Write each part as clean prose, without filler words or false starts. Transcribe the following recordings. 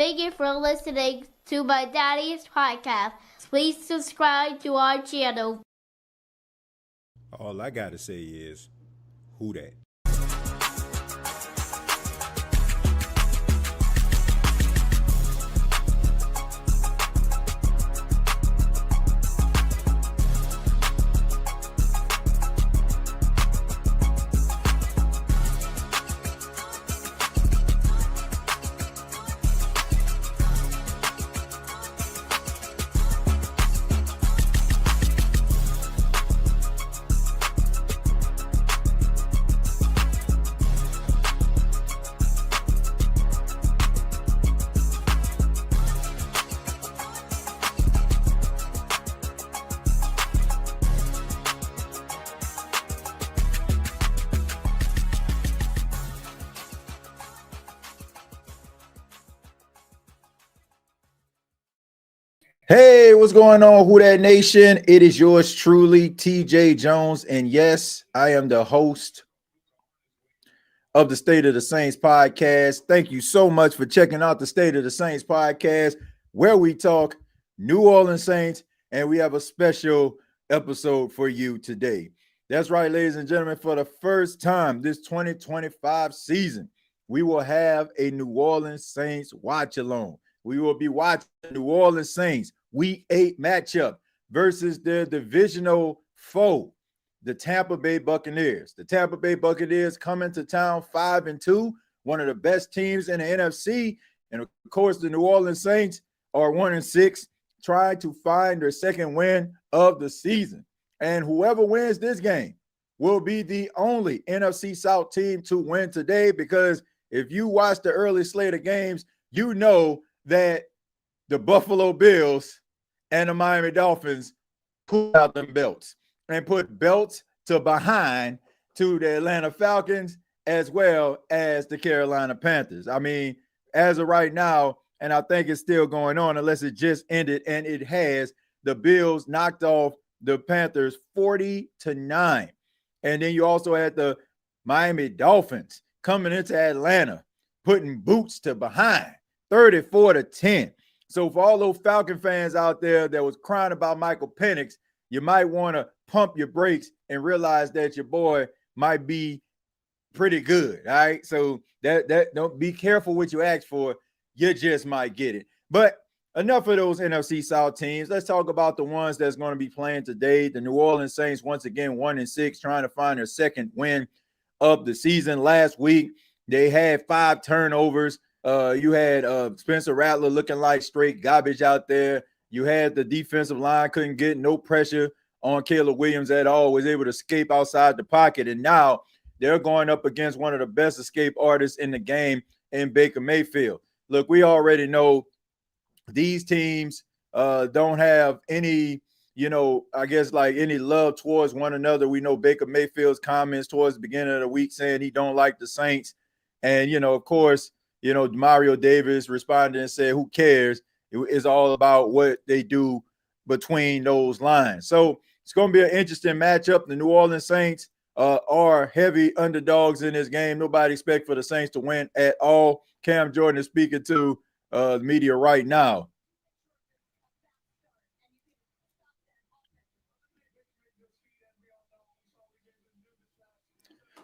Thank you for listening to my daddy's podcast. Please subscribe to our channel. All I gotta say is, who that? Hey, what's going on, Who That Nation? It is yours truly, TJ Jones. And yes, I am the host of the State of the Saints podcast. Thank you so much for checking out the State of the Saints podcast, where we talk New Orleans Saints, and we have a special episode for you today. That's right, ladies and gentlemen, for the first time this 2025 season, we will have a New Orleans Saints watch along. We will be watching New Orleans Saints Week 8 matchup versus their divisional foe, the Tampa Bay Buccaneers. The Tampa Bay Buccaneers coming to town 5-2, one of the best teams in the NFC. And of course, the New Orleans Saints are 1-6, trying to find their second win of the season. And whoever wins this game will be the only NFC South team to win today, because if you watch the early slate of games, you know that the Buffalo Bills and the Miami Dolphins pulled out them belts and put belts to behind to the Atlanta Falcons as well as the Carolina Panthers. I mean, as of right now, and I think it's still going on unless it just ended, and it has, the Bills knocked off the Panthers 40-9. And then you also had the Miami Dolphins coming into Atlanta, putting boots to behind 34-10. So for all those Falcon fans out there that was crying about Michael Penix, you might want to pump your brakes and realize that your boy might be pretty good. All right. So that don't be careful what you ask for. You just might get it. But enough of those NFC South teams. Let's talk about the ones that's going to be playing today. The New Orleans Saints, once again, 1-6, trying to find their second win of the season. Last week, they had 5 turnovers. You had Spencer Rattler looking like straight garbage out there. You had the defensive line couldn't get no pressure on Caleb Williams at all, was able to escape outside the pocket. And now they're going up against one of the best escape artists in the game in Baker Mayfield. Look, we already know these teams don't have any, I guess like any love towards one another. We know Baker Mayfield's comments towards the beginning of the week saying he don't like the Saints. And, of course, Mario Davis responded and said, who cares? It's all about what they do between those lines. So it's going to be an interesting matchup. The New Orleans Saints are heavy underdogs in this game. Nobody expect for the Saints to win at all. Cam Jordan is speaking to the media right now.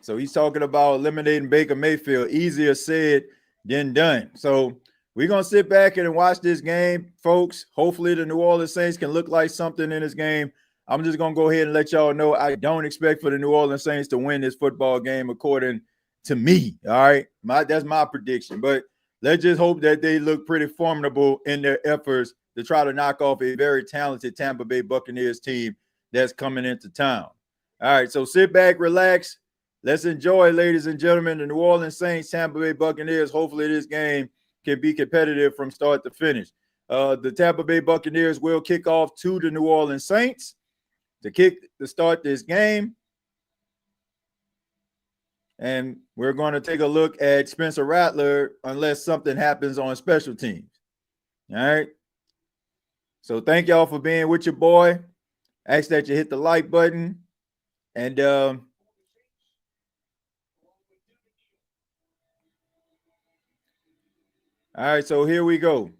So he's talking about eliminating Baker Mayfield. Easier said than done. So we're going to sit back and watch this game, folks. Hopefully the New Orleans Saints can look like something in this game. I'm just going to go ahead and let y'all know I don't expect for the New Orleans Saints to win this football game according to me, all right? That's my prediction. But let's just hope that they look pretty formidable in their efforts to try to knock off a very talented Tampa Bay Buccaneers team that's coming into town. All right, so sit back, relax. Let's enjoy, ladies and gentlemen, the New Orleans Saints, Tampa Bay Buccaneers. Hopefully this game can be competitive from start to finish. The Tampa Bay Buccaneers will kick off to the New Orleans Saints to start this game. And we're going to take a look at Spencer Rattler unless something happens on special teams. All right. So thank y'all for being with your boy. Ask that you hit the like button. And All right, so here we go.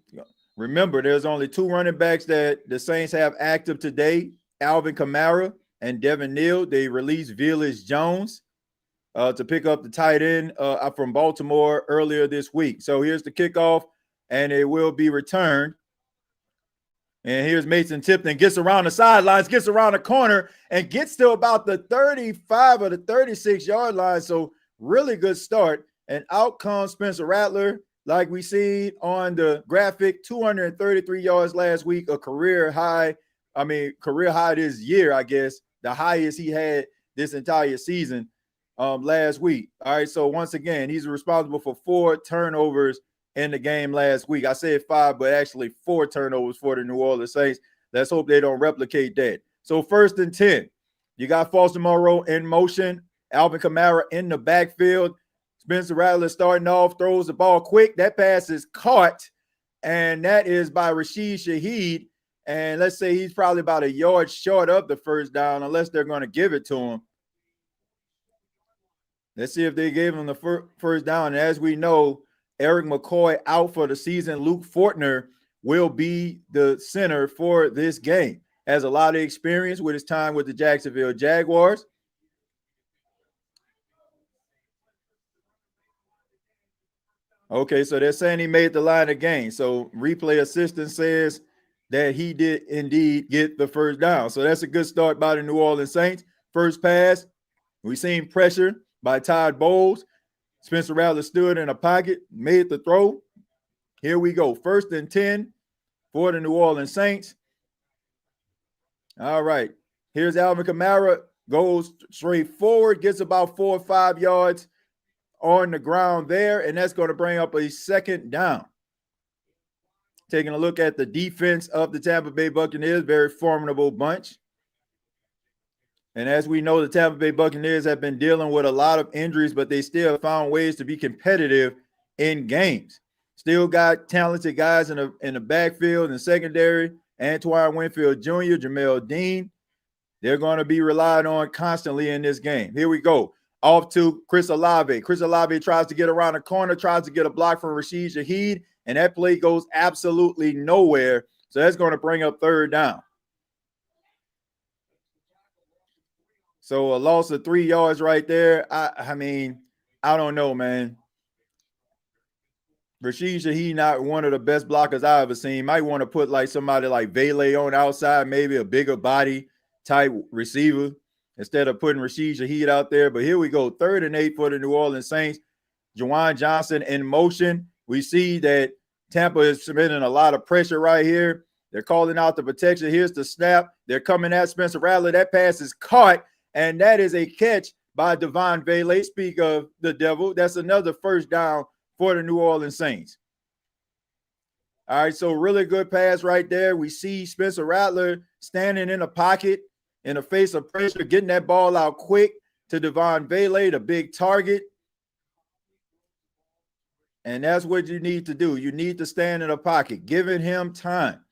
Remember, there's only 2 running backs that the Saints have active today, Alvin Kamara and Devin Neal. They released Velus Jones to pick up the tight end from Baltimore earlier this week. So here's the kickoff, and it will be returned. And here's Mason Tipton, gets around the sidelines, gets around the corner, and gets to about the 35 or the 36-yard line. So really good start. And out comes Spencer Rattler, like we see on the graphic, 233 yards last week, a career high. I mean, career high this year, I guess, the highest he had this entire season last week. All right, so once again, he's responsible for 4 turnovers in the game last week. I said 5, but actually 4 turnovers for the New Orleans Saints. Let's hope they don't replicate that. So 1st and 10. You got Foster Moreau in motion. Alvin Kamara in the backfield. Spencer Rattler starting off, throws the ball quick. That pass is caught, and that is by Rashid Shaheed. And let's say he's probably about a yard short of the first down, unless they're going to give it to him. Let's see if they gave him the first down. And as we know, Eric McCoy out for the season. Luke Fortner will be the center for this game. Has a lot of experience with his time with the Jacksonville Jaguars. Okay, so they're saying he made the line of game. So replay assistant says that he did indeed get the first down. So that's a good start by the New Orleans Saints. First pass, we've seen pressure by Todd Bowles. Spencer Rattler stood in a pocket, made the throw. Here we go. 1st and 10 for the New Orleans Saints. All right. Here's Alvin Kamara. Goes straight forward, gets about 4 or 5 yards on the ground there, and that's going to bring up a 2nd down. Taking a look at the defense of the Tampa Bay Buccaneers, very formidable bunch. And as we know, the Tampa Bay Buccaneers have been dealing with a lot of injuries, but they still found ways to be competitive in games. Still got talented guys in the backfield and secondary. Antoine Winfield Jr., Jamel Dean. They're going to be relied on constantly in this game. Here we go. Off to Chris Olave. Chris Olave tries to get around the corner, tries to get a block from Rashid Shaheed, and that play goes absolutely nowhere. So that's going to bring up 3rd down. So a loss of 3 yards right there. I mean, I don't know, man. Rashid Shaheed not one of the best blockers I ever seen. Might want to put like somebody like Vele on outside, maybe a bigger body type receiver instead of putting Rashid Shaheed out there. But here we go. 3rd and 8 for the New Orleans Saints. Juwan Johnson in motion. We see that Tampa is submitting a lot of pressure right here. They're calling out the protection. Here's the snap. They're coming at Spencer Rattler. That pass is caught, and that is a catch by Devon Vele. Speak of the devil. That's another 1st down for the New Orleans Saints. All right, so really good pass right there. We see Spencer Rattler standing in a pocket in the face of pressure, getting that ball out quick to Devon Vele, the big target. And that's what you need to do. You need to stand in a pocket, giving him time.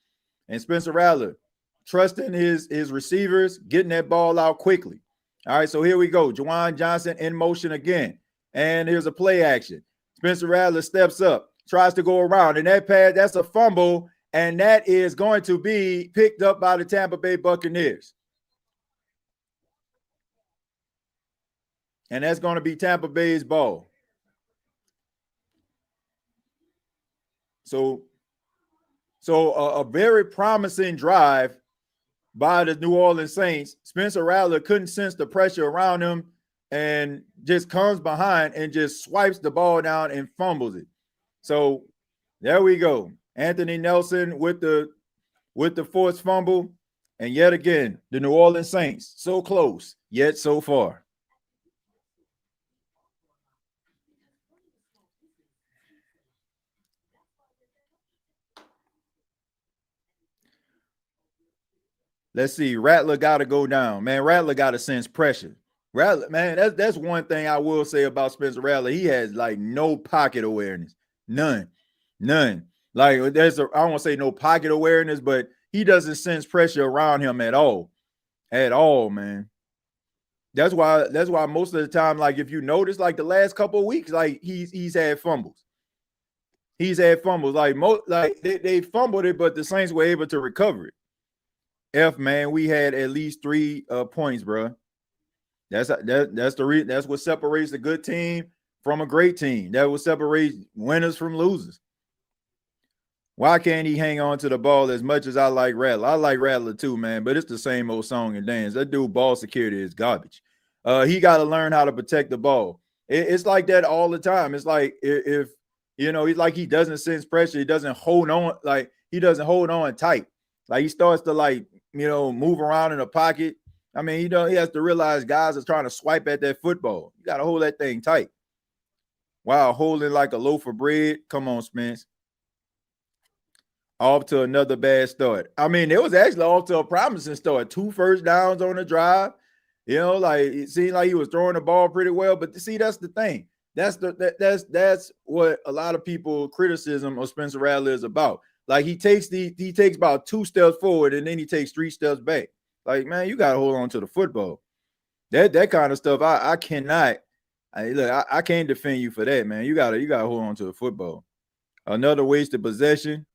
And Spencer Rattler, trusting his receivers, getting that ball out quickly. All right, so here we go. Juwan Johnson in motion again. And here's a play action. Spencer Rattler steps up, tries to go around. And that pass, that's a fumble. And that is going to be picked up by the Tampa Bay Buccaneers. And that's going to be Tampa Bay's ball. So a very promising drive by the New Orleans Saints. Spencer Rattler couldn't sense the pressure around him and just comes behind and just swipes the ball down and fumbles it. So there we go. Anthony Nelson with the forced fumble. And yet again, the New Orleans Saints, so close, yet so far. Let's see. Rattler got to go down. Man, Rattler got to sense pressure. Rattler, man, that's one thing I will say about Spencer Rattler. He has like no pocket awareness. None. Like I don't want to say no pocket awareness, but he doesn't sense pressure around him at all. At all, man. That's why most of the time, like if you notice, like the last couple of weeks, like he's had fumbles. he's had fumbles. Like they fumbled it, but the Saints were able to recover it. Man, we had at least 3 points, bro. That's what separates a good team from a great team. That will separate winners from losers. Why can't he hang on to the ball as much as I like Rattler? I like Rattler too, man, but it's the same old song and dance. That dude ball security is garbage. He got to learn how to protect the ball. It's like that all the time. It's like if he's like he doesn't sense pressure. He doesn't hold on tight. Like he starts to move around in the pocket. I mean, he has to realize guys are trying to swipe at that football. You got to hold that thing tight. Wow, holding like a loaf of bread. Come on, Spence. Off to another bad start. I mean, it was actually off to a promising start. 2 first downs on the drive. It seemed like he was throwing the ball pretty well. But see, that's the thing. That's what a lot of people criticism of Spencer Rattler is about. Like he takes about 2 steps forward and then he takes 3 steps back. Like, man, you gotta hold on to the football. That kind of stuff, I cannot. I can't defend you for that, man. You gotta hold on to the football. Another wasted possession.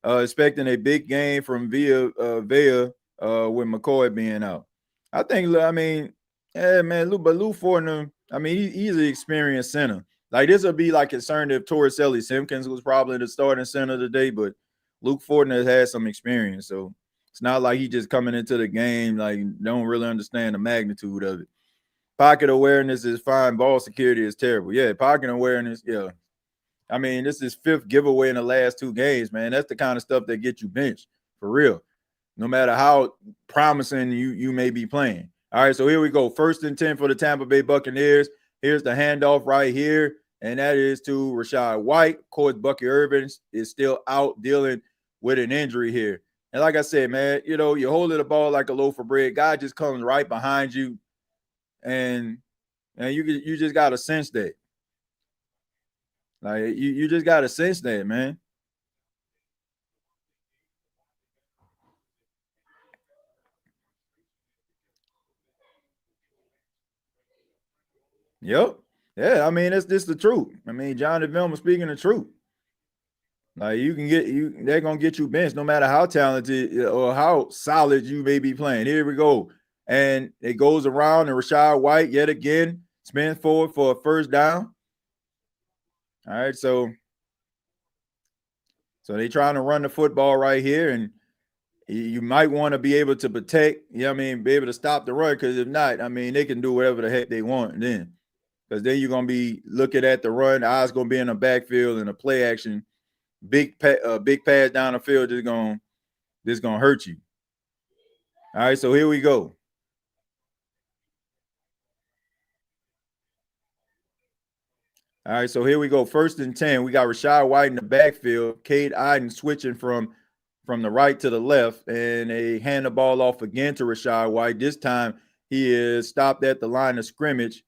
Expecting a big game from Villa with McCoy being out. But Lou Fortner, I mean, he's an experienced center. Like this would be like concerned if Torricelli Simpkins was probably the starting center today, but Luke Fortner has had some experience, so it's not like he just coming into the game like don't really understand the magnitude of it. Pocket awareness is fine. Ball security is terrible. Yeah, pocket awareness, yeah. I mean, this is 5th giveaway in the last 2 games, man. That's the kind of stuff that gets you benched, for real. No matter how promising you may be playing. All right, so here we go. 1st and 10 for the Tampa Bay Buccaneers. Here's the handoff right here, and that is to Rachaad White. Of course, Bucky Irvin is still out dealing with an injury here. And like I said, man, you're holding the ball like a loaf of bread. Guy just comes right behind you, and you just got to sense that. Like you just got to sense that, man. Yep. Yeah, I mean, this the truth. I mean, John DeVilma speaking the truth. Like they're gonna get you benched no matter how talented or how solid you may be playing. Here we go. And it goes around and Rachaad White yet again spins forward for a 1st down. All right, so they're trying to run the football right here, and you might want to be able to protect, be able to stop the run, because if not, I mean, they can do whatever the heck they want then. Because then you're going to be looking at the run, eyes going to be in the backfield, and the play action, big pass down the field is going to hurt you. All right, so here we go. All right, so here we go. 1st and 10. We got Rachaad White in the backfield. Cade Iden switching from the right to the left, and they hand the ball off again to Rachaad White. This time he is stopped at the line of scrimmage,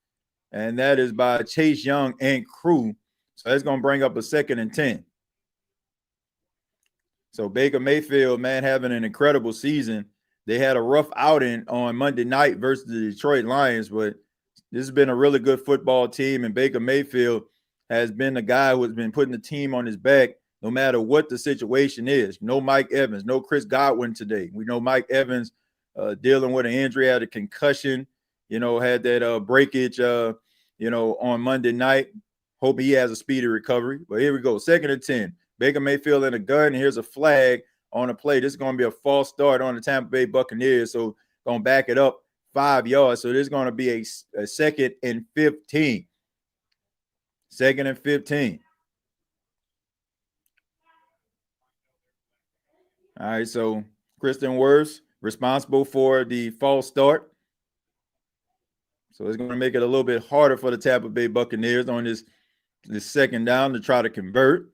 and that is by Chase Young and crew. So that's going to bring up a 2nd and 10. So Baker Mayfield, man, having an incredible season. They had a rough outing on Monday night versus the Detroit Lions, but this has been a really good football team, and Baker Mayfield has been the guy who has been putting the team on his back no matter what the situation is. No Mike Evans, no Chris Godwin today. We know Mike Evans dealing with an injury, had a concussion, had that breakage, on Monday night. Hope he has a speedy recovery. But here we go, 2nd and 10. Baker Mayfield in a gun. Here's a flag on the play. This is going to be a false start on the Tampa Bay Buccaneers, so going to back it up 5 yards. So this is going to be a 2nd and 15. 2nd and 15. All right, so Kristen Wirfs responsible for the false start. So it's going to make it a little bit harder for the Tampa Bay Buccaneers on this 2nd down to try to convert.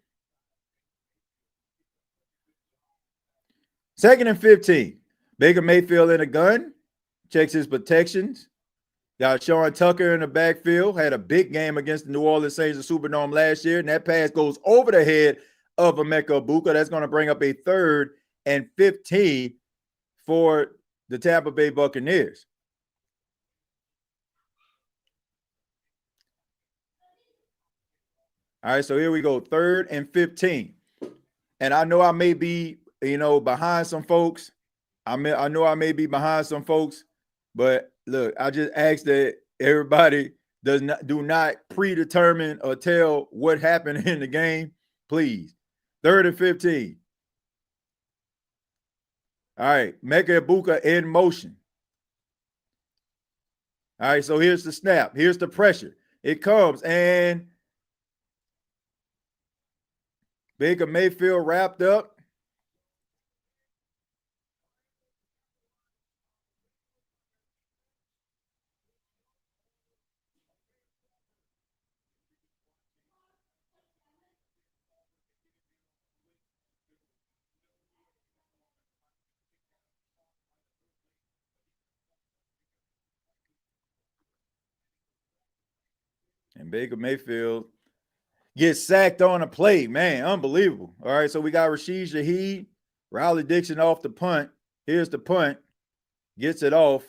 2nd and 15. Baker Mayfield in a gun. Checks his protections. Got Sean Tucker in the backfield. Had a big game against the New Orleans Saints in Superdome last year. And that pass goes over the head of Emeka Egbuka. That's going to bring up a 3rd and 15 for the Tampa Bay Buccaneers. All right, so here we go. 3rd and 15. And I know I may be, behind some folks. I know I may be behind some folks, but look, I just ask that everybody do not predetermine or tell what happened in the game, please. 3rd and 15. All right, Mecca Ibuka in motion. All right, so here's the snap. Here's the pressure. It comes, and Baker Mayfield wrapped up. And Baker Mayfield gets sacked on a play. Man, unbelievable. All right, so we got Rashid Shaheed, Riley Dixon off the punt. Here's the punt. Gets it off.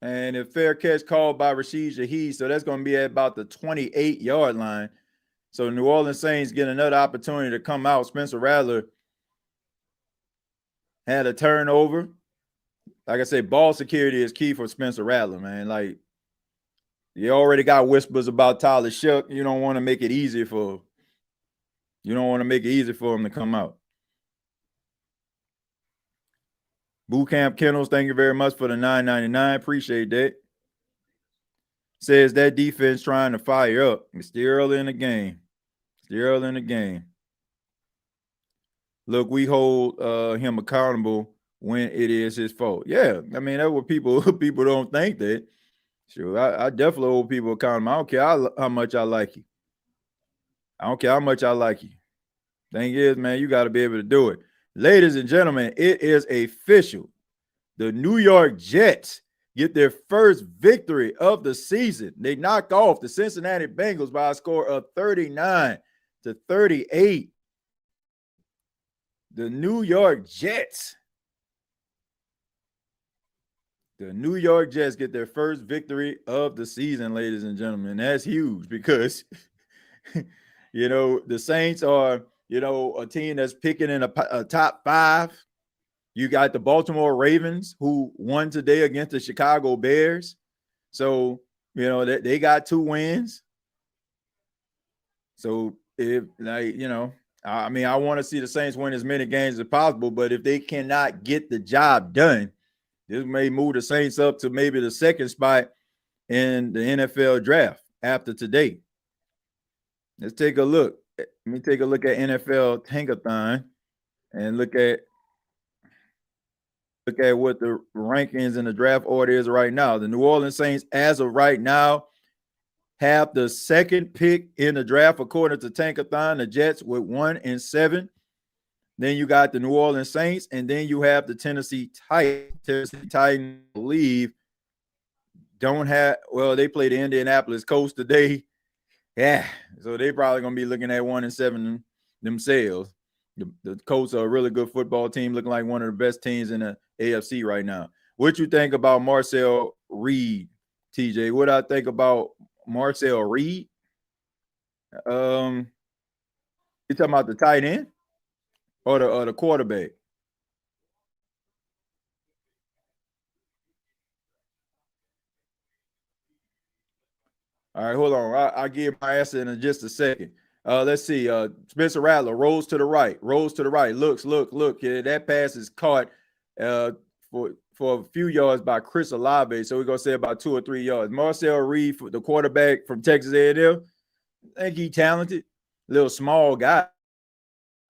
And a fair catch called by Rashid Shaheed. So that's going to be at about the 28-yard line. So New Orleans Saints get another opportunity to come out. Spencer Rattler had a turnover. Like I said, ball security is key for Spencer Rattler, man. Like, you already got whispers about Tyler Shuck. You don't want to make it easy for him. You don't want to make it easy for him to come out. Boot Camp Kennels, thank you very much for the $9.99. Appreciate that. Says that defense trying to fire up. It's still early in the game. Still early in the game. Look, we hold him accountable when it is his fault. Yeah, I mean, that's what people don't think that. Sure, I definitely hold people accountable. I don't care how much I like you. I don't care how much I like you. Thing is, man, you got to be able to do it. Ladies and gentlemen, it is official. The New York Jets get their first victory of the season. They knock off the Cincinnati Bengals by a score of 39-38. The New York Jets. The New York Jets get their first victory of the season, ladies and gentlemen. That's huge because, the Saints are, a team that's picking in a top 5. You got the Baltimore Ravens who won today against the Chicago Bears. So, they got 2 wins. So, I want to see the Saints win as many games as possible, but if they cannot get the job done, this may move the Saints up to maybe the 2nd spot in the NFL draft after today. Let's take a look. Let me take a look at NFL Tankathon and look at what the rankings and the draft order is right now. The New Orleans Saints, as of right now, have the 2nd pick in the draft according to Tankathon. The Jets with 1 and 7. Then you got the New Orleans Saints, and then you have the Tennessee Titans. Tennessee Titans, I believe, they played the Indianapolis Colts today. Yeah, so they probably going to be looking at 1 and 7 themselves. The Colts are a really good football team, looking like one of the best teams in the AFC right now. What you think about Marcel Reed, TJ? What I think about Marcel Reed? You talking about the tight end? Or the quarterback? All right, hold on. I'll give my answer in just a second. Let's see. Spencer Rattler rolls to the right. Look. Yeah, that pass is caught for a few yards by Chris Olave. So we're going to say about 2 or 3 yards. Marcel Reed, the quarterback from Texas A&M, I think he's talented. Little small guy.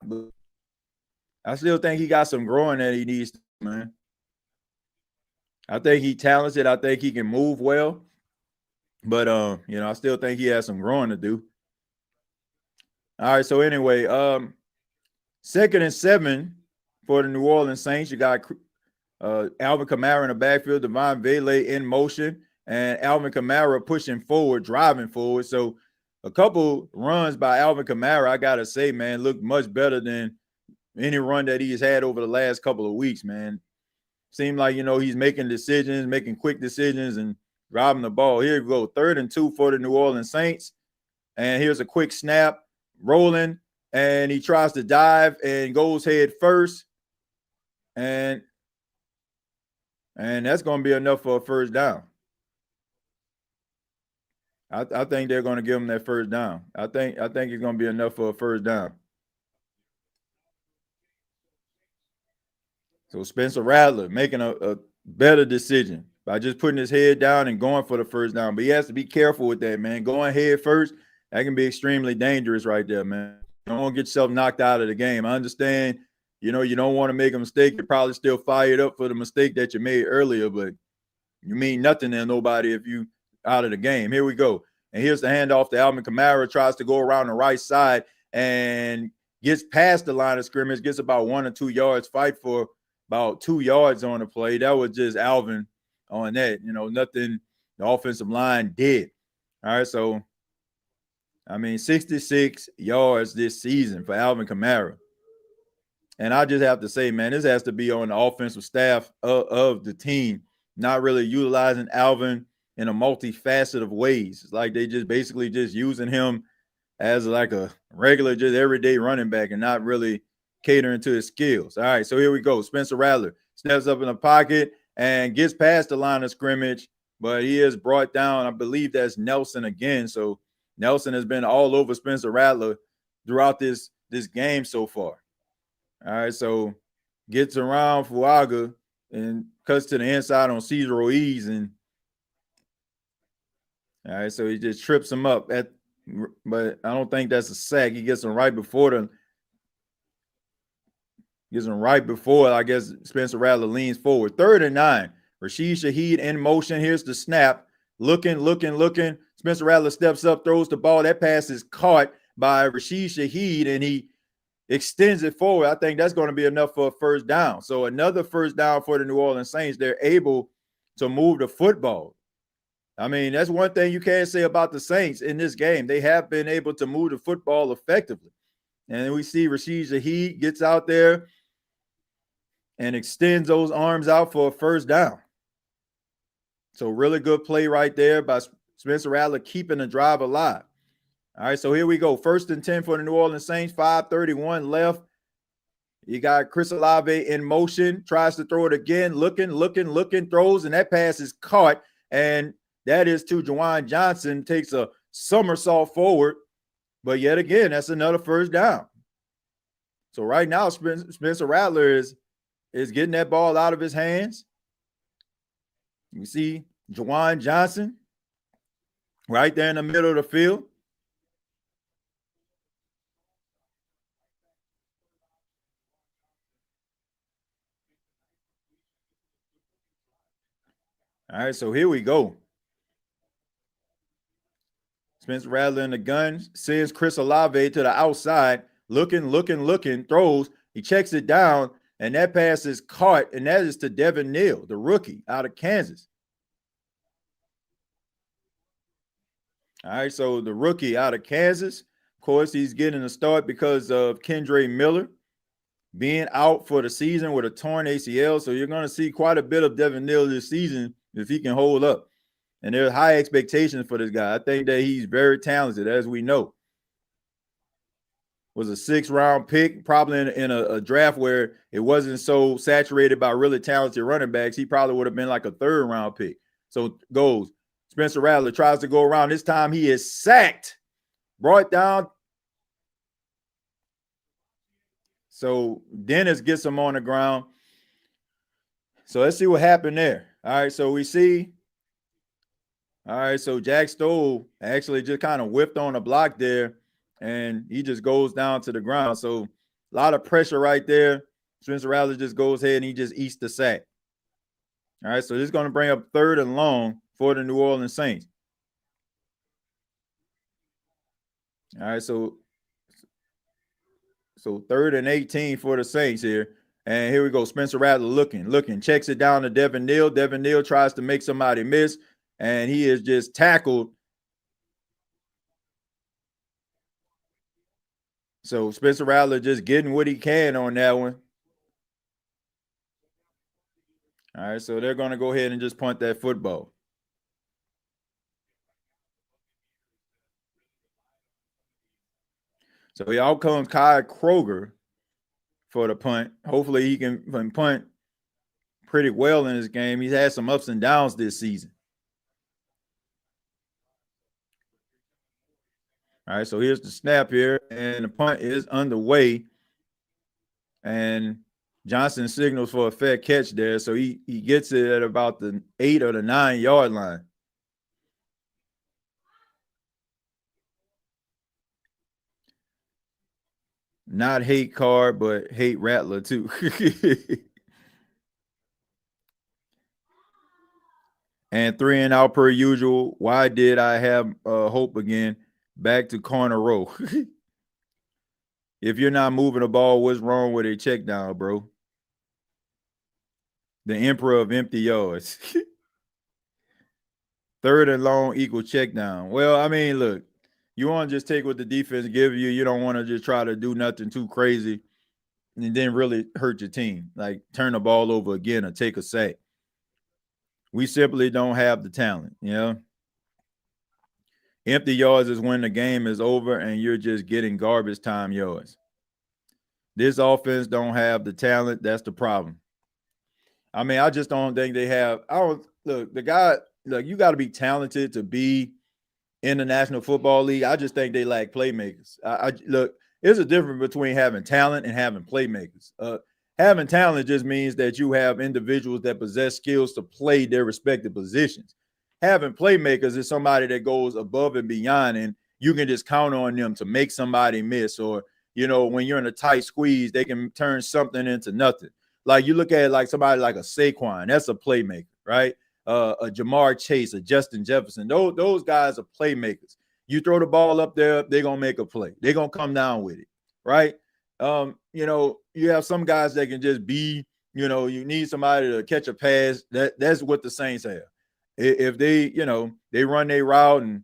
But I still think he got some growing that he needs, man. I think he's talented. I think he can move well. But, I still think he has some growing to do. All right, so anyway, 2nd and 7 for the New Orleans Saints. You got Alvin Kamara in the backfield, Devon Vele in motion, and Alvin Kamara pushing forward, driving forward. So a couple runs by Alvin Kamara, I got to say, man, looked much better than any run that he's had over the last couple of weeks, man. Seemed like, he's making decisions, making quick decisions, and robbing the ball. Here we go. 3rd and 2 for the New Orleans Saints. And here's a quick snap, rolling, and he tries to dive and goes head first. And that's going to be enough for a first down. I think they're going to give him that first down. I think it's going to be enough for a first down. So Spencer Rattler making a better decision by just putting his head down and going for the first down. But he has to be careful with that, man. Going head first, that can be extremely dangerous right there, man. You don't want to get yourself knocked out of the game. I understand, you don't want to make a mistake. You're probably still fired up for the mistake that you made earlier, but you mean nothing to nobody if you out of the game. Here we go. And here's the handoff to Alvin Kamara, tries to go around the right side and gets past the line of scrimmage, gets about 1 or 2 yards, fight for about 2 yards on the play. That was just Alvin on that. Nothing the offensive line did. All right, so, 66 yards this season for Alvin Kamara. And I just have to say, man, this has to be on the offensive staff of the team, not really utilizing Alvin in a multifaceted of ways. It's like they just basically just using him as like a regular, just everyday running back and not really catering to his skills. All right, so here we go. Spencer Rattler steps up in the pocket and gets past the line of scrimmage, but he is brought down. I believe that's Nelson again. So Nelson has been all over Spencer Rattler throughout this game so far. All right, so gets around Fuaga and cuts to the inside on Cesar Ruiz, and all right, so he just trips him up but I don't think that's a sack. He gets him right before I guess Spencer Rattler leans forward. 3rd and 9. Rashid Shaheed in motion. Here's the snap. Looking. Spencer Rattler steps up, throws the ball. That pass is caught by Rashid Shaheed, and he extends it forward. I think that's going to be enough for a first down. So another first down for the New Orleans Saints. They're able to move the football. That's one thing you can't say about the Saints in this game. They have been able to move the football effectively. And we see Rashid Shaheed gets out there and extends those arms out for a first down. So really good play right there by Spencer Rattler, keeping the drive alive. All right, so here we go. 1st and 10 for the New Orleans Saints, 5:31 left. You got Chris Olave in motion, tries to throw it again, looking, throws, and that pass is caught. And that is to Juwan Johnson, takes a somersault forward. But yet again, that's another first down. So right now, Spencer Rattler is getting that ball out of his hands. You see Juwan Johnson right there in the middle of the field. All right, so here we go. Spencer Rattler in the gun, sends Chris Olave to the outside, looking, throws. He checks it down, and that pass is caught, and that is to Devin Neal, the rookie out of Kansas. All right, so the rookie out of Kansas, of course, he's getting a start because of Kendre Miller being out for the season with a torn ACL. So you're going to see quite a bit of Devin Neal this season if he can hold up. And there's high expectations for this guy. I think that he's very talented, as we know. Was a 6th-round pick, probably in a draft where it wasn't so saturated by really talented running backs. He probably would have been like a 3rd-round pick. So goes. Spencer Rattler tries to go around. This time he is sacked, brought down. So Dennis gets him on the ground. So let's see what happened there. All right, so we see. All right, so Jack Stoll actually just kind of whipped on a block there, and he just goes down to the ground. So a lot of pressure right there. Spencer Rattler just goes ahead and he just eats the sack. All right, so this is going to bring up 3rd and long for the New Orleans Saints. All right, so 3rd and 18 for the Saints here. And here we go. Spencer Rattler looking, checks it down to Devin Neal. Devin Neal tries to make somebody miss, and he is just tackled. So Spencer Rattler just getting what he can on that one. All right, so they're going to go ahead and just punt that football. So out comes Kai Kroger for the punt. Hopefully he can punt pretty well in this game. He's had some ups and downs this season. All right, so here's the snap here, and the punt is underway. And Johnson signals for a fair catch there, so he gets it at about the 8 or the 9 yard line. Not hate Card, but hate Rattler too. And 3 and out per usual. Why did I have hope again? Back to corner row. If you're not moving the ball, what's wrong with a check down, bro? The emperor of empty yards. 3rd and long equal check down. Well, I mean, look, you want to just take what the defense give you. You don't want to just try to do nothing too crazy and then really hurt your team, like turn the ball over again or take a sack. We simply don't have the talent, you know? Empty yards is when the game is over and you're just getting garbage time yards. This offense don't have the talent. That's the problem. I mean, I just don't think they have. Look, you got to be talented to be in the National Football League. I just think they lack playmakers. Look, there's a difference between having talent and having playmakers. Having talent just means that you have individuals that possess skills to play their respective positions. Having playmakers is somebody that goes above and beyond, and you can just count on them to make somebody miss, or, you know, when you're in a tight squeeze, they can turn something into nothing. Like you look at like somebody like a Saquon, that's a playmaker, right? A Jamar Chase, a Justin Jefferson, those guys are playmakers. You throw the ball up there, they're going to make a play. They're going to come down with it, right? You know, you have some guys that can just be, you know, you need somebody to catch a pass. That's what the Saints have. If they, you know, they run their route and,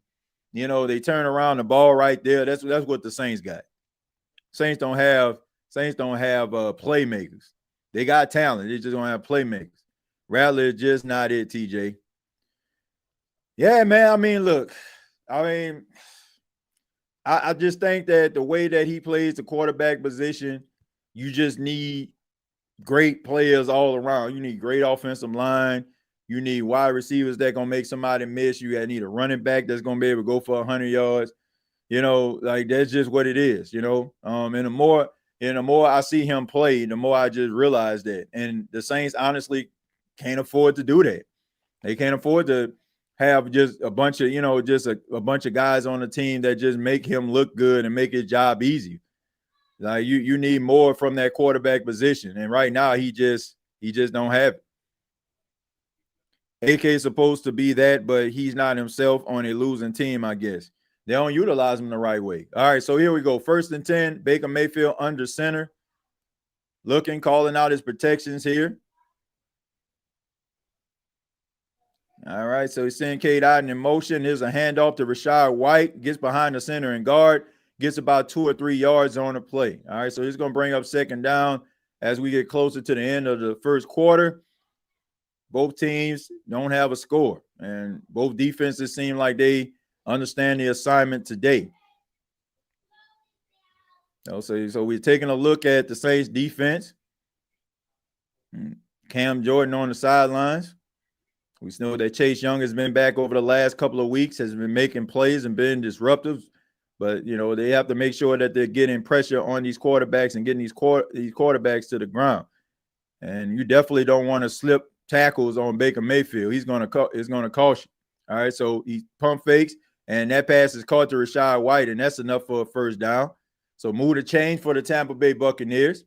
you know, they turn around the ball right there, that's what the Saints got. Saints don't have playmakers. They got talent. They just don't have playmakers. Rattler is just not it, TJ. Yeah, man. I mean, look, I just think that the way that he plays the quarterback position, you just need great players all around. You need great offensive line. You need wide receivers that going to make somebody miss. You need a running back that's going to be able to go for 100 yards. You know, like that's just what it is, you know. And the more I see him play, the more I just realize that. And the Saints honestly can't afford to do that. They can't afford to have just a bunch of, you know, just a bunch of guys on the team that just make him look good and make his job easy. Like you need more from that quarterback position. And right now he just don't have it. AK is supposed to be that, but he's not himself on a losing team, I guess. They don't utilize him the right way. All right, so here we go. 1st and 10, Baker Mayfield under center. Calling out his protections here. All right, so he's seeing Cade Otton in motion. There's a handoff to Rachaad White. Gets behind the center and guard. Gets about 2 or 3 yards on the play. All right, so he's going to bring up 2nd down as we get closer to the end of the first quarter. Both teams don't have a score, and both defenses seem like they understand the assignment today. So we're taking a look at the Saints defense. Cam Jordan on the sidelines. We know that Chase Young has been back over the last couple of weeks, has been making plays and been disruptive. But, you know, they have to make sure that they're getting pressure on these quarterbacks and getting these quarterbacks to the ground. And you definitely don't want to slip tackles on Baker Mayfield. He's going to cost you. All right, so he pump fakes, and that pass is caught to Rachaad White, and that's enough for a 1st down. So move the change for the Tampa Bay Buccaneers,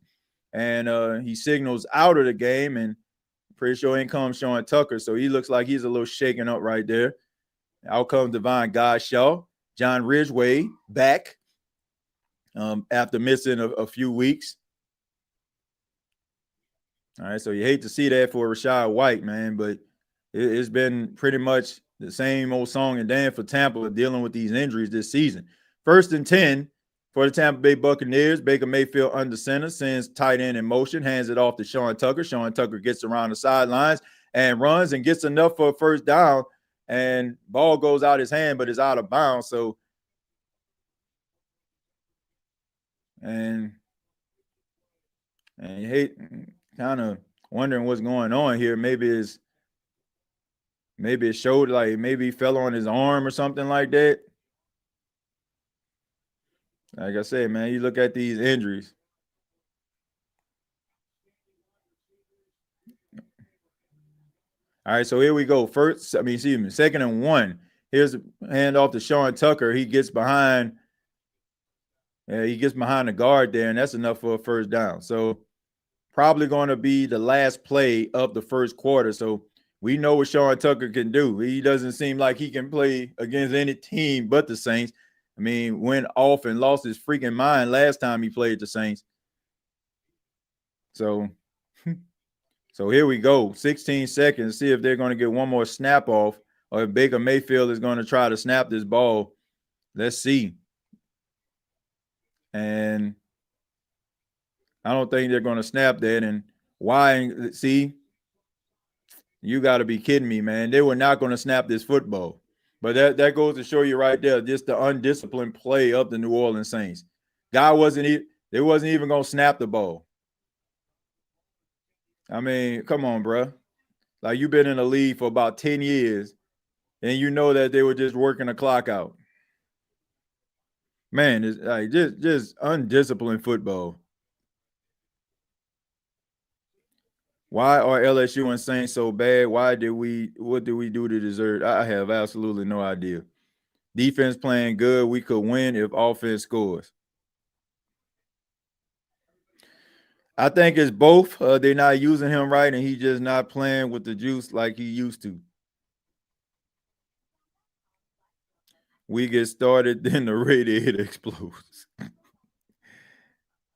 and he signals out of the game, and pretty sure in comes Sean Tucker, so he looks like he's a little shaken up right there. Out comes Devon Godshaw. John Ridgeway back after missing a few weeks. All right, so you hate to see that for Rachaad White, man, but it's been pretty much the same old song and dance for Tampa dealing with these injuries this season. 1st and 10 for the Tampa Bay Buccaneers. Baker Mayfield under center, sends tight end in motion, hands it off to Sean Tucker. Sean Tucker gets around the sidelines and runs and gets enough for a 1st down, and ball goes out his hand, but is out of bounds. So And you hate kind of wondering what's going on here. Maybe it showed like maybe he fell on his arm or something like that. Like I said, man, you look at these injuries. All right, so here we go. Second and 1. Here's a handoff to Sean Tucker. He gets behind. He gets behind the guard there, and that's enough for a first down. So probably going to be the last play of the first quarter. So we know what Sean Tucker can do. He doesn't seem like he can play against any team but the Saints. I mean, went off and lost his freaking mind last time he played the Saints. So here we go. 16 seconds. See if they're going to get one more snap off or if Baker Mayfield is going to try to snap this ball. Let's see. And I don't think they're going to snap that. And why? See, you got to be kidding me, man. They were not going to snap this football. But that goes to show you right there, just the undisciplined play of the New Orleans Saints. They wasn't even going to snap the ball. I mean, come on, bro. Like, you've been in the league for about 10 years, and you know that they were just working the clock out. Man, it's like just undisciplined football. Why are LSU and Saints so bad? What did we do to deserve? I have absolutely no idea. Defense playing good. We could win if offense scores. I think it's both. They're not using him right, and he's just not playing with the juice like he used to. We get started, then the radiator explodes.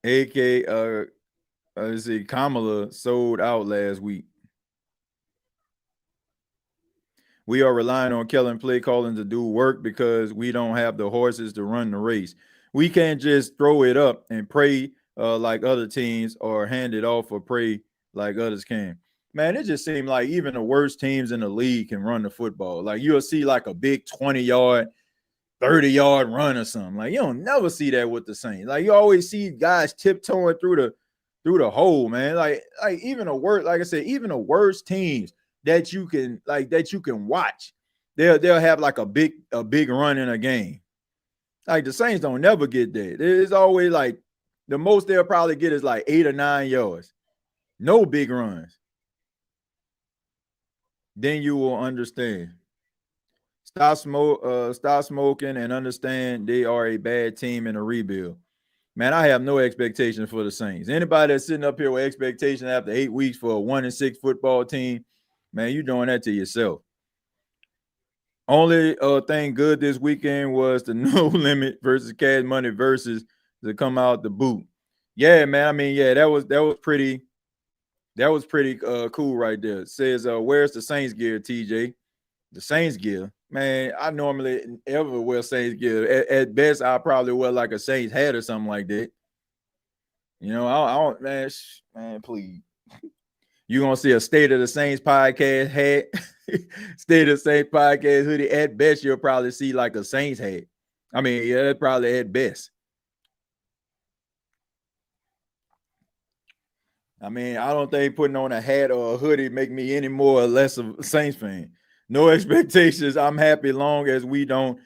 AK, let's see, Kamala sold out last week. We are relying on Kellen play calling to do work because we don't have the horses to run the race. We can't just throw it up and pray like other teams or hand it off or pray like others can. Man, it just seemed like even the worst teams in the league can run the football. Like, you'll see like a big 20-yard, 30-yard run or something. Like, you don't never see that with the Saints. Like, you always see guys tiptoeing through the hole, man. Like even the worst, like I said, even the worst teams that you can watch, they'll have like a big run in a game. Like, the Saints don't never get that. It's always like the most they'll probably get is like 8 or 9 yards. No big runs. Then you will understand. Stop smoking and understand they are a bad team in a rebuild. Man, I have no expectations for the Saints. Anybody that's sitting up here with expectations after 8 weeks for a 1-6 football team, man, you're doing that to yourself. Only thing good this weekend was the No Limit versus Cash Money versus to come out the boot. Yeah, man. I mean, yeah, that was pretty cool right there. It says, where's the Saints gear, TJ? The Saints gear, man. I normally ever wear Saints gear. At best, I probably wear like a Saints hat or something like that. You know, I don't, man, please. You're gonna see a State of the Saints podcast hat, State of the Saints podcast hoodie. At best, you'll probably see like a Saints hat. I mean, yeah, probably at best. I mean, I don't think putting on a hat or a hoodie make me any more or less of a Saints fan. No expectations. I'm happy long as we don't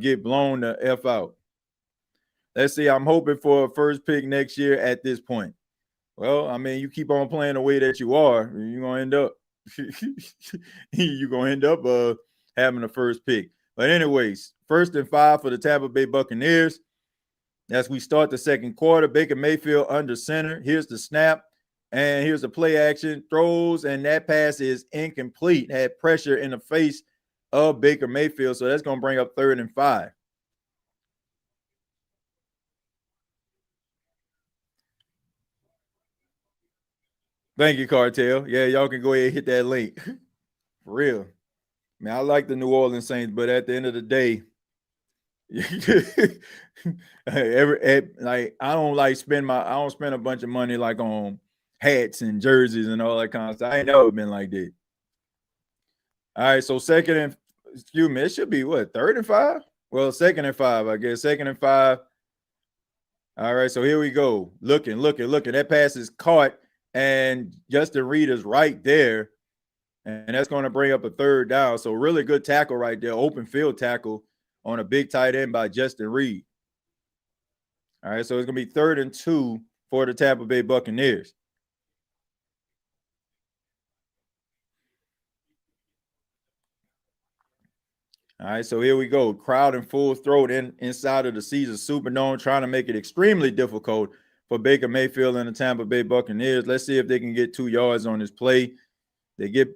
get blown the F out. Let's see. I'm hoping for a first pick next year at this point. Well, I mean, you keep on playing the way that you are, you're going to end up having the first pick. But anyways, 1st and 5 for the Tampa Bay Buccaneers. As we start the second quarter, Baker Mayfield under center. Here's the snap. And here's the play action, throws, and that pass is incomplete. Had pressure in the face of Baker Mayfield, so that's going to bring up 3rd and 5. Thank you, Cartel. Yeah, y'all can go ahead and hit that link. For real. Man, I like the New Orleans Saints, but at the end of the day, I don't spend a bunch of money like on hats and jerseys and all that kind of stuff. I ain't never been like that. All right, so it should be what, 3rd and 5? Well, 2nd and 5, I guess. 2nd and 5. All right, so here we go. Looking. That pass is caught, and Justin Reed is right there, and that's going to bring up a third down. So really good tackle right there, open field tackle on a big tight end by Justin Reed. All right, so it's going to be 3rd and 2 for the Tampa Bay Buccaneers. All right, so here we go. Crowd in full throat inside of the season Superdome, trying to make it extremely difficult for Baker Mayfield and the Tampa Bay Buccaneers. Let's see if they can get 2 yards on this play. They get,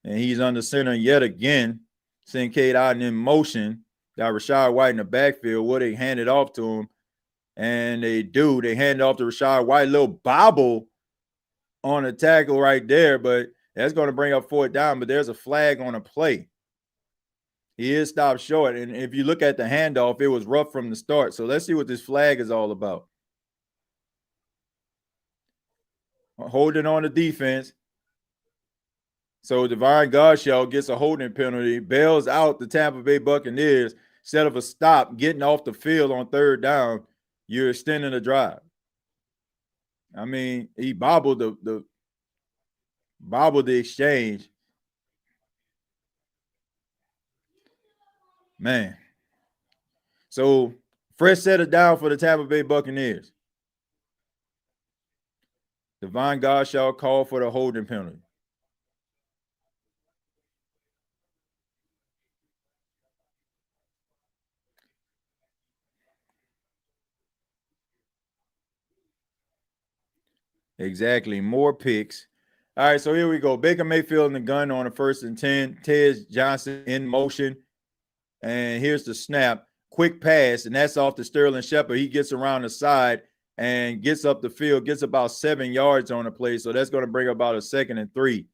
and he's under center yet again. Kincaid out in motion. Got Rachaad White in the backfield. They hand it off to him, and they do. They hand it off to Rachaad White. Little bobble on a tackle right there, but that's going to bring up 4th down. But there's a flag on a play. He is stopped short. And if you look at the handoff, it was rough from the start. So let's see what this flag is all about. Holding on the defense. So Divine Godshall gets a holding penalty, bails out the Tampa Bay Buccaneers. Instead of a stop, getting off the field on 3rd down, you're extending the drive. I mean, he bobbled the exchange. Man. So fresh set it down for the Tampa Bay Buccaneers. Divine Godshall called for the holding penalty. Exactly. More picks. All right, so here we go. Baker Mayfield in the gun on a 1st and 10. Tez Johnson in motion. And here's the snap. Quick pass, and that's off to Sterling Shepard. He gets around the side and gets up the field, gets about 7 yards on the play. So that's going to bring about a 2nd and 3.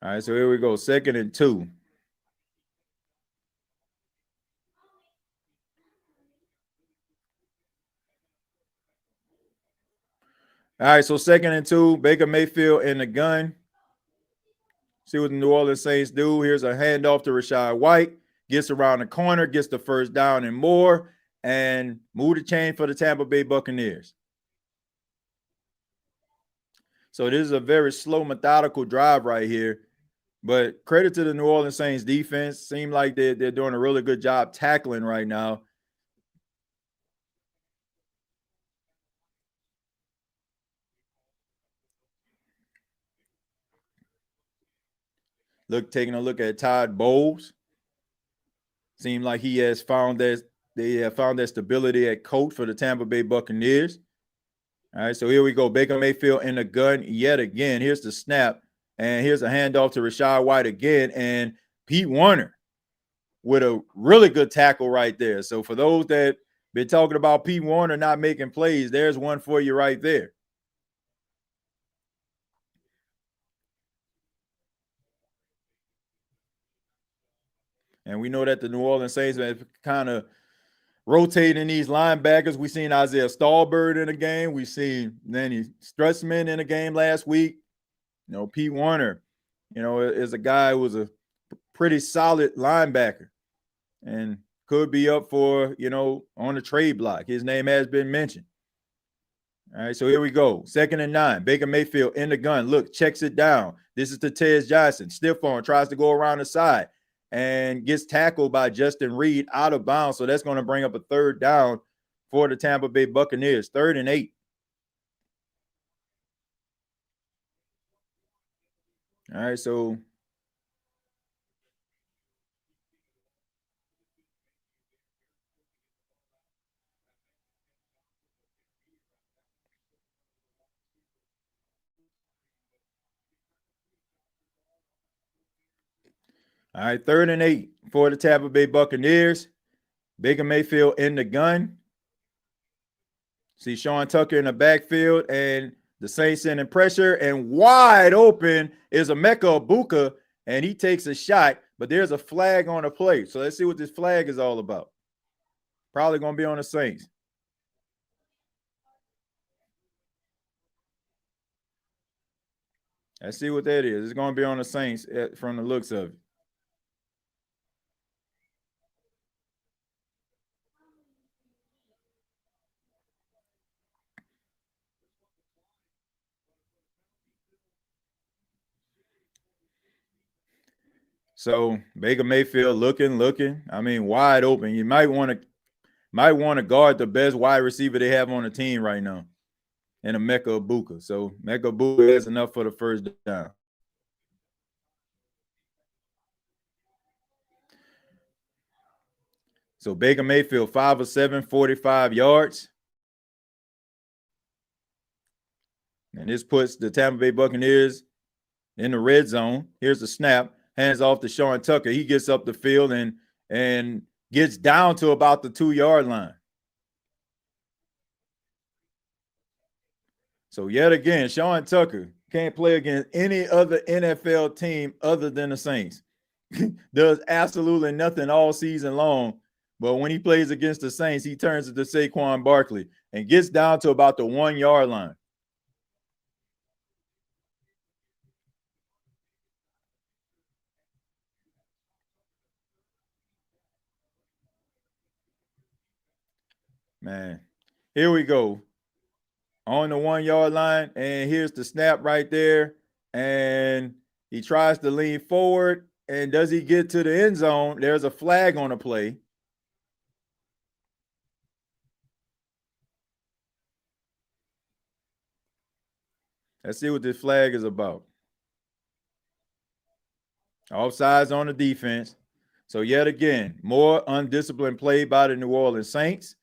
All right, so here we go. 2nd and 2. All right, so 2nd and 2. Baker Mayfield in the gun. See what the New Orleans Saints do. Here's a handoff to Rachaad White. Gets around the corner, gets the 1st down and more, and move the chain for the Tampa Bay Buccaneers. So this is a very slow, methodical drive right here. But credit to the New Orleans Saints defense. Seem like they're doing a really good job tackling right now. Taking a look at Todd Bowles. Seems like he has found that they have found that stability at coach for the Tampa Bay Buccaneers. All right, so here we go. Baker Mayfield in the gun yet again. Here's the snap. And here's a handoff to Rachaad White again. And Pete Werner with a really good tackle right there. So for those that been talking about Pete Werner not making plays, there's one for you right there. And we know that the New Orleans Saints have kind of rotating these linebackers. We've seen Isaiah Stallbird in a game. We've seen Danny Strussman in a game last week. Pete Werner, is a guy who was a pretty solid linebacker and could be up for, on the trade block. His name has been mentioned. All right, so here we go. 2nd and 9. Baker Mayfield in the gun. Look, checks it down. This is to Tez Johnson. Stiff arm, tries to go around the side and gets tackled by Justin Reed out of bounds. So that's going to bring up a 3rd down for the Tampa Bay Buccaneers. 3rd and 8. All right, so all right, 3rd and 8 for the Tampa Bay Buccaneers. Baker Mayfield in the gun. See Sean Tucker in the backfield, and the Saints sending pressure, and wide open is Emeka Egbuka, and he takes a shot, but there's a flag on the play. So let's see what this flag is all about. Probably going to be on the Saints. Let's see what that is. It's going to be on the Saints from the looks of it. So Baker Mayfield looking. I mean, wide open. You might want to guard the best wide receiver they have on the team right now, and Emeka Egbuka. So Emeka Egbuka has enough for the first down. So Baker Mayfield 5 of 7, 45 yards. And this puts the Tampa Bay Buccaneers in the red zone. Here's the snap. Hands off to Sean Tucker. He gets up the field and gets down to about the 2-yard line. So yet again, Sean Tucker can't play against any other NFL team other than the Saints. Does absolutely nothing all season long. But when he plays against the Saints, he turns it to Saquon Barkley and gets down to about the 1-yard line. Man, here we go. On the 1-yard line, and here's the snap right there. And he tries to lean forward. And does he get to the end zone? There's a flag on the play. Let's see what this flag is about. Offsides on the defense. So yet again, more undisciplined play by the New Orleans Saints.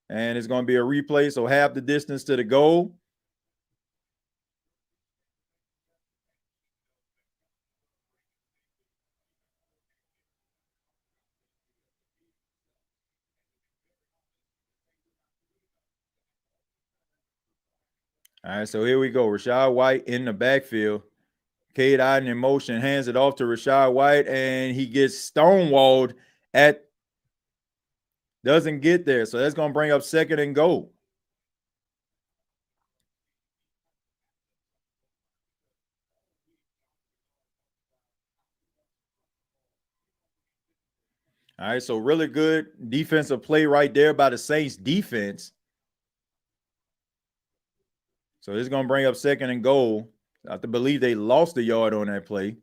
And it's going to be a replay, so half the distance to the goal. All right, so here we go. Rachaad White in the backfield. Cade Otton in motion, hands it off to Rachaad White, and he gets stonewalled doesn't get there. So that's going to bring up 2nd and goal. All right, so really good defensive play right there by the Saints defense. So this is going to bring up 2nd and goal. I have to believe they lost a yard on that play.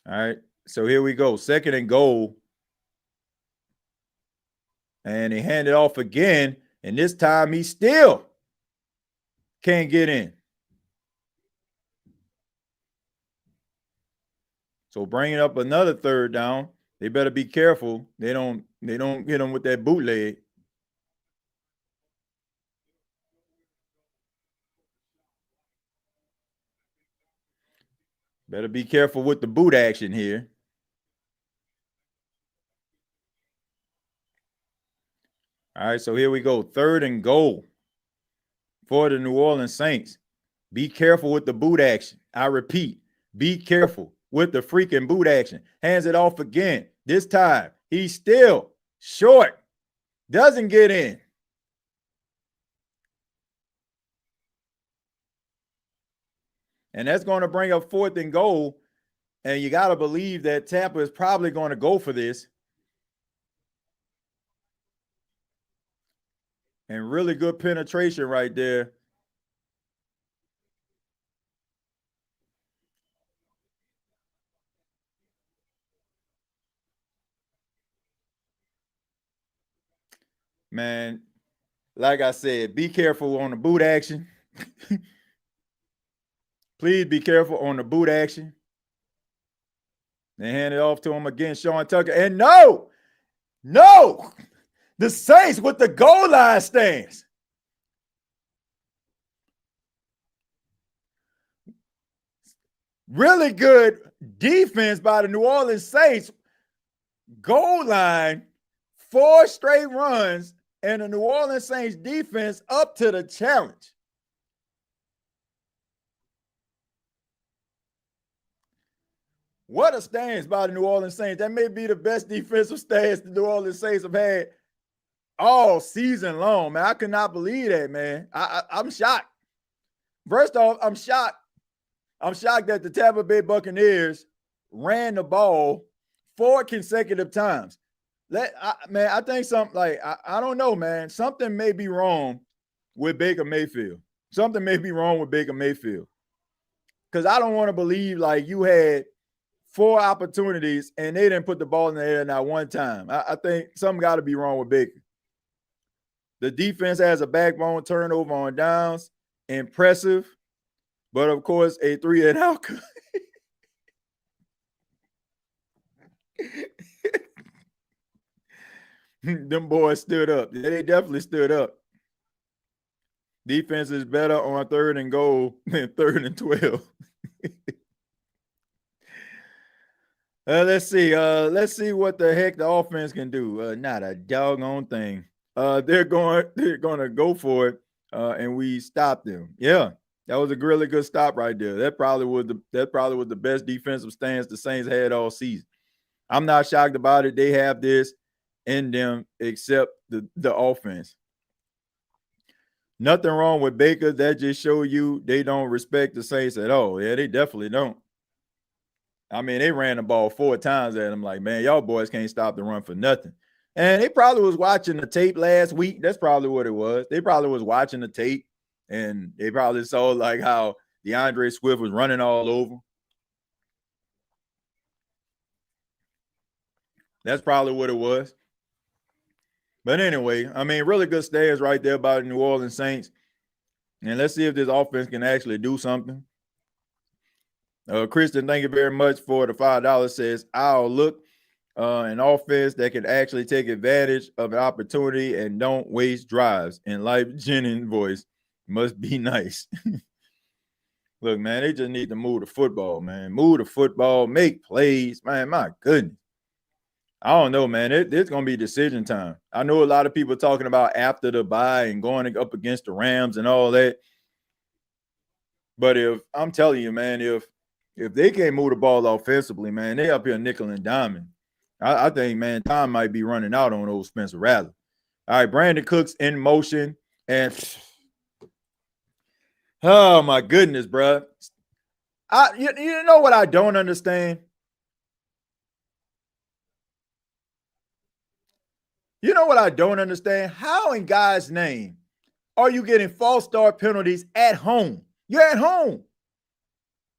All right, so here we go. 2nd and goal. And they hand it off again. And this time he still can't get in. So bringing up another 3rd down. They better be careful. They don't get them with that bootleg. Better be careful with the boot action here. All right, so here we go. 3rd and goal for the New Orleans Saints. Be careful with the boot action. I repeat, be careful with the freaking boot action. Hands it off again. This time, he's still short. Doesn't get in. And that's going to bring up 4th and goal. And you got to believe that Tampa is probably going to go for this. And really good penetration right there. Man, like I said, be careful on the boot action. Please be careful on the boot action. They hand it off to him again, Sean Tucker. And no, the Saints with the goal line stance. Really good defense by the New Orleans Saints. Goal line, 4 straight runs, and the New Orleans Saints defense up to the challenge. What a stance by the New Orleans Saints. That may be the best defensive stance the New Orleans Saints have had all season long, man. I could not believe that, man. I'm shocked. First off, I'm shocked. I'm shocked that the Tampa Bay Buccaneers ran the ball 4 consecutive times. I think something like, I don't know, man. Something may be wrong with Baker Mayfield. Something may be wrong with Baker Mayfield. Because I don't want to believe like you had 4 opportunities and they didn't put the ball in the air not one time. I think something got to be wrong with Baker. The defense has a backbone, turnover on downs, impressive, but of course a 3-and-out. Them boys stood up. They definitely stood up. Defense is better on 3rd and goal than 3rd and 12. Let's see. Let's see what the heck the offense can do. Not a doggone thing. They're going to go for it, and we stopped them. Yeah, that was a really good stop right there. That probably was the best defensive stance the Saints had all season. I'm not shocked about it. They have this in them, except the offense. Nothing wrong with Baker. That just show you they don't respect the Saints at all. Yeah, they definitely don't. I mean, they ran the ball 4 times at him. Like, man, y'all boys can't stop the run for nothing. And they probably was watching the tape last week. That's probably what it was. They probably was watching the tape, and they probably saw like how DeAndre Swift was running all over. That's probably what it was. But anyway, I mean, really good stance right there by the New Orleans Saints. And let's see if this offense can actually do something. Kristen, thank you very much for the $5. Says, I'll look an offense that can actually take advantage of an opportunity and don't waste drives. In Life Jennings' voice, must be nice. Look, man, they just need to move the football, man. Move the football, make plays. Man, my goodness. I don't know, man. It's going to be decision time. I know a lot of people talking about after the bye and going up against the Rams and all that. But if I'm telling you, man, if they can't move the ball offensively, man, they up here nickel and diming. I think, man, time might be running out on old Spencer Rattler. All right, Brandon Cooks in motion. And, oh, my goodness, bro. You know what I don't understand? You know what I don't understand? How in God's name are you getting false start penalties at home? You're at home.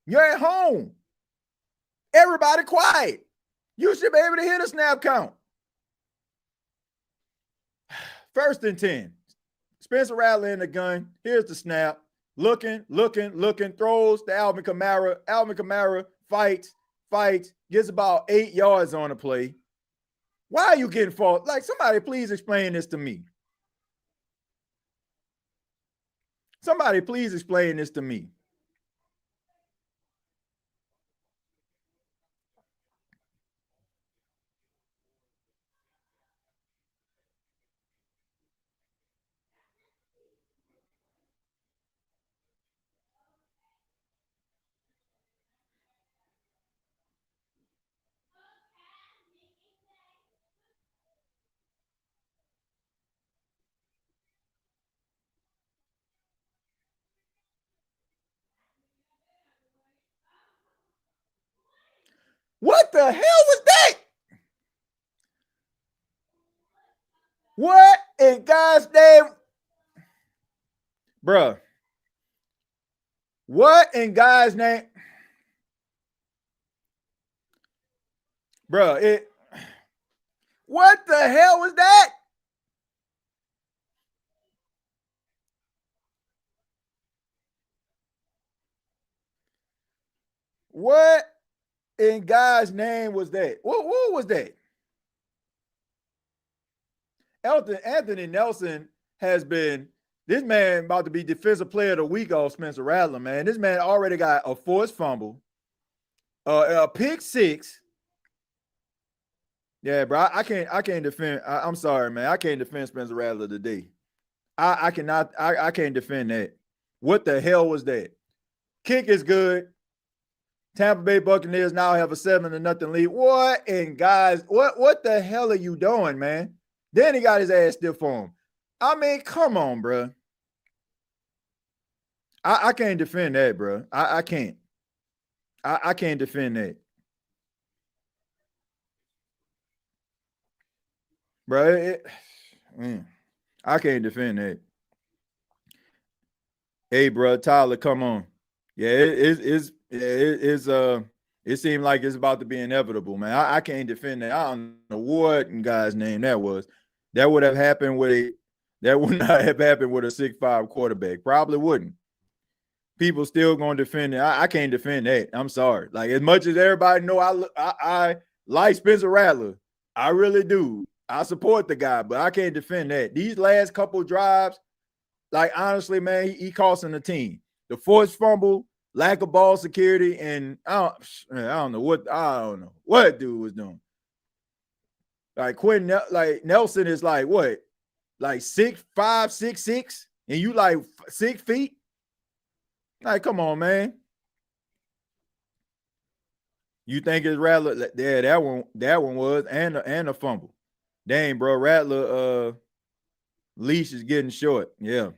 You're at home. Everybody quiet. You should be able to hit a snap count. 1st and 10. Spencer Rattler in the gun. Here's the snap. Looking, throws to Alvin Kamara. Alvin Kamara fights, gets about 8 yards on the play. Why are you getting false? Like, somebody please explain this to me. Somebody please explain this to me. What the hell was that? What in God's name? Bruh. What in God's name? Bruh, what the hell was that? What in God's name was that? What was that? Anthony Nelson has been, this man about to be defensive player of the week off Spencer Rattler, man. This man already got a forced fumble, a pick 6. Yeah, bro, I can't defend. I'm sorry, man. I can't defend Spencer Rattler today. I can't defend that. What the hell was that? Kick is good. Tampa Bay Buccaneers now have a 7-0 lead. What? And guys, what the hell are you doing, man? Then he got his ass stiff on him. I mean, come on, bro. I can't defend that, bro. I can't. I can't defend that. Bro, I can't defend that. Hey, bro, Tyler, come on. Yeah, it seemed like it's about to be inevitable, man. I can't defend that. I don't know what guy's name that was. That would have happened that would not have happened with a 6'5" quarterback. Probably wouldn't. People still gonna defend it. I can't defend that. I'm sorry. Like, as much as everybody know I like Spencer Rattler, I really do. I support the guy, but I can't defend that. These last couple drives, like, honestly, man, he costing the team. The forced fumble, lack of ball security, and I don't know what dude was doing. Like, Quentin, like, Nelson is like what, like 6'5", 6'6", and you like 6 feet. Like, come on, man. You think it's Rattler? Yeah, that one was, and a fumble. Dang, bro, Rattler leash is getting short. Yeah.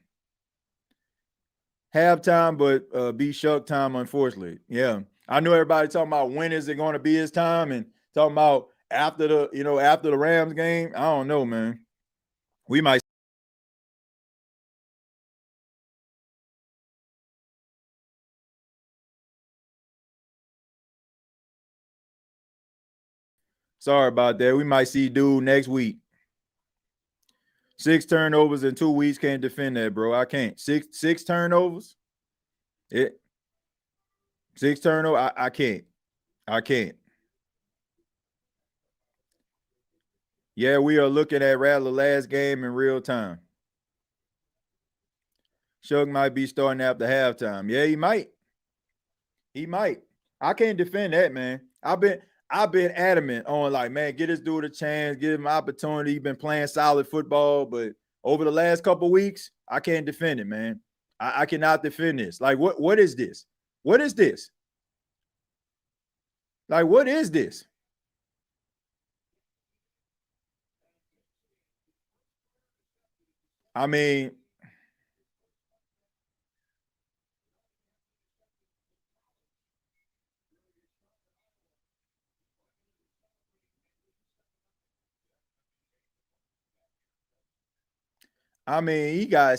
Halftime, but be Shuck time, unfortunately. Yeah. I know everybody talking about when is it going to be his time, and talking about after the Rams game. I don't know, man. We might. Sorry about that. We might see dude next week. 6 turnovers in 2 weeks. Can't defend that, bro. I can't. Six turnovers. 6 turnovers. I can't. I can't. Yeah, we are looking at Rattler last game in real time. Shuck might be starting after halftime. Yeah, he might. He might. I can't defend that, man. I've been adamant on, like, man, get this dude a chance, give him an opportunity. He's been playing solid football, but over the last couple of weeks, I can't defend it, man. I cannot defend this. Like, what is this? What is this? Like, what is this? I mean, he got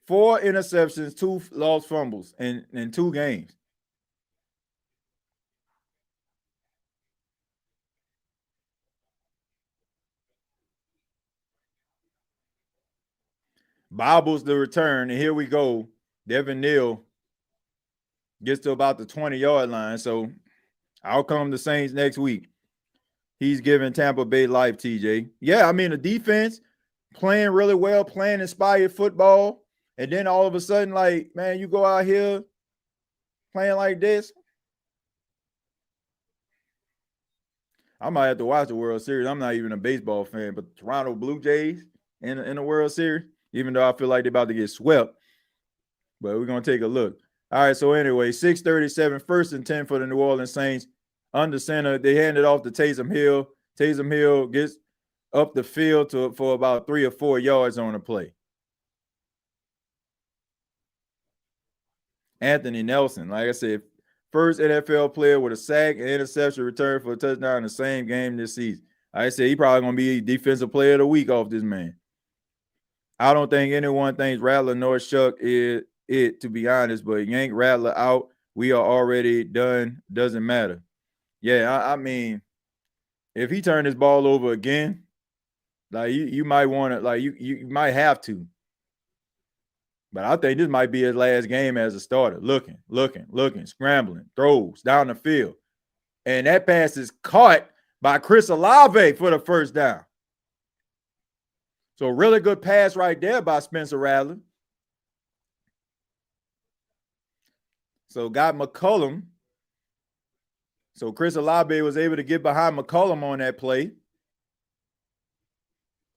4 interceptions, 2 lost fumbles in 2 games. Bobbles the return, and here we go. Devin Neal gets to about the 20-yard line. So out come the Saints next week. He's giving Tampa Bay life, TJ. Yeah, I mean, the defense playing really well, playing inspired football. And then all of a sudden, like, man, you go out here playing like this. I might have to watch the World Series. I'm not even a baseball fan, but the Toronto Blue Jays in the World Series, even though I feel like they're about to get swept. But we're going to take a look. All right, so anyway, 6:37, 1st and 10 for the New Orleans Saints. Under center, they hand it off to Taysom Hill. Taysom Hill gets up the field for about 3 or 4 yards on the play. Anthony Nelson, like I said, first NFL player with a sack and interception return for a touchdown in the same game this season. Like I said, he probably going to be defensive player of the week off this man. I don't think anyone thinks Rattler nor Shuck is it, to be honest, but yank Rattler out, we are already done. Doesn't matter. Yeah, I mean, if he turned his ball over again, like, you might want to, like, you might have to. But I think this might be his last game as a starter. Looking, scrambling, throws down the field. And that pass is caught by Chris Olave for the first down. So really good pass right there by Spencer Rattler. So got McCollum. So Chris Olave was able to get behind McCollum on that play.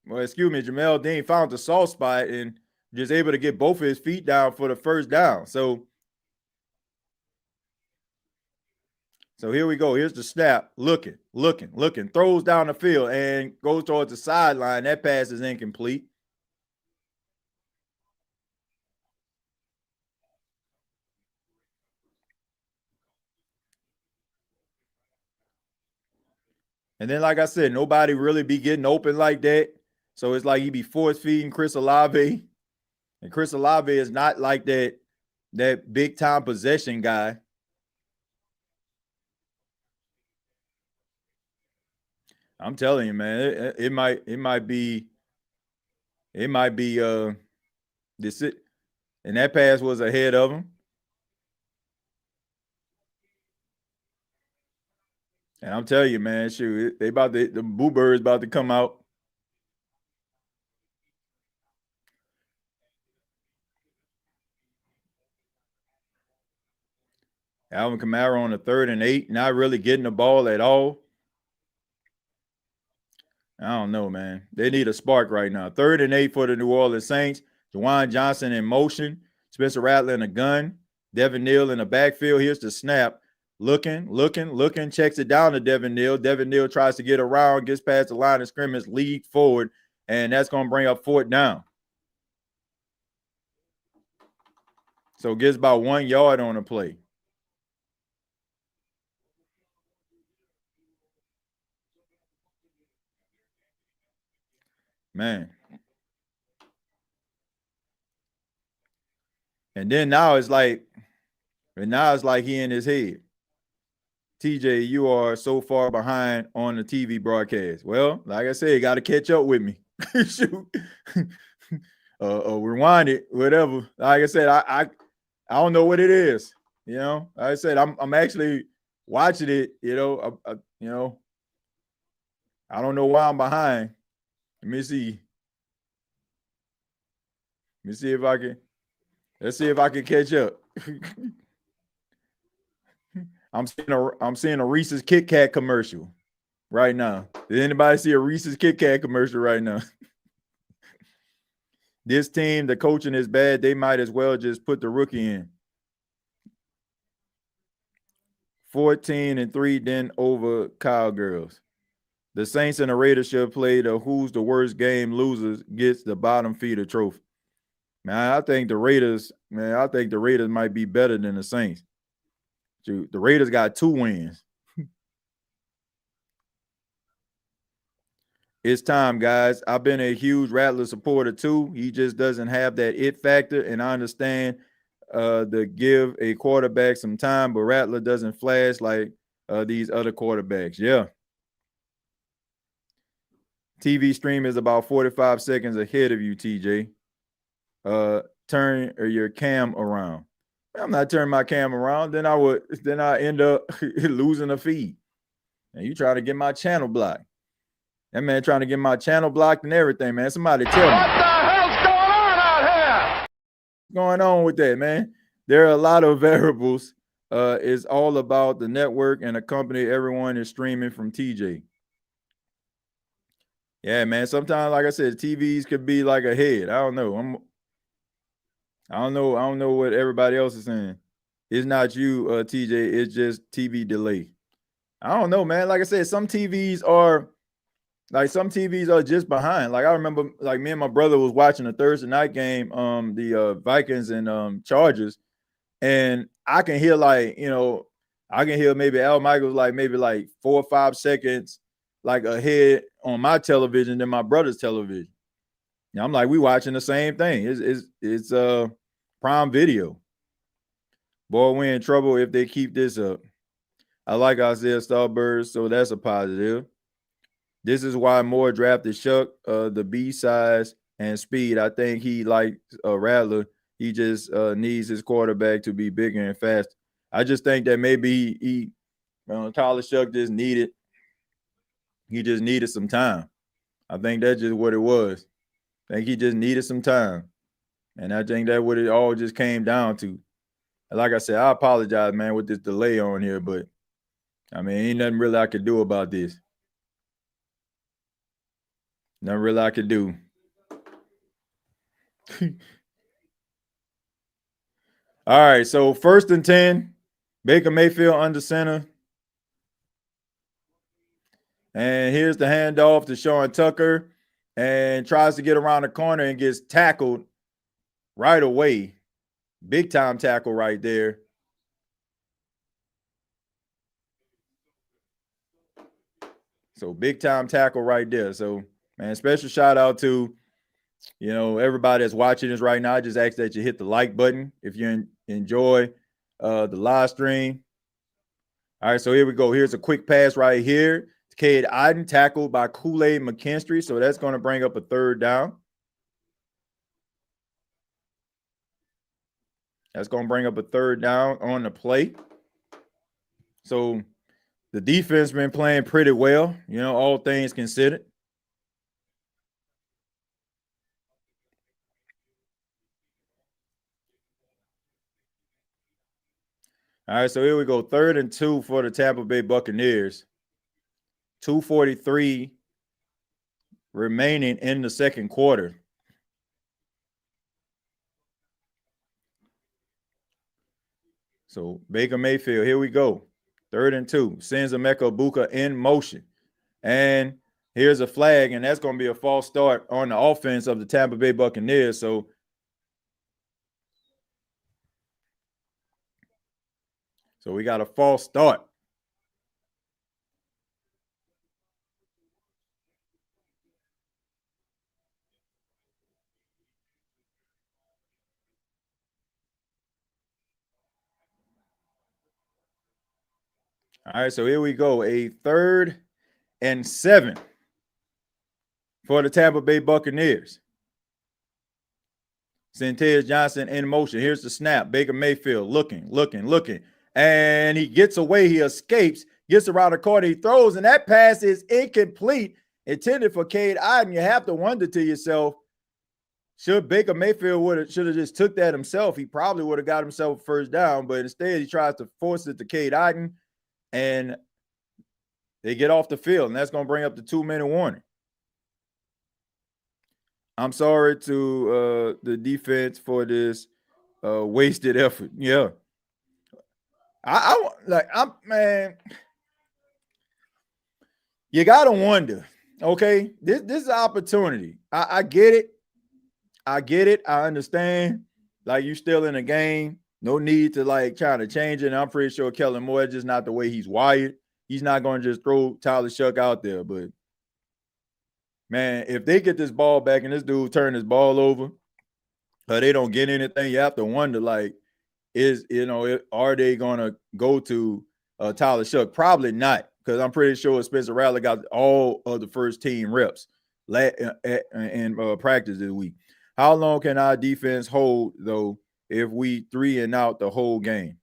Well, excuse me, Jamel Dean found the soft spot and just able to get both of his feet down for the first down. So So here we go. Here's the snap. Looking. Throws down the field and goes towards the sideline. That pass is incomplete. And then, like I said, nobody really be getting open like that. So it's like he be force feeding Chris Olave. And Chris Olave is not like that big time possession guy. I'm telling you, man, it might be this it, and that pass was ahead of him. And I'm telling you, man, shoot, the Boo Birds about to come out. Alvin Kamara on the 3rd and 8, not really getting the ball at all. I don't know, man. They need a spark right now. 3rd and 8 for the New Orleans Saints. Juwan Johnson in motion. Spencer Rattler in a gun. Devin Neal in the backfield. Here's the snap. Looking, checks it down to Devin Neal. Devin Neal tries to get around, gets past the line of scrimmage, lead forward, and that's going to bring up 4th down. So gets about 1 yard on the play. Man. And then now it's like he in his head. TJ, you are so far behind on the TV broadcast. Well, like I said, you got to catch up with me. Shoot. Rewind it, whatever. Like I said, I don't know what it is. You know, like I said, I'm actually watching it. You know, I don't know why I'm behind. Let me see. Let's see if I can catch up. I'm seeing a Reese's Kit Kat commercial right now. Did anybody see a Reese's Kit Kat commercial right now? This team, the coaching is bad. They might as well just put the rookie in. 14-3, then over Cowgirls. The Saints and the Raiders should play the who's the worst game losers gets the bottom feeder trophy. Man, I think the Raiders might be better than the Saints. Dude, the Raiders got 2 wins. It's time, guys. I've been a huge Rattler supporter too. He just doesn't have that it factor, and I understand to give a quarterback some time, but Rattler doesn't flash like these other quarterbacks. Yeah. TV stream is about 45 seconds ahead of you, TJ. Turn your cam around. I'm not turning my cam around. Then I end up losing a feed. And you trying to get my channel blocked. That man trying to get my channel blocked and everything, man. Somebody tell me. What the hell's going on out here? What's going on with that, man? There are a lot of variables. It's all about the network and the company everyone is streaming from TJ. Yeah, man. Sometimes, like I said, TVs could be like a head. I don't know. I don't know what everybody else is saying. It's not you, TJ. It's just TV delay. I don't know, man. Like I said, some TVs are just behind. Like I remember, like me and my brother was watching a Thursday night game, the Vikings and Chargers, and I can hear maybe Al Michaels maybe 4 or 5 seconds ahead on my television than my brother's television. And I'm like, we watching the same thing. It's Prime Video. Boy, we're in trouble if they keep this up. I like Isaiah Starbirds, so that's a positive. This is why Moore drafted Shuck, the B size and speed. I think he likes Rattler. He just needs his quarterback to be bigger and faster. I just think that maybe Tyler Shuck just needed some time. I think that's just what it was. I think he just needed some time. And I think that's what it all just came down to. And like I said, I apologize, man, with this delay on here, but I mean, ain't nothing really I could do about this. Nothing really I could do. All right, so 1st and 10, Baker Mayfield under center. And here's the handoff to Sean Tucker and tries to get around the corner and gets tackled right away. Big time tackle right there. So big time tackle right there. So, man, special shout out to, everybody that's watching this right now. I just ask that you hit the like button if you enjoy the live stream. All right, so here we go. Here's a quick pass right here. Cade Iden tackled by Kool-Aid McKinstry. So that's going to bring up a third down. That's going to bring up a third down on the play. So the defense been playing pretty well, all things considered. All right, so here we go. 3rd and 2 for the Tampa Bay Buccaneers. 2:43 remaining in the second quarter. So Baker Mayfield, here we go. 3rd and 2. Sends Emeka Egbuka in motion. And here's a flag, and that's going to be a false start on the offense of the Tampa Bay Buccaneers. So we got a false start. All right, so here we go. A 3rd and 7 for the Tampa Bay Buccaneers. Centez Johnson in motion. Here's the snap. Baker Mayfield looking. And he gets away. He escapes, gets around the corner. He throws, and that pass is incomplete, intended for Cade Iden. You have to wonder to yourself, should Baker Mayfield should have just took that himself? He probably would have got himself a first down, but instead he tries to force it to Cade Iden, and they get off the field, and that's going to bring up the 2-minute warning. I'm sorry to the defense for this wasted effort. Yeah. Man, you gotta wonder. Okay, this is an opportunity. I get it. I understand. Like, you still in the game. No need to trying to change it. And I'm pretty sure Kellen Moore is just not the way he's wired. He's not going to just throw Tyler Shuck out there. But man, if they get this ball back and this dude turn his ball over, they don't get anything, you have to wonder, are they going to go to Tyler Shuck? Probably not, because I'm pretty sure Spencer Rattler got all of the first team reps in practice this week. How long can our defense hold, though, if we 3 and out the whole game?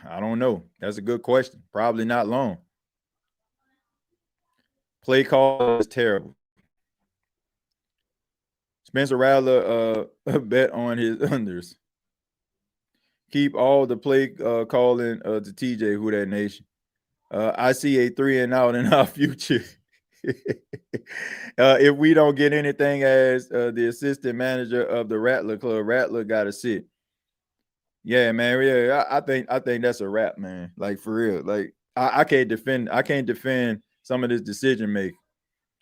I don't know. That's a good question. Probably not long. Play call is terrible. Spencer Rattler bet on his unders. Keep all the play calling to TJ, who that nation. I see a 3 and out in our future. If we don't get anything as the assistant manager of the Rattler Club, Rattler got to sit. Yeah, man. Yeah, I think that's a wrap, man. Like, for real. I can't defend some of this decision making.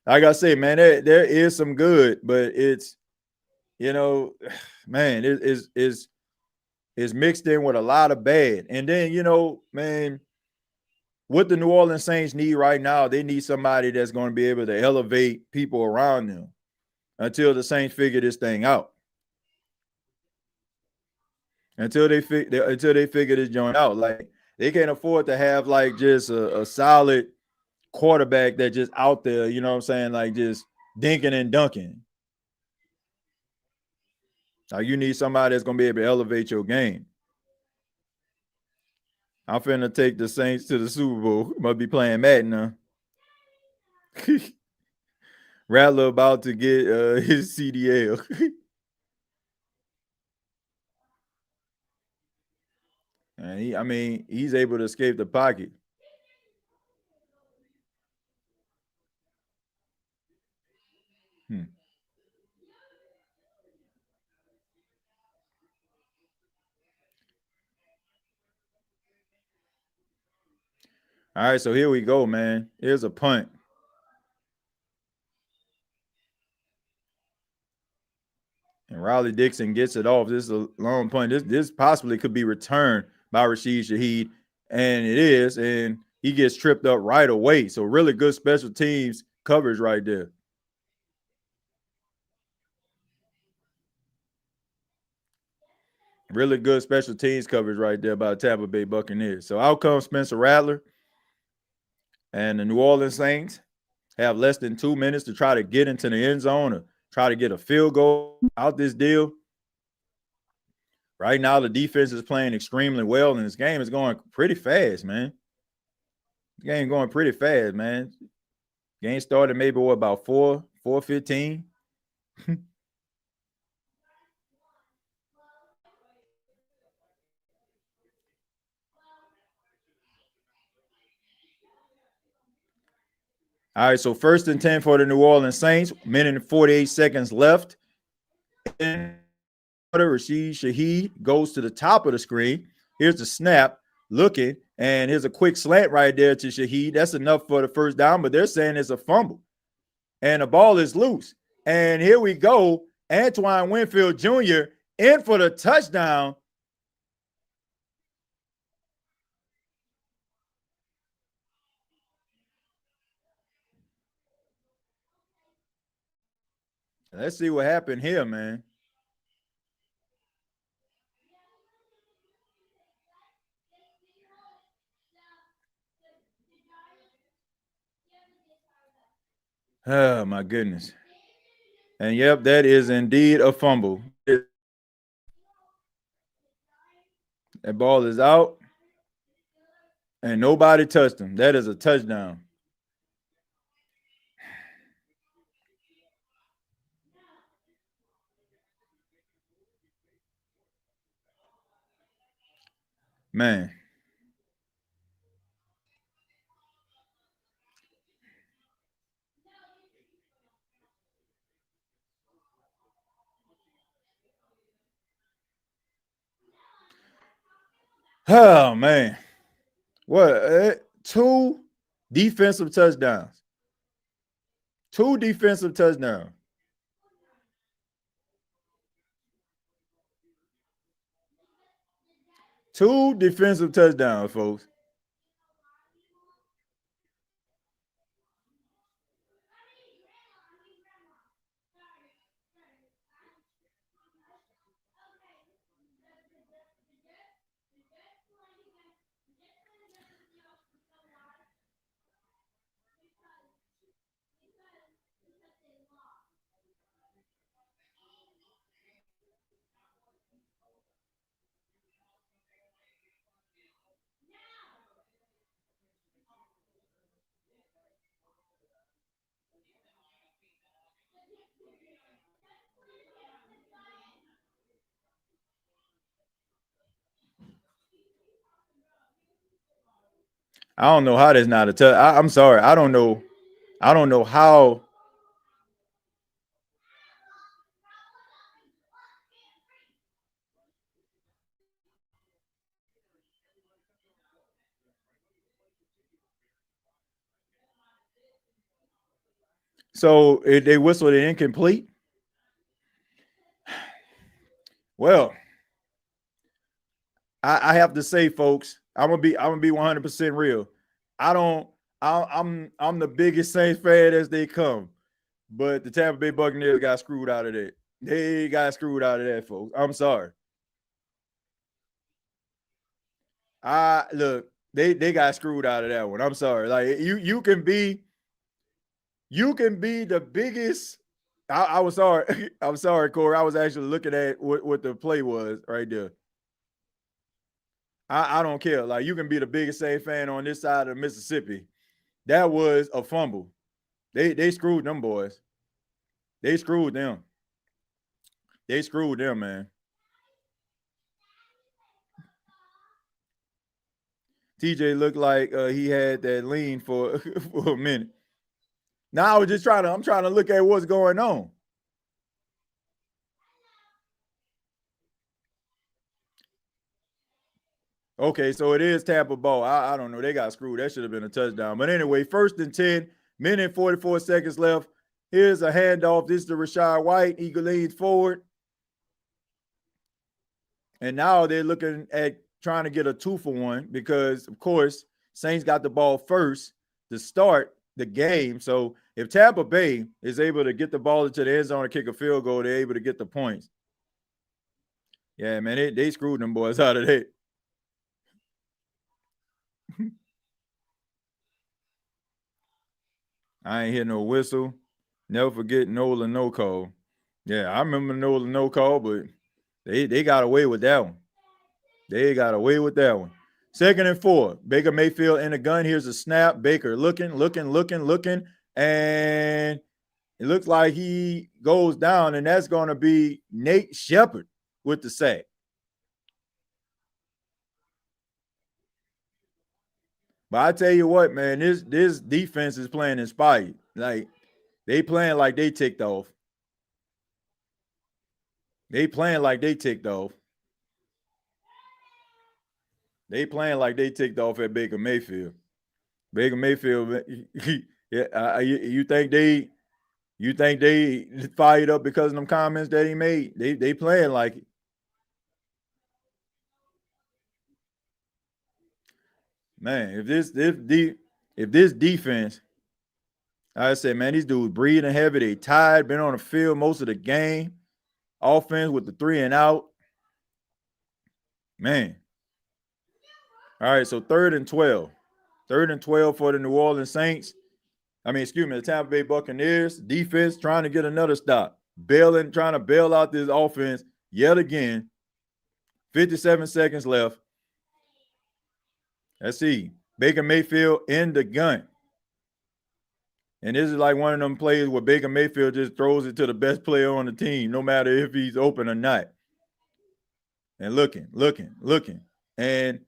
Like I say, man, there is some good, but it's, man, it's mixed in with a lot of bad. And then, man, what the New Orleans Saints need right now, they need somebody that's going to be able to elevate people around them until the Saints figure this thing out. Until they figure this joint out. Like, they can't afford to have just a solid quarterback that just out there, you know what I'm saying, just dinking and dunking. You need somebody that's going to be able to elevate your game. I'm finna take the Saints to the Super Bowl. Must be playing Madden now. Rattler about to get his CDL. And he's able to escape the pocket. All right, so here we go, man. Here's a punt. And Riley Dixon gets it off. This is a long punt. This possibly could be returned by Rashid Shaheed, and it is. And he gets tripped up right away. So really good special teams coverage right there. Really good special teams coverage right there by the Tampa Bay Buccaneers. So out comes Spencer Rattler. And the New Orleans Saints have less than 2 minutes to try to get into the end zone or try to get a field goal out this deal. Right now, the defense is playing extremely well, and this game is going pretty fast, man. This game going pretty fast, man. Game started maybe about 4:15. All right, so 1st and 10 for the New Orleans Saints. Minute and 48 seconds left. And Rashid Shaheed goes to the top of the screen. Here's the snap, looking, and here's a quick slant right there to Shaheed. That's enough for the first down, but they're saying it's a fumble. And the ball is loose. And here we go. Antoine Winfield Jr. in for the touchdown. Let's see what happened here, man. Oh, my goodness. And, yep, that is indeed a fumble. That ball is out, and nobody touched him. That is a touchdown. Man. Oh, man. What? 2 defensive touchdowns. 2 defensive touchdowns. Two defensive touchdowns, folks. I don't know how that's not a touch. I'm sorry. I don't know. I don't know how. So they whistled it incomplete. Well, I have to say, folks, I'm gonna be 100% real. I'm the biggest Saints fan as they come, but the Tampa Bay Buccaneers got screwed out of that. They got screwed out of that, folks. I'm sorry. Look, they got screwed out of that one. I'm sorry. Like you can be the biggest. I was sorry. I'm sorry, Corey. I was actually looking at what the play was right there. I don't care. Like you can be the biggest Saints fan on this side of Mississippi. That was a fumble. They screwed them boys. They screwed them. They screwed them, man. TJ looked like he had that lean for for a minute. Now I'm trying to look at what's going on. Okay, so it is Tampa Bay. I don't know. They got screwed. That should have been a touchdown. But anyway, 1st and 10, minute and 44 seconds left. Here's a handoff. This is to Rachaad White. He leans forward. And now they're looking at trying to get a 2-for-1 because, of course, Saints got the ball first to start the game. So if Tampa Bay is able to get the ball into the end zone and kick a field goal, they're able to get the points. Yeah, man, they screwed them boys out of that. I ain't hear no whistle. Never forget Nola no call. Yeah, I remember Nola no call, but they got away with that one. They got away with that one. 2nd and 4. Baker Mayfield in the gun. Here's a snap. Baker looking. And it looks like he goes down, and that's going to be Nate Shepard with the sack. But I tell you what, man, this defense is playing inspired. Like, they playing like they ticked off. They playing like they ticked off. They playing like they ticked off at Baker Mayfield. Baker Mayfield, yeah, you think they fired up because of them comments that he made? They playing like it. Man, if this defense, I said, man, these dudes breathing heavy. They tired, been on the field most of the game. Offense with the 3 and out. Man. All right, so 3rd and 12. 3rd and 12 for the New Orleans Saints. The Tampa Bay Buccaneers. Defense trying to get another stop. Trying to bail out this offense yet again. 57 seconds left. Let's see. Baker Mayfield in the gun. And this is like one of them plays where Baker Mayfield just throws it to the best player on the team, no matter if he's open or not. And looking. And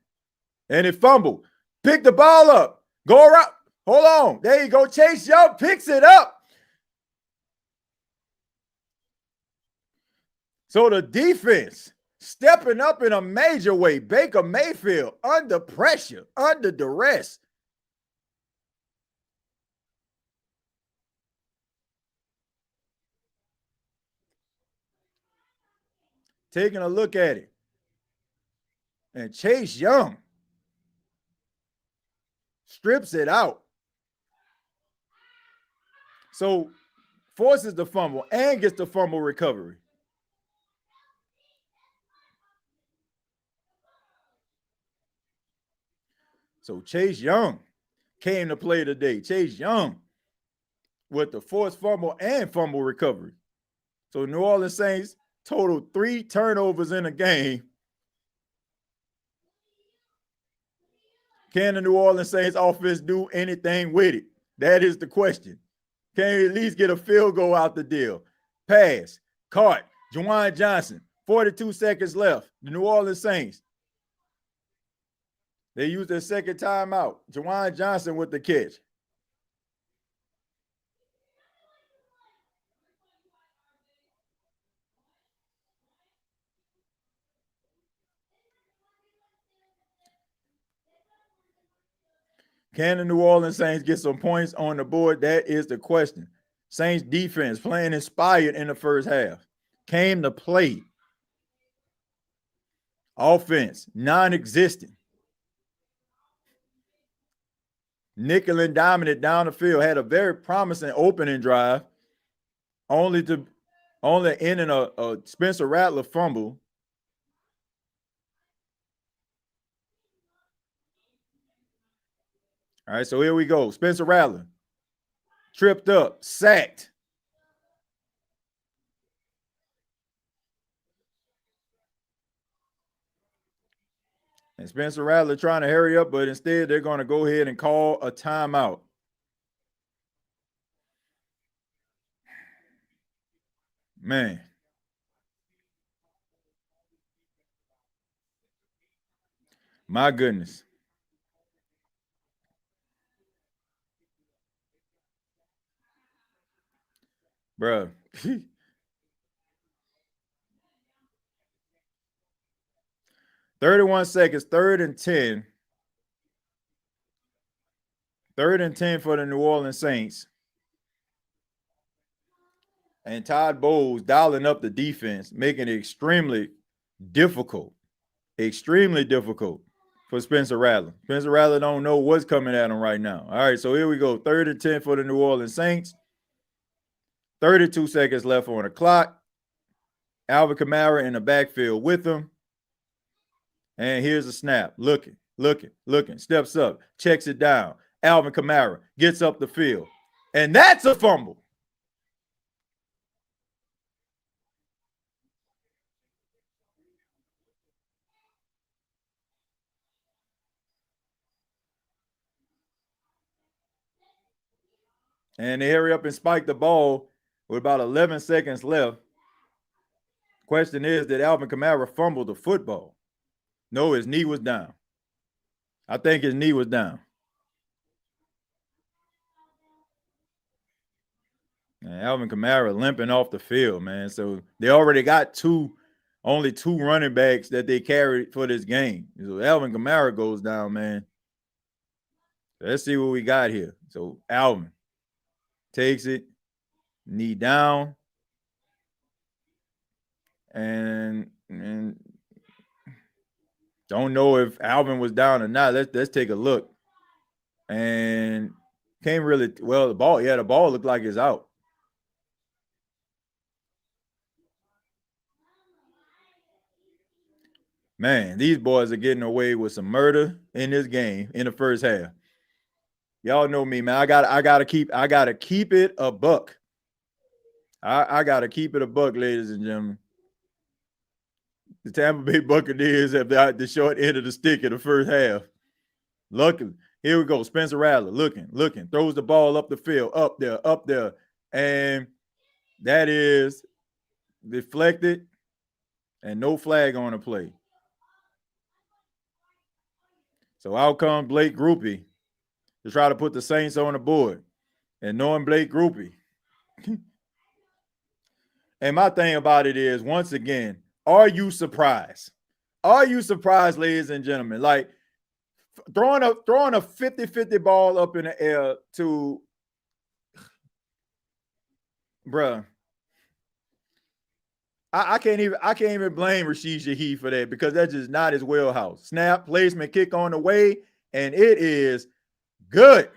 it fumbled. Pick the ball up. Go around. Hold on. There you go. Chase Young picks it up. So the defense stepping up in a major way. Baker Mayfield under pressure, under duress. Taking a look at it. And Chase Young strips it out. So forces the fumble and gets the fumble recovery. So Chase Young came to play today. Chase Young with the forced fumble and fumble recovery. So New Orleans Saints total 3 turnovers in a game. Can the New Orleans Saints offense do anything with it? That is the question. Can he at least get a field goal out the deal? Pass, caught, Juwan Johnson, 42 seconds left. The New Orleans Saints. They used their second timeout. Juwan Johnson with the catch. Can the New Orleans Saints get some points on the board? That is the question. Saints defense playing inspired in the first half. Came to play. Offense, non-existent. Nickel and dominant down the field. Had a very promising opening drive. Only ending a Spencer Rattler fumble. All right, so here we go. Spencer Rattler tripped up, sacked. And Spencer Rattler trying to hurry up, but instead they're going to go ahead and call a timeout. Man. My goodness. Bruh. 31 seconds, 3rd and 10. 3rd and 10 for the New Orleans Saints. And Todd Bowles dialing up the defense, making it extremely difficult for Spencer Rattler. Spencer Rattler don't know what's coming at him right now. All right, so here we go. 3rd and 10 for the New Orleans Saints. 32 seconds left on the clock. Alvin Kamara in the backfield with him. And here's a snap. Looking. Steps up, checks it down. Alvin Kamara gets up the field. And that's a fumble. And they hurry up and spike the ball with about 11 seconds left. Question is, did Alvin Kamara fumble the football? No, his knee was down. I think his knee was down. And Alvin Kamara limping off the field, man. So they already got only two running backs that they carried for this game. So Alvin Kamara goes down, man. Let's see what we got here. So Alvin takes it, knee down, and don't know if Alvin was down or not. Let's take a look. And can't really, well, the ball looked like it's out. Man, these boys are getting away with some murder in this game in the first half. Y'all know me, man. I gotta keep it a buck. I gotta keep it a buck, ladies and gentlemen. The Tampa Bay Buccaneers have the short end of the stick in the first half. Luckily, here we go. Spencer Rattler looking, throws the ball up the field, up there, and that is deflected, and no flag on the play. So out comes Blake Grupe to try to put the Saints on the board. And knowing Blake Grupe. And my thing about it is, once again, are you surprised? Are you surprised, ladies and gentlemen? Like throwing a 50-50 ball up in the air to bruh. I can't even blame Rashid Shaheed for that, because that's just not his wheelhouse. Snap, placement, kick on the way, and it is good.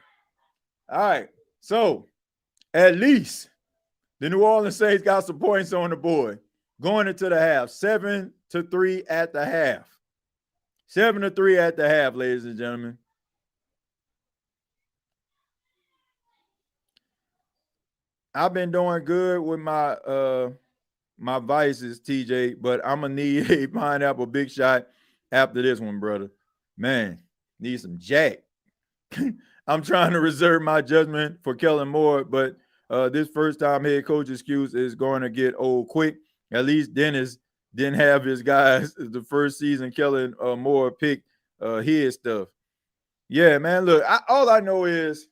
All right, so at least the New Orleans Saints got some points on the board going into the half. 7-3 at the half. 7-3 at the half, ladies and gentlemen. I've been doing good with my vices, TJ, but I'm gonna need a pineapple big shot after this one, brother. Man, need some Jack. I'm trying to reserve my judgment for Kellen Moore, but this first-time head coach excuse is going to get old quick. At least Dennis didn't have his guys the first season. Kellen Moore picked his stuff. Yeah, man, look, all I know is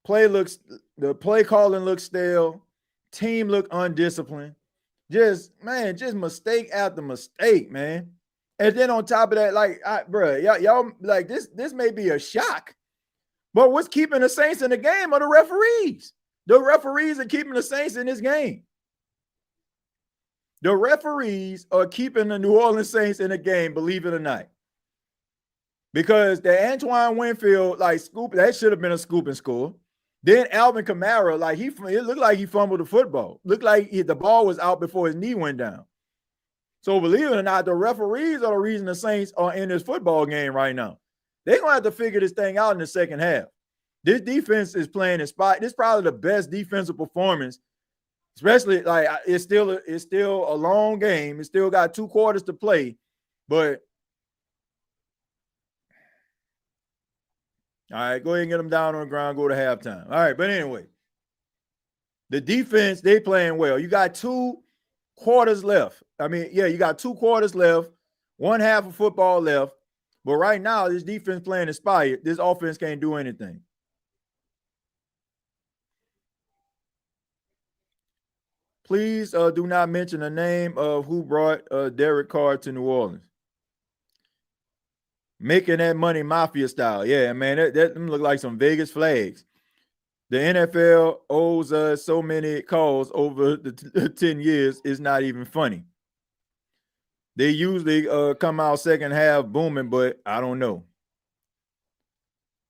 the play calling looks stale, team look undisciplined. Just mistake after mistake, man. And then on top of that, like, y'all like this may be a shock, but what's keeping the Saints in the game are the referees. The referees are keeping the Saints in this game. The referees are keeping the New Orleans Saints in the game, believe it or not. Because the Antoine Winfield, scoop, that should have been a scoop and score. Then Alvin Kamara, it looked like he fumbled the football. Looked like the ball was out before his knee went down. So believe it or not, the referees are the reason the Saints are in this football game right now. They're going to have to figure this thing out in the second half. This defense is playing in spot. This is probably the best defensive performance, especially it's still a long game. It's still got 2 quarters to play, but all right, go ahead and get them down on the ground, go to halftime. All right, but anyway, the defense, they playing well. You got 2 quarters left. You got 2 quarters left, 1 half of football left. But right now, this defense playing inspired. This offense can't do anything. Please do not mention the name of who brought Derek Carr to New Orleans. Making that money mafia style. Yeah, man, that look like some Vegas flags. The NFL owes us so many calls over the 10 years, it's not even funny. They usually come out second half booming, but I don't know.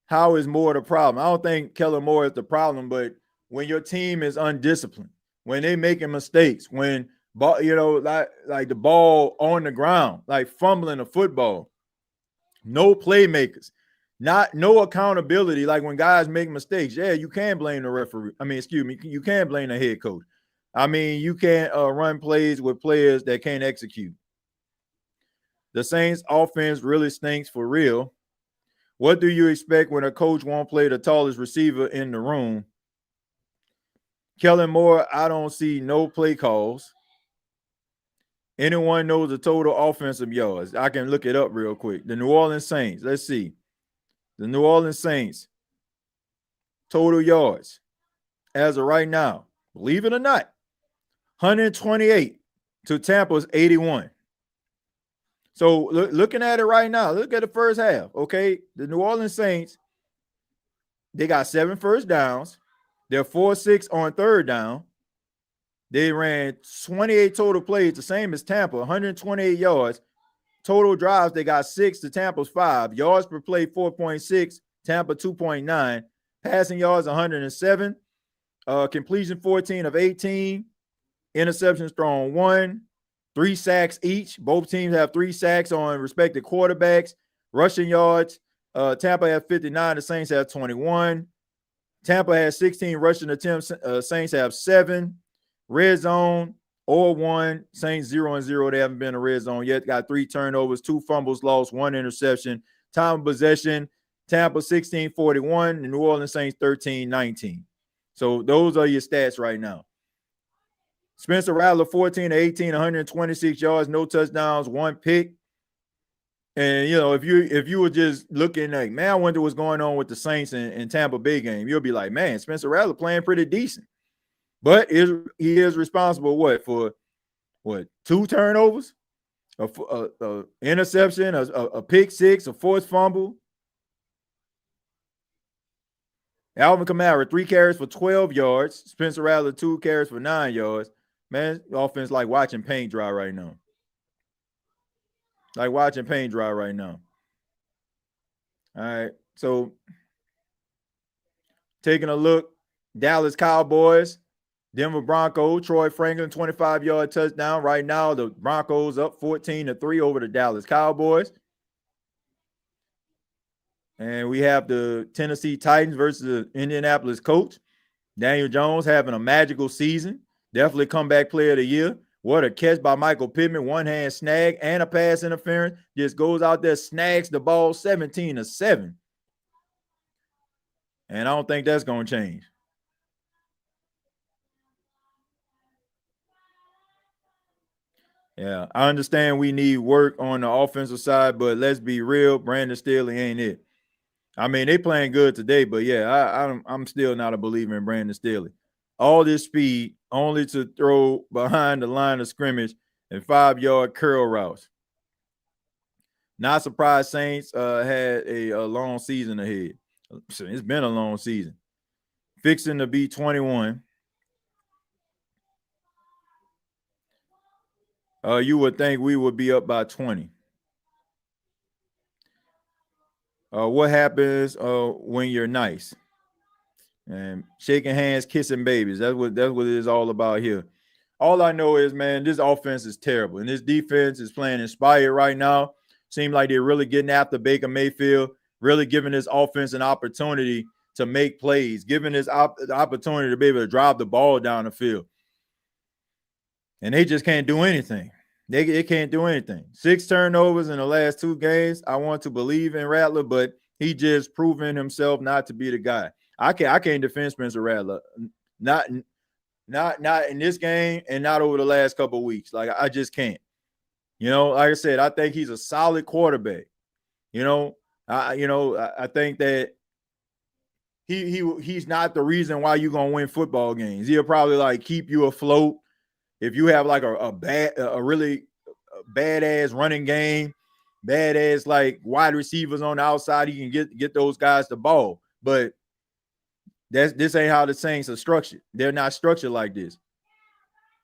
How is Moore the problem? I don't think Kellen Moore is the problem, but when your team is undisciplined, when they making mistakes, when like the ball on the ground, like fumbling a football, no playmakers, no accountability. Like when guys make mistakes, yeah, you can blame the referee. You can blame the head coach. You can't run plays with players that can't execute. The Saints offense really stinks for real. What do you expect when a coach won't play the tallest receiver in the room? Kellen Moore, I don't see no play calls. Anyone knows the total offensive yards? I can look it up real quick. The New Orleans Saints, let's see. The New Orleans Saints, total yards as of right now, believe it or not, 128 to Tampa's 81. So looking at it right now, look at the first half, okay? The New Orleans Saints, they got 7 first downs. They're 4-6 on third down. They ran 28 total plays, the same as Tampa, 128 yards. Total drives, they got 6 to Tampa's 5. Yards per play, 4.6. Tampa, 2.9. Passing yards, 107. Completion, 14 of 18. Interceptions thrown 1. 3 sacks each. Both teams have 3 sacks on respective quarterbacks. Rushing yards, Tampa has 59. The Saints have 21. Tampa has 16 rushing attempts. Saints have 7. Red zone, 0-1. Saints 0-0. They haven't been in a red zone yet. Got 3 turnovers, 2 fumbles lost, 1 interception. Time of possession, Tampa 16-41. The New Orleans Saints 13-19. So those are your stats right now. Spencer Rattler, 14-18, 126 yards, no touchdowns, 1 pick. And, if you were just looking like, man, I wonder what's going on with the Saints and Tampa Bay game, you'll be like, man, Spencer Rattler playing pretty decent. But he is responsible, for 2 turnovers, a interception, a pick 6, a forced fumble. Alvin Kamara, 3 carries for 12 yards. Spencer Rattler, 2 carries for 9 yards. Man, the offense like watching paint dry right now. All right, so taking a look, Dallas Cowboys, Denver Broncos, Troy Franklin, 25-yard touchdown. Right now, the Broncos up 14-3 over the Dallas Cowboys. And we have the Tennessee Titans versus the Indianapolis Colts. Daniel Jones having a magical season. Definitely comeback player of the year. What a catch by Michael Pittman. One-hand snag and a pass interference. Just goes out there, snags the ball, 17-7. And I don't think that's going to change. Yeah, I understand we need work on the offensive side, but let's be real, Brandon Staley ain't it. They playing good today, but yeah, I'm still not a believer in Brandon Staley. All this speed only to throw behind the line of scrimmage and 5-yard curl routes. Not surprised Saints had a long season ahead. It's been a long season. Fixing to be 21. You would think we would be up by 20. What happens when you're nice? And shaking hands, kissing babies. That's what it is all about here. All I know is, man, this offense is terrible. And this defense is playing inspired right now. Seems like they're really getting after Baker Mayfield, really giving this offense an opportunity to make plays, giving this the opportunity to be able to drive the ball down the field. And they just can't do anything. They can't do anything. 6 turnovers in the last 2 games. I want to believe in Rattler, but he just proven himself not to be the guy. I can't defend Spencer Rattler. Not in this game and not over the last couple of weeks. Like, I just can't. Like I said, I think he's a solid quarterback. I think that he's not the reason why you're gonna win football games. He'll probably keep you afloat, if you have like a really badass running game, badass like wide receivers on the outside, he can get those guys the ball. But this ain't how the Saints are structured. They're not structured like this.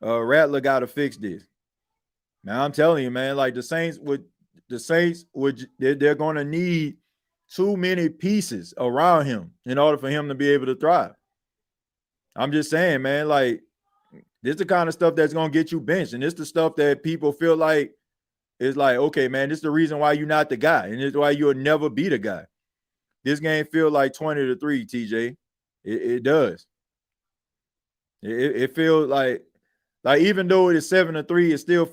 Rattler got to fix this. Now I'm telling you, man, like the Saints would they're going to need too many pieces around him in order for him to be able to thrive. I'm just saying, man, like this is the kind of stuff that's going to get you benched. And it's the stuff that people feel like is like, okay, man, this is the reason why you're not the guy. And it's why you'll never be the guy. This game feels like 20-3, TJ. It does. It feels like even though it is 7-3, it still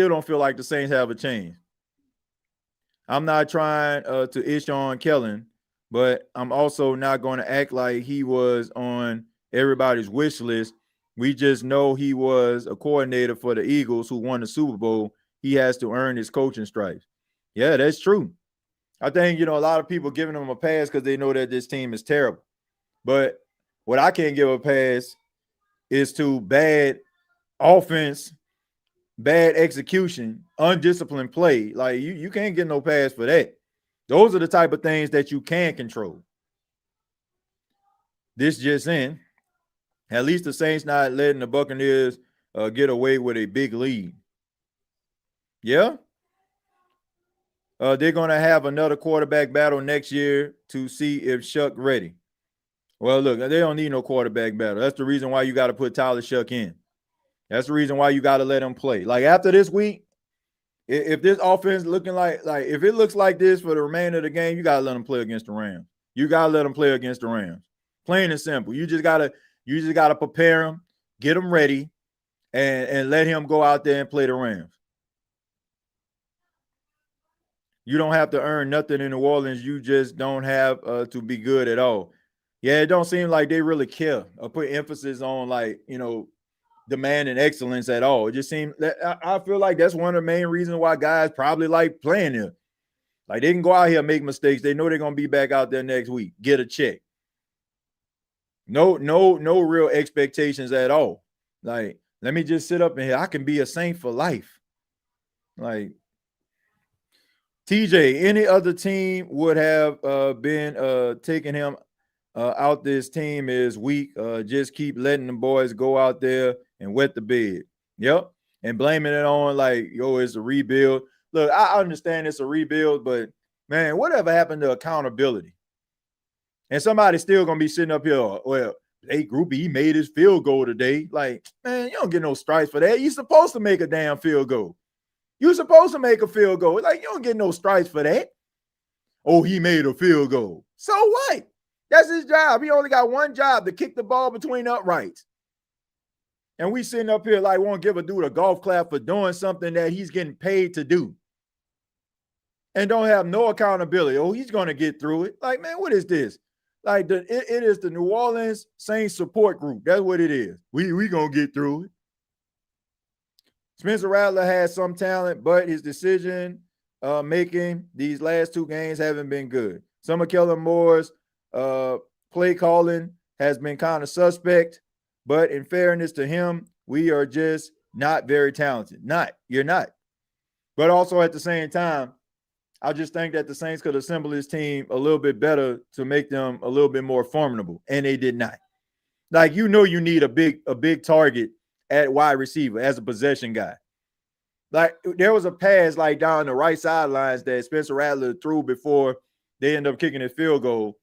don't feel like the Saints have a chance. I'm not trying to ish on Kellen, but I'm also not going to act like he was on everybody's wish list. We just know he was a coordinator for the Eagles who won the Super Bowl. He has to earn his coaching stripes. Yeah, that's true. I think, a lot of people giving him a pass because they know that this team is terrible. But what I can't give a pass is to bad offense, bad execution, undisciplined play. Like you can't get no pass for that. Those are the type of things that you can control. This just in. At least the Saints not letting the Buccaneers get away with a big lead. Yeah. They're going to have another quarterback battle next year to see if Shuck ready. Well, look, they don't need no quarterback battle. That's the reason why you got to put Tyler Shuck in. That's the reason why you got to let him play. Like after this week, if this offense looking like if it looks like this for the remainder of the game, you got to let him play against the Rams. You got to let him play against the Rams. Plain and simple. You just got to prepare him, get him ready, and let him go out there and play the Rams. You don't have to earn nothing in New Orleans. You just don't have to be good at all. Yeah, it don't seem like they really care or put emphasis on demand and excellence at all. It just seems that I feel like that's one of the main reasons why guys probably like playing here. Like they can go out here and make mistakes. They know they're gonna be back out there next week, get a check. No real expectations at all. Like, let me just sit up in here. I can be a Saint for life. Like TJ, any other team would have been taking him out. This team is weak. Just keep letting the boys go out there and wet the bed. Yep. And blaming it on it's a rebuild. Look, I understand it's a rebuild, but man, whatever happened to accountability? And somebody's still gonna be sitting up here. Well, hey, groupie, he made his field goal today. Like, man, you don't get no stripes for that. You're supposed to make a damn field goal. You're supposed to make a field goal. Like, you don't get no stripes for that. Oh, he made a field goal. So what? That's his job. He only got one job, to kick the ball between uprights. And we sitting up here like won't give a dude a golf clap for doing something that he's getting paid to do. And don't have no accountability. Oh, he's going to get through it. Like, man, what is this? Like, it is the New Orleans Saints support group. That's what it is. We going to get through it. Spencer Rattler has some talent, but his decision making these last two games haven't been good. Some of Kellen Moore's play calling has been kind of suspect, but in fairness to him, we are just not very talented. You're not. But also at the same time, I just think that the Saints could assemble this team a little bit better to make them a little bit more formidable, and they did not. Like, you need a big target at wide receiver as a possession guy. Like, there was a pass down the right sidelines that Spencer Rattler threw before they end up kicking his field goal.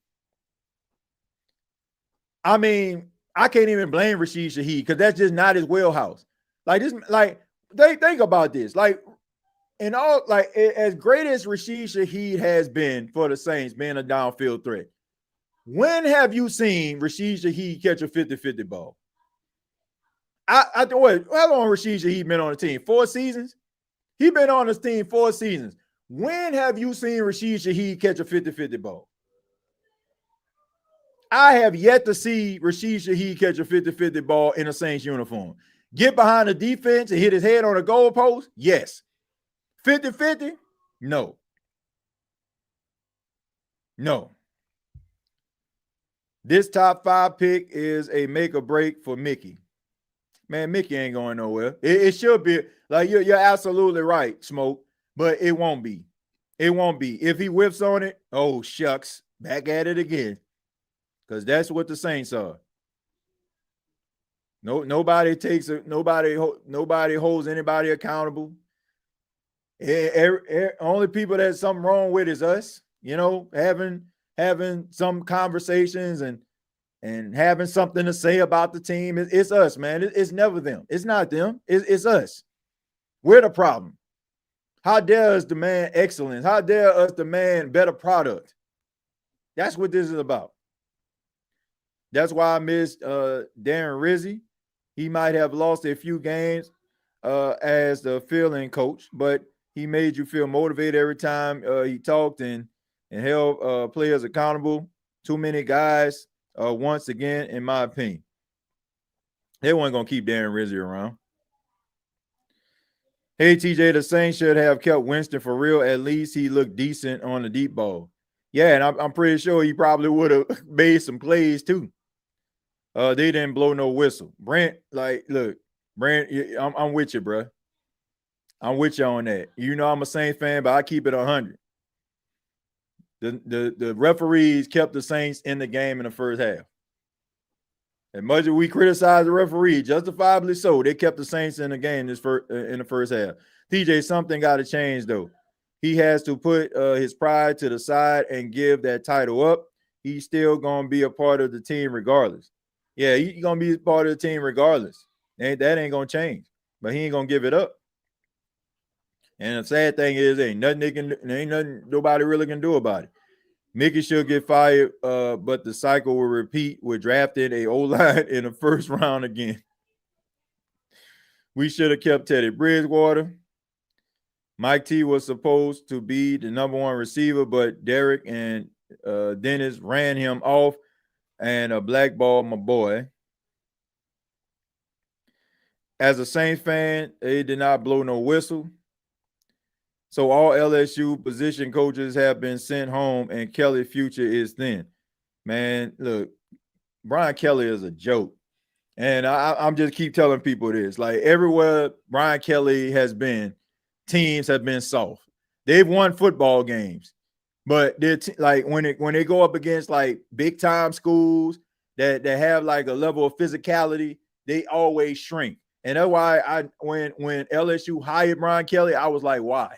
I mean, I can't even blame Rashid Shaheed because that's just not his wheelhouse. They think about this. As great as Rashid Shaheed has been for the Saints, being a downfield threat, when have you seen Rashid Shaheed catch a 50-50 ball? How long Rashid Shaheed been on the team? 4 seasons? He been on this team 4 seasons. When have you seen Rashid Shaheed catch a 50-50 ball? I have yet to see Rashid Shaheed catch a 50-50 ball in a Saints uniform. Get behind the defense and hit his head on a goalpost? Yes. 50-50? No. This top 5 pick is a make or break for Mickey. Man, Mickey ain't going nowhere. It should be like you're absolutely right, Smoke, but it won't be. It won't be. If he whips on it, oh shucks, back at it again. Because that's what the Saints are. Nobody holds anybody accountable. Only people that's something wrong with is us, having some conversations and having something to say about the team. It's us, man. It's never them. It's not them. It's us. We're the problem. How dare us demand excellence? How dare us demand better product? That's what this is about. That's why I missed Darren Rizzi. He might have lost a few games as the field-in coach, but he made you feel motivated every time he talked and held players accountable. Too many guys, once again, in my opinion. They weren't going to keep Darren Rizzi around. Hey, TJ, the Saints should have kept Winston for real. At least he looked decent on the deep ball. Yeah, and I'm pretty sure he probably would have made some plays too. They didn't blow no whistle. Brent, look, Brent, I'm with you, bro. I'm with you on that. I'm a Saints fan, but I keep it 100. The referees kept the Saints in the game in the first half. As much as we criticize the referee, justifiably so, they kept the Saints in the game in the first half. TJ, something got to change, though. He has to put his pride to the side and give that title up. He's still going to be a part of the team regardless. Yeah, he's going to be a part of the team regardless. That ain't going to change. But he ain't going to give it up. And the sad thing is, ain't nothing nobody really can do about it. Mickey should get fired, but the cycle will repeat with drafting a O-line in the first round again. We should have kept Teddy Bridgewater. Mike T was supposed to be the number one receiver, but Derek and Dennis ran him off and blackballed my boy. As a Saints fan, they did not blow no whistle. So all LSU position coaches have been sent home, and Kelly's future is thin. Man, look, Brian Kelly is a joke. And I'm just keep telling people this. Like, everywhere Brian Kelly has been, teams have been soft. They've won football games. But they're like when they go up against like big-time schools that have like a level of physicality, they always shrink. And that's why when LSU hired Brian Kelly, I was like, why?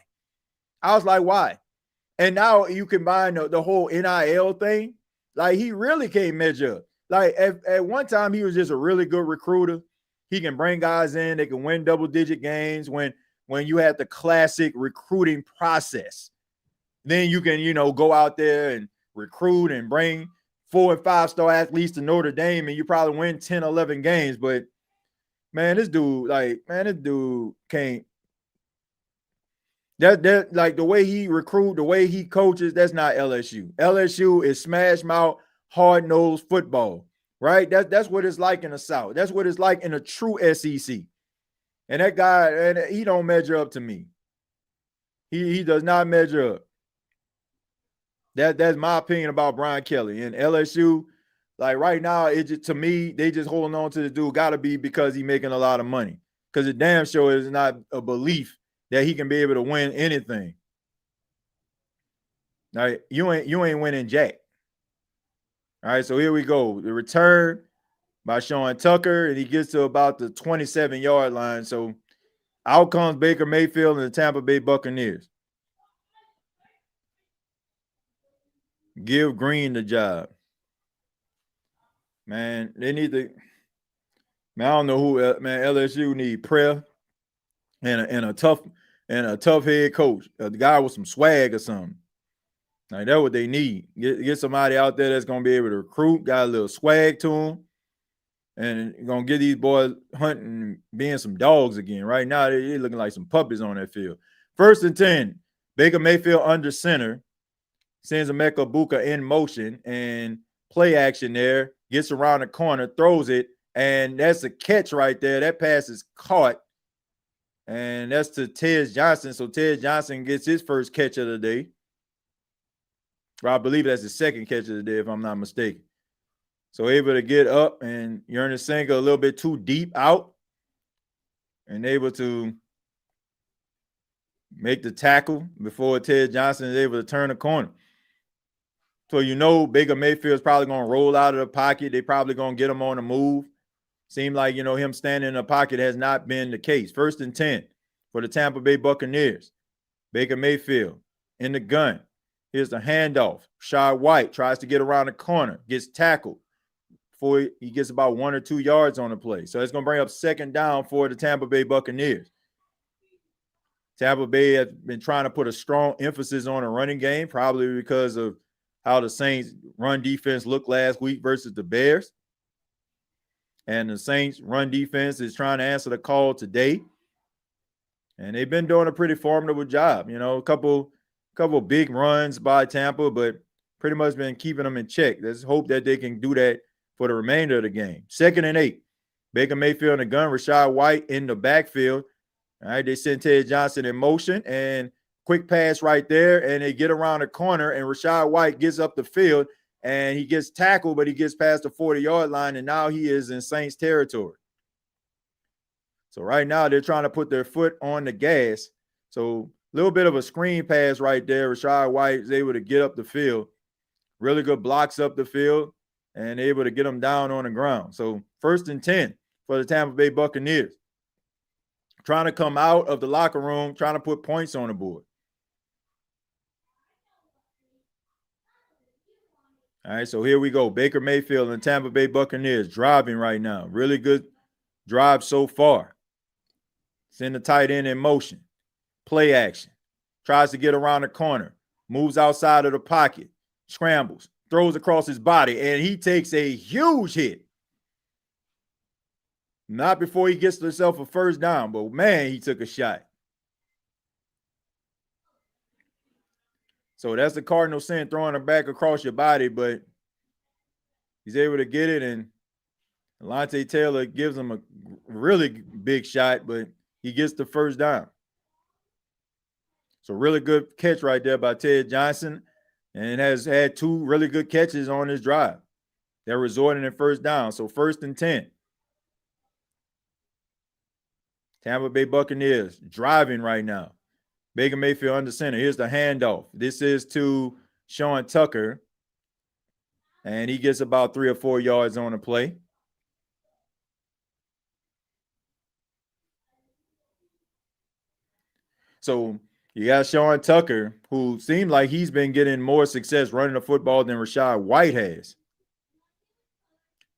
And now you combine the whole NIL thing. Like, he really can't measure up. Like, at one time, he was just a really good recruiter. He can bring guys in. They can win double-digit games when you had the classic recruiting process. Then you can, go out there and recruit and bring 4- and 5-star athletes to Notre Dame, and you probably win 10, 11 games. But, man, this dude can't. That like the way he recruit, the way he coaches, that's not LSU. LSU is smash mouth, hard-nosed football, right? That's what it's like in the South. That's what it's like in a true SEC. And that guy, and he don't measure up to me. He does not measure up. That's my opinion about Brian Kelly. And LSU, like right now, to me, they just holding on to the dude. Got to be because he's making a lot of money. Because the damn show is not a belief that he can be able to win anything. All right, you ain't winning jack. All right, so here we go. The return by Sean Tucker, and he gets to about the 27-yard line. So out comes Baker Mayfield and the Tampa Bay Buccaneers. Give Green the job. Man, they need to. Man, I don't know who. Man, LSU need prayer and a tough head coach, a guy with some swag or something. Like, that's what they need. Get somebody out there that's gonna be able to recruit, got a little swag to them, and gonna get these boys hunting, being some dogs again. Right now, they're looking like some puppies on that field. 1st and 10. Baker Mayfield under center. Sends Emeka Buka in motion and play action there. Gets around the corner, throws it, and that's a catch right there. That pass is caught. And that's to Ted Johnson. So Ted Johnson gets his first catch of the day. Or I believe that's his second catch of the day, if I'm not mistaken. So able to get up, and Ernest Senga a little bit too deep out. and able to make the tackle before Ted Johnson is able to turn the corner. So Baker Mayfield's probably going to roll out of the pocket. They probably going to get him on the move. Seemed like, him standing in the pocket has not been the case. 1st and 10 for the Tampa Bay Buccaneers. Baker Mayfield in the gun. Here's the handoff. Rashad White tries to get around the corner, gets tackled before he gets about 1 or 2 yards on the play. So it's going to bring up 2nd down for the Tampa Bay Buccaneers. Tampa Bay has been trying to put a strong emphasis on a running game, probably because of how the Saints run defense looked last week versus the Bears. And the Saints run defense is trying to answer the call today. And they've been doing a pretty formidable job. A couple big runs by Tampa, but pretty much been keeping them in check. Let's hope that they can do that for the remainder of the game. 2nd and 8. Baker Mayfield in the gun, Rashad White in the backfield. All right, they send Ted Johnson in motion and quick pass right there, and they get around the corner, and Rashad White gets up the field, and he gets tackled, but he gets past the 40-yard line, and now he is in Saints territory. So right now they're trying to put their foot on the gas. So a little bit of a screen pass right there. Rashad White is able to get up the field. Really good blocks up the field and able to get them down on the ground. So 1st and 10 for the Tampa Bay Buccaneers. Trying to come out of the locker room, trying to put points on the board. All right, so here we go. Baker Mayfield and Tampa Bay Buccaneers driving right now. Really good drive so far. Send the tight end in motion. Play action. Tries to get around the corner. Moves outside of the pocket. Scrambles. Throws across his body, and he takes a huge hit. Not before he gets himself a 1st down, but man, he took a shot. So that's the cardinal sin, throwing it back across your body, but he's able to get it, and Alontae Taylor gives him a really big shot, but he gets the 1st down. So really good catch right there by Ted Johnson, and has had 2 really good catches on his drive. They're resorting in 1st down, so 1st and 10. Tampa Bay Buccaneers driving right now. Baker Mayfield under center. Here's the handoff. This is to Sean Tucker, and he gets about 3 or 4 yards on the play. So you got Sean Tucker, who seemed like he's been getting more success running the football than Rashad White has.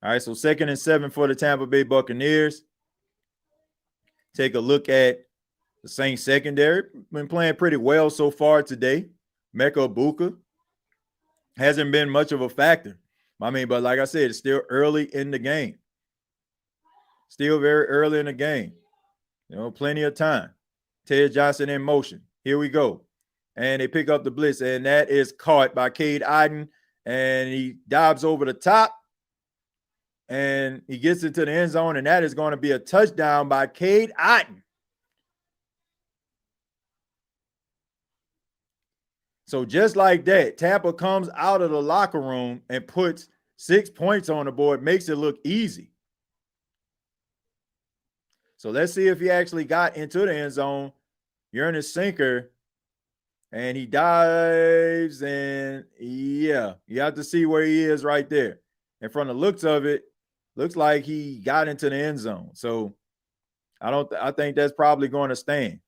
All right, so 2nd and 7 for the Tampa Bay Buccaneers. Take a look at the Saints secondary. Been playing pretty well so far today. Mecca Ibuka hasn't been much of a factor. But like I said, it's still early in the game. Still very early in the game. Plenty of time. Ted Johnson in motion. Here we go. And they pick up the blitz, and that is caught by Cade Otton, and he dives over the top, and he gets into the end zone, and that is going to be a touchdown by Cade Otton. So just like that, Tampa comes out of the locker room and puts 6 points on the board, makes it look easy. So let's see if he actually got into the end zone. You're in his sinker, and he dives, and yeah, you have to see where he is right there. And from the looks of it, looks like he got into the end zone. So I think that's probably going to stand.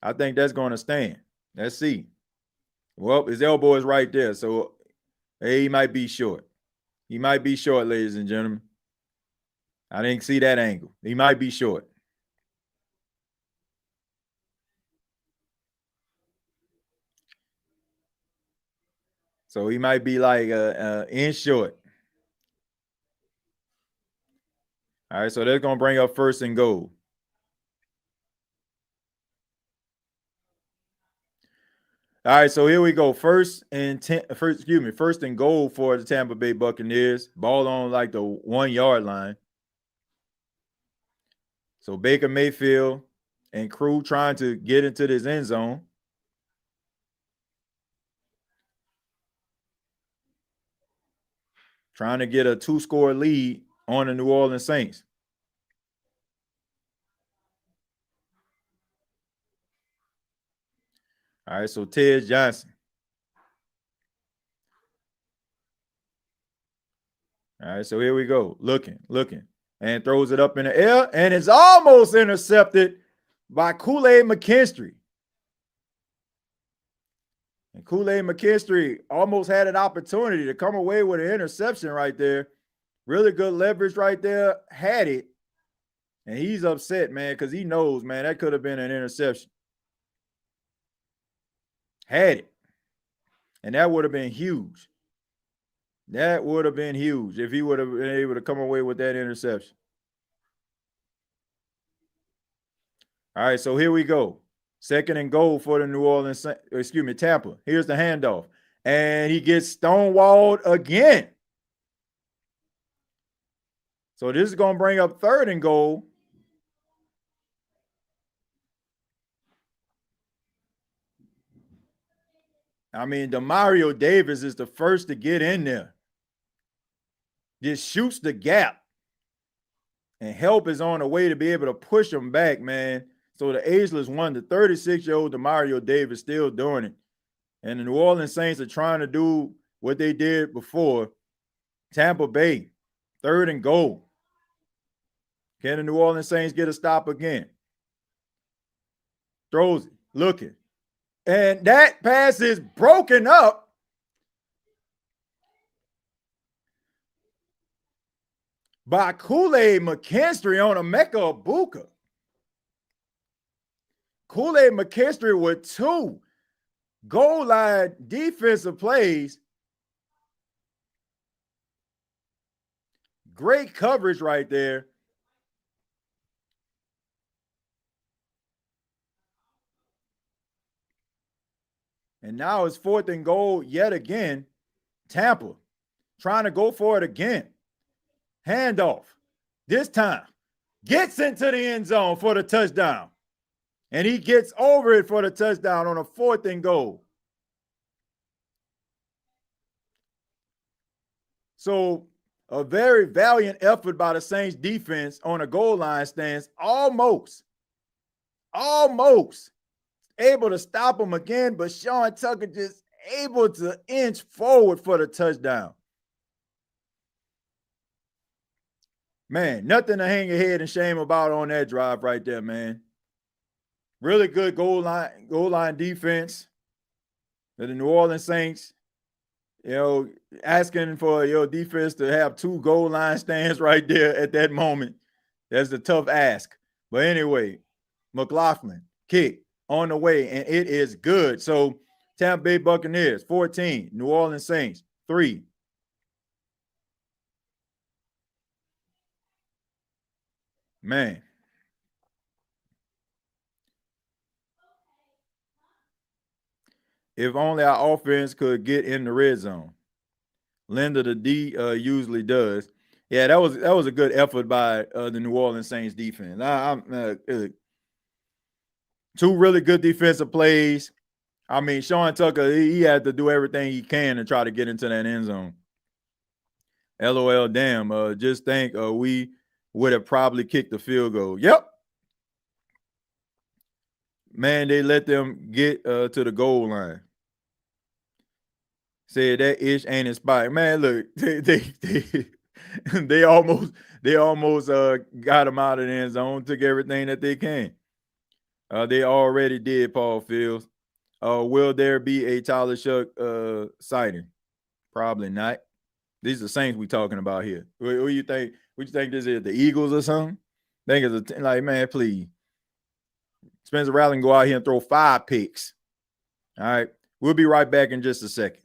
I think that's going to stand. Let's see. Well, his elbow is right there. So hey, he might be short. He might be short, ladies and gentlemen. I didn't see that angle. He might be short. So he might be like in short. All right, so that's going to bring up 1st and goal. All right, so here we go. 1st and goal for the Tampa Bay Buccaneers. Ball on like the 1 yard line. So Baker Mayfield and crew trying to get into this end zone. Trying to get a 2-score lead on the New Orleans Saints. All right, so Ted Johnson. All right, so here we go. Looking, and throws it up in the air, and it's almost intercepted by Kool-Aid McKinstry. And Kool-Aid McKinstry almost had an opportunity to come away with an interception right there. Really good leverage right there. Had it. And he's upset, man, because he knows, man, that could have been an interception. Had it. And that would have been huge. That would have been huge if he would have been able to come away with that interception. All right, so here we go. 2nd and goal for the Tampa. Here's the handoff. And he gets stonewalled again. So this is going to bring up 3rd and goal. I mean, Demario Davis is the first to get in there. Just shoots the gap. And help is on the way to be able to push him back, man. So the ageless one, the 36-year-old Demario Davis, still doing it. And the New Orleans Saints are trying to do what they did before. Tampa Bay, 3rd and goal. Can the New Orleans Saints get a stop again? Throws it, looking. And that pass is broken up. By Kool-Aid McKinstry on Emeka Egbuka. Kool-Aid McKinstry with 2 goal line defensive plays. Great coverage right there. And now it's 4th and goal yet again. Tampa trying to go for it again. Handoff. This time gets into the end zone for the touchdown. And he gets over it for the touchdown on a 4th and goal. So a very valiant effort by the Saints defense on a goal line stance. Almost able to stop him again, but Sean Tucker just able to inch forward for the touchdown. Man, nothing to hang your head in shame about on that drive right there, man. Really good goal line defense. The New Orleans Saints, asking for your defense to have 2 goal line stands right there at that moment. That's a tough ask. But anyway, McLaughlin, kick on the way, and it is good. So Tampa Bay Buccaneers, 14. New Orleans Saints, 3. Man. If only our offense could get in the red zone. Linda the D usually does. Yeah, that was a good effort by the New Orleans Saints defense. 2 really good defensive plays. I mean, Sean Tucker, he had to do everything he can to try to get into that end zone. LOL, damn. Just think we would have probably kicked the field goal. Yep. Man, they let them get to the goal line. Said that ish ain't inspired. Man, look, they almost got him out of the end zone, took everything that they can. They already did, Paul Fields. Will there be a Tyler Shuck sighting? Probably not. These are the Saints we talking about here. What do you think? What you think this is? The Eagles or something? Think it's like, man, please. Spencer Rattler can go out here and throw 5 picks. All right. We'll be right back in just a second.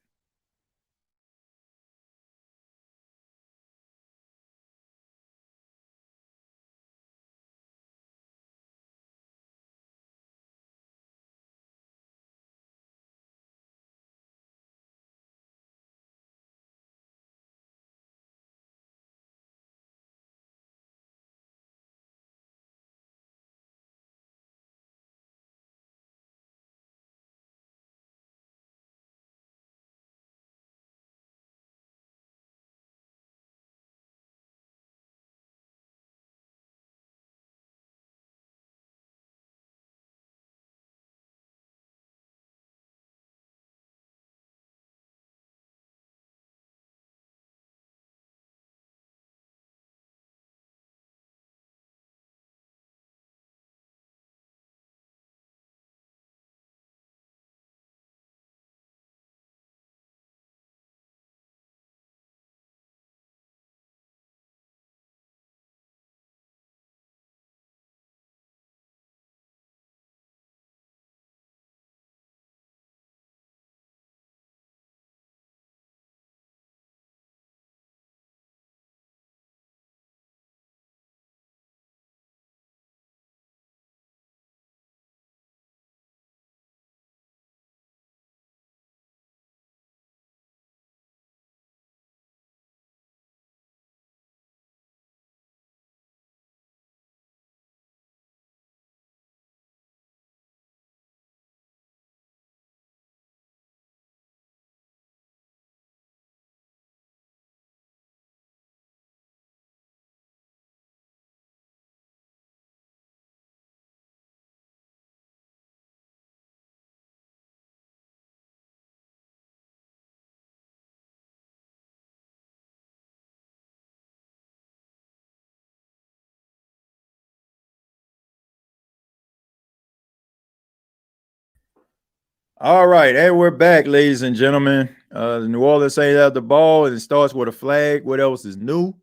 All right, and we're back, ladies and gentlemen. The New Orleans Saints have the ball, and it starts with a flag. What else is new?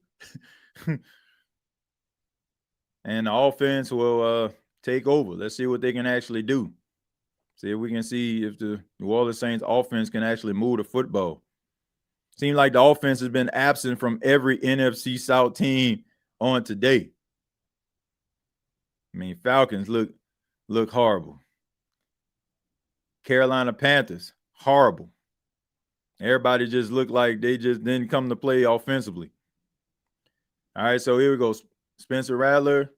And the offense will take over. Let's see what they can actually do. See if we can see if the New Orleans Saints offense can actually move the football. Seems like the offense has been absent from every NFC South team on today. I mean, Falcons look horrible. Carolina Panthers, horrible. Everybody just looked like they just didn't come to play offensively. All right, so here we go. Spencer Rattler.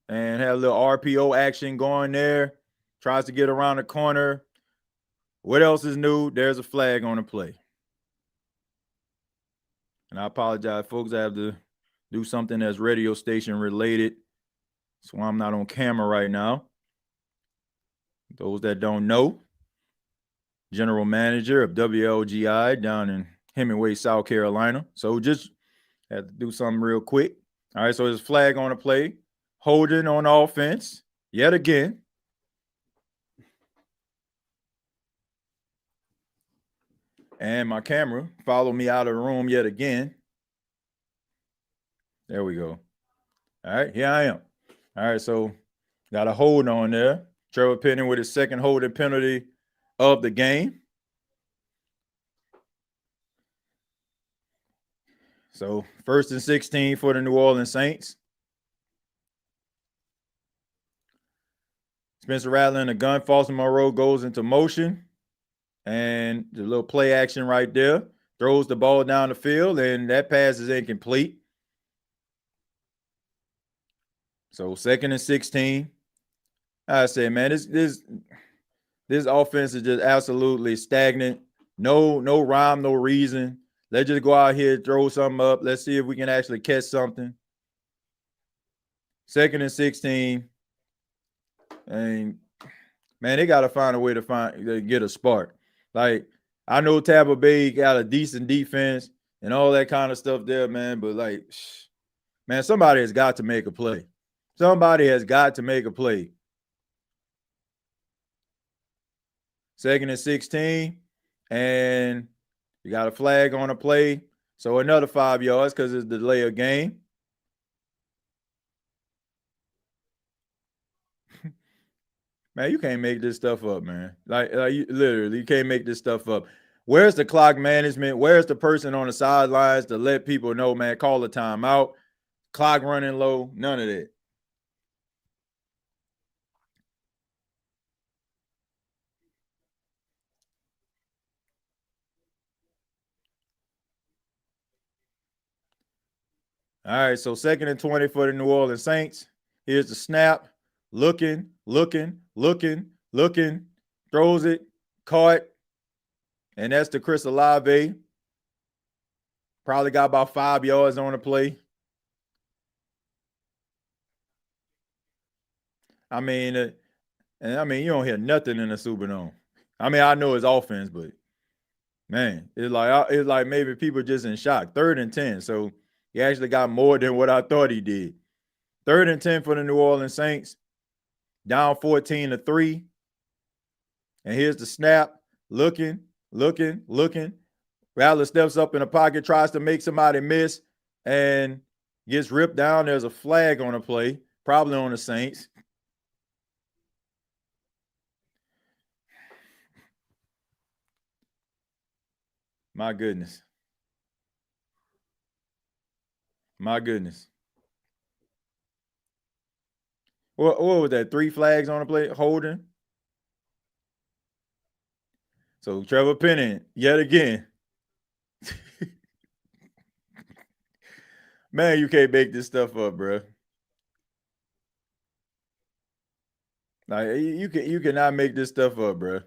And had a little RPO action going there. Tries to get around the corner. What else is new? There's a flag on the play. And I apologize, folks. I have to do something that's radio station related. So I'm not on camera right now. Those that don't know, general manager of WLGI down in Hemingway, South Carolina. So just had to do something real quick. All right, so there's a flag on the play. Holding on offense yet again. And my camera followed me out of the room yet again. There we go. All right, here I am. All right, so got a hold on there. Trevor Penny with his second holding penalty of the game. So 1st and 16 for the New Orleans Saints. Spencer Rattler in the gun. Foster Moreau goes into motion. And the little play action right there. Throws the ball down the field, and that pass is incomplete. So 2nd and 16. I say, man, this offense is just absolutely stagnant. No rhyme, no reason. Let's just go out here, throw something up. Let's see if we can actually catch something. 2nd and 16. And man, they got to find a way to get a spark. Like, I know Tampa Bay got a decent defense and all that kind of stuff there, man. But like, man, somebody has got to make a play. Somebody has got to make a play. 2nd and 16, and you got a flag on the play. So another 5 yards because it's the delay of game. Man, you can't make this stuff up, man. Like you, literally, you can't make this stuff up. Where's the clock management? Where's the person on the sidelines to let people know, man, call a timeout, clock running low, none of that. All right, so 2nd and 20 for the New Orleans Saints. Here's the snap. Looking. Throws it. Caught. And that's to Chris Olave. Probably got about 5 yards on the play. I mean, you don't hear nothing in the Superdome. I mean, I know it's offense, but man, it's like maybe people just in shock. 3rd and 10. So he actually got more than what I thought he did. 3rd and 10 for the New Orleans Saints. Down 14-3. And here's the snap. Looking. Rattler steps up in the pocket, tries to make somebody miss, and gets ripped down. There's a flag on the play, probably on the Saints. My goodness. What was that? 3 flags on the play? Holding. So Trevor Penny, yet again. Man, you can't make this stuff up, bro. Like you cannot make this stuff up, bro.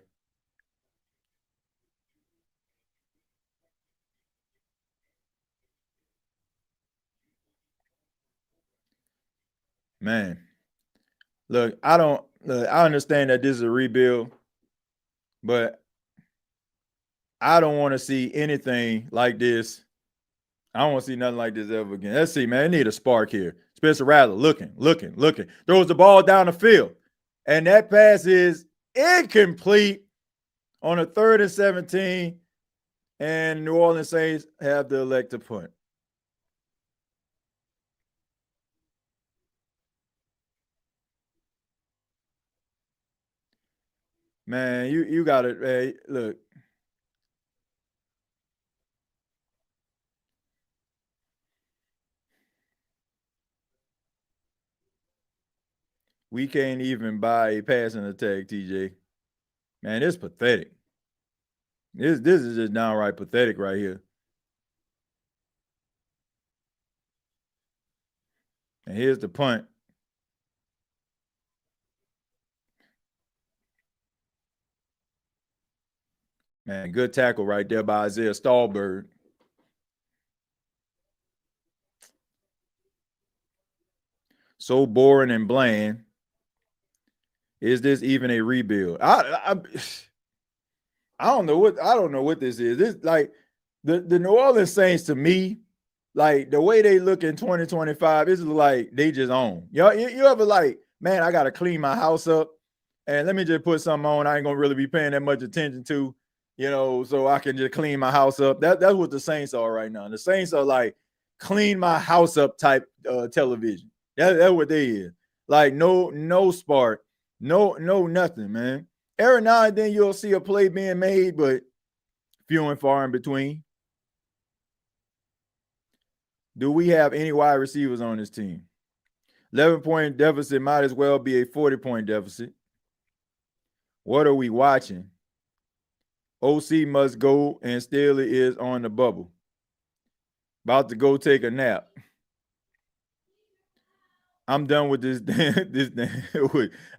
Man. Look, I understand that this is a rebuild, but I don't want to see anything like this. I don't want to see nothing like this ever again. Let's see, man. They need a spark here. Spencer Rattler looking. Throws the ball down the field. And that pass is incomplete on a 3rd and 17, and New Orleans Saints have the elect to punt. Man, you got it. Hey, look. We can't even buy a passing attack, TJ. Man, it's pathetic. This is just downright pathetic right here. And here's the punt. Man, good tackle right there by Isaiah Stallberg. So boring and bland. Is this even a rebuild? I don't know what this is. This like the New Orleans Saints, to me, like the way they look in 2025, it's like they just own. You ever like, man, I gotta clean my house up and let me just put something on I ain't gonna really be paying that much attention to, so I can just clean my house up. That's what the Saints are right now. The Saints are like clean my house up type television. That's what they is. Like no spark, no nothing, man. Every now and then you'll see a play being made, but few and far in between. Do we have any wide receivers on this team? 11-point deficit might as well be a 40-point deficit. What are we watching? OC must go and Staley is on the bubble. About to go take a nap. I'm done with this.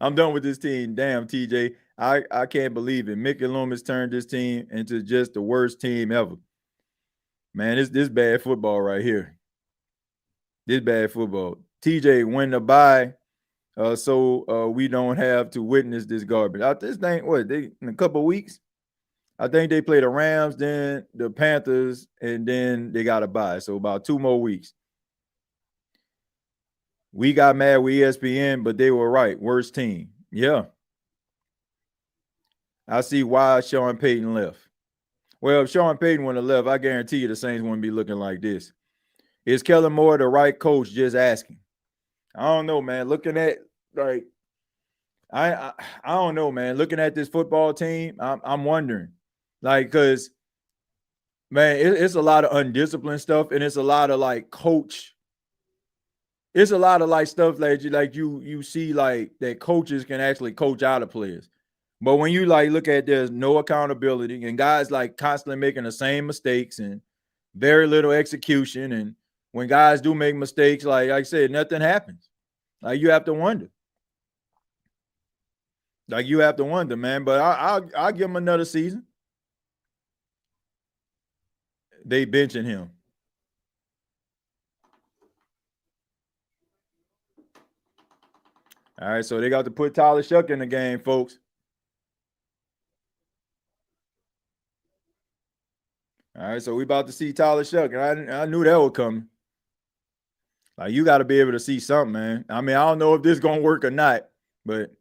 I'm done with this team. Damn, TJ. I can't believe it. Mickey Loomis turned this team into just the worst team ever. Man, this bad football right here. This bad football. TJ, when to buy so we don't have to witness this garbage. This thing, in a couple of weeks? I think they play the Rams, then the Panthers, and then they got to buy. So about 2 more weeks. We got mad with ESPN, but they were right. Worst team. Yeah. I see why Sean Payton left. Well, if Sean Payton wouldn't have left, I guarantee you the Saints wouldn't be looking like this. Is Kellen Moore the right coach? Just asking. I don't know, man. Looking at, like, I don't know, man. Looking at this football team, I'm wondering. Like, because, man, it's a lot of undisciplined stuff, and it's a lot of, like, coach. It's a lot of, like, stuff like you see, like, that coaches can actually coach out of players. But when you, like, look at there's no accountability and guys, like, constantly making the same mistakes and very little execution, and when guys do make mistakes, like I said, nothing happens. Like, you have to wonder. Like, you have to wonder, man. But I'll give him another season. They benching him. All right, so they got to put Tyler Shuck in the game, folks. All right, so we about to see Tyler Shuck, and I knew that would come. Like, you got to be able to see something, man. I mean, I don't know if this is going to work or not, but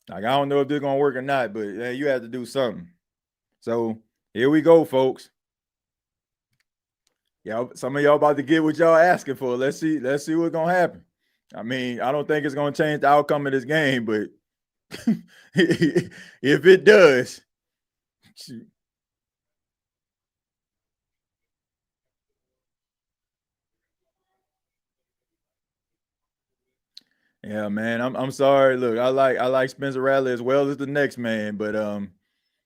like, I don't know if this is going to work or not, but yeah, you have to do something. So here we go, folks. Y'all, some of y'all about to get what y'all asking for. Let's see what's going to happen. I mean, I don't think it's going to change the outcome of this game, but if it does, shoot. Yeah, man. I'm sorry. Look, I like Spencer Rattler as well as the next man, but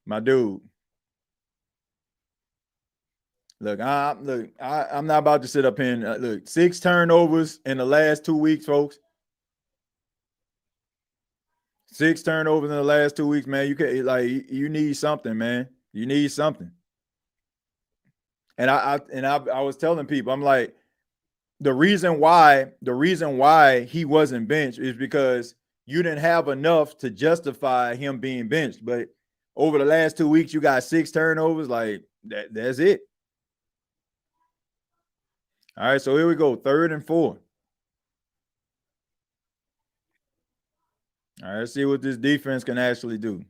my dude. Look, I'm not about to sit up here and look, 6 turnovers in the last 2 weeks, folks. 6 turnovers in the last 2 weeks, man. You need something, man. You need something. And I was telling people, I'm like, the reason why he wasn't benched is because you didn't have enough to justify him being benched. But over the last 2 weeks, you got 6 turnovers. Like, that's it. All right, so here we go. 3rd and 4. All right, let's see what this defense can actually do.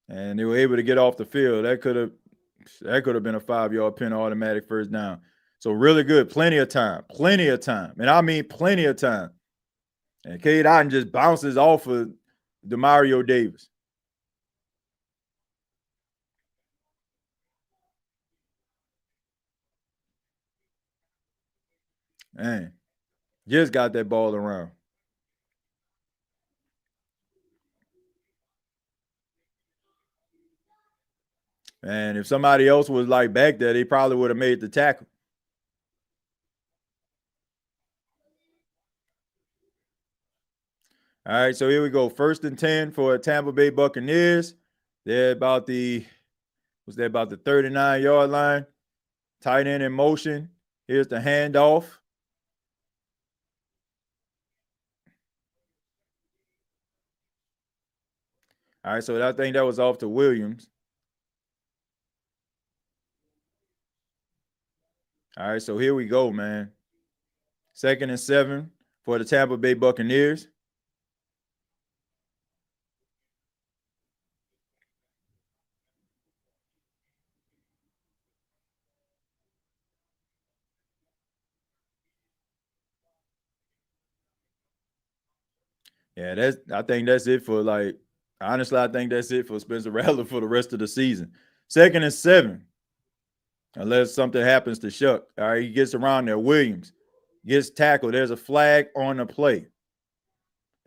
And they were able to get off the field. That could have been a 5-yard pin automatic first down. So really good. Plenty of time. And I mean plenty of time. And Cade Otton just bounces off of Demario Davis. Man, just got that ball around. And if somebody else was like back there, they probably would have made the tackle. All right, so here we go. 1st and 10 for Tampa Bay Buccaneers. They're about the 39-yard line. Tight end in motion. Here's the handoff. All right, so I think that was off to Williams. All right, so here we go, man. 2nd and 7 for the Tampa Bay Buccaneers. Yeah, I think that's it for honestly, I think that's it for Spencer Rattler for the rest of the season. 2nd and 7. Unless something happens to Shuck. All right, he gets around there. Williams gets tackled. There's a flag on the play.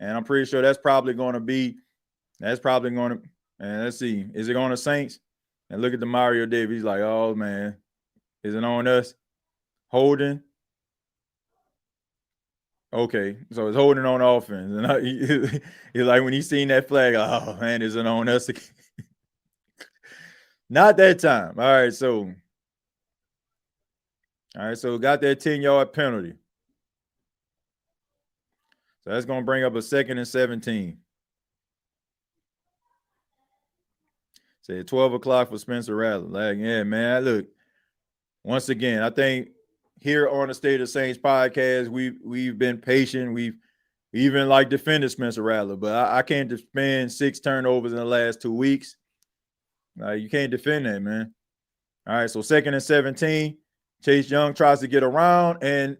And I'm pretty sure that's probably going to, and let's see, is it on the Saints? And look at the Mario Davis. He's like, oh, man, is it on us? Holding. Okay, so it's holding on offense. And he's like, when he's seen that flag, oh, man, is it on us? Not that time. All right, so got that 10-yard penalty. So that's going to bring up a 2nd and 17. Say 12 o'clock for Spencer Rattler. Yeah, man, look, once again, I think here on the State of Saints podcast, we've been patient. We've even defended Spencer Rattler, but I can't defend 6 turnovers in the last 2 weeks. You can't defend that, man. All right, so 2nd and 17. Chase Young tries to get around and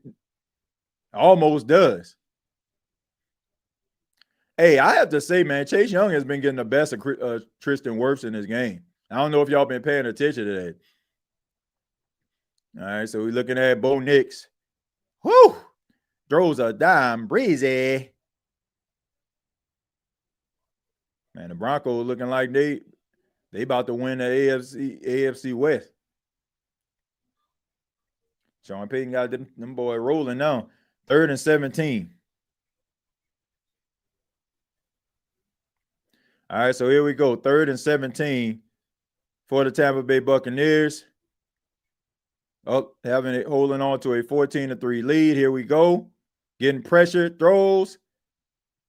almost does. Hey, I have to say, man, Chase Young has been getting the best of Tristan Wirfs in this game. I don't know if y'all been paying attention to that. All right, so we're looking at Bo Nix. Whoo! Throws a dime, breezy. Man, the Broncos looking like they about to win the AFC West. Sean Payton got them boy rolling now. 3rd and 17. All right, so here we go. 3rd and 17 for the Tampa Bay Buccaneers. Holding on to a 14-3 lead. Here we go. Getting pressure, throws,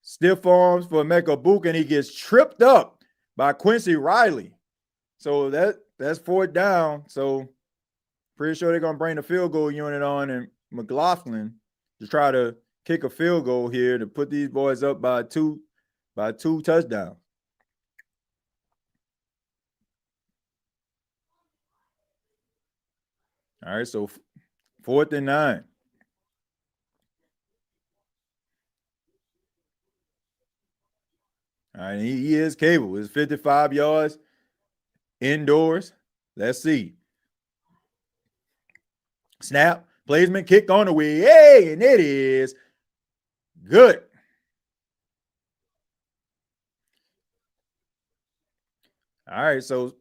stiff arms for Emeka Buka, and he gets tripped up by Quincy Riley. So that's 4th down. So pretty sure they're going to bring the field goal unit on and McLaughlin to try to kick a field goal here to put these boys up by two touchdowns. All right, so 4th and 9. All right, he is capable. It's 55 yards indoors. Let's see. Snap, placement, kick on the way. Hey, and it is good. All right, so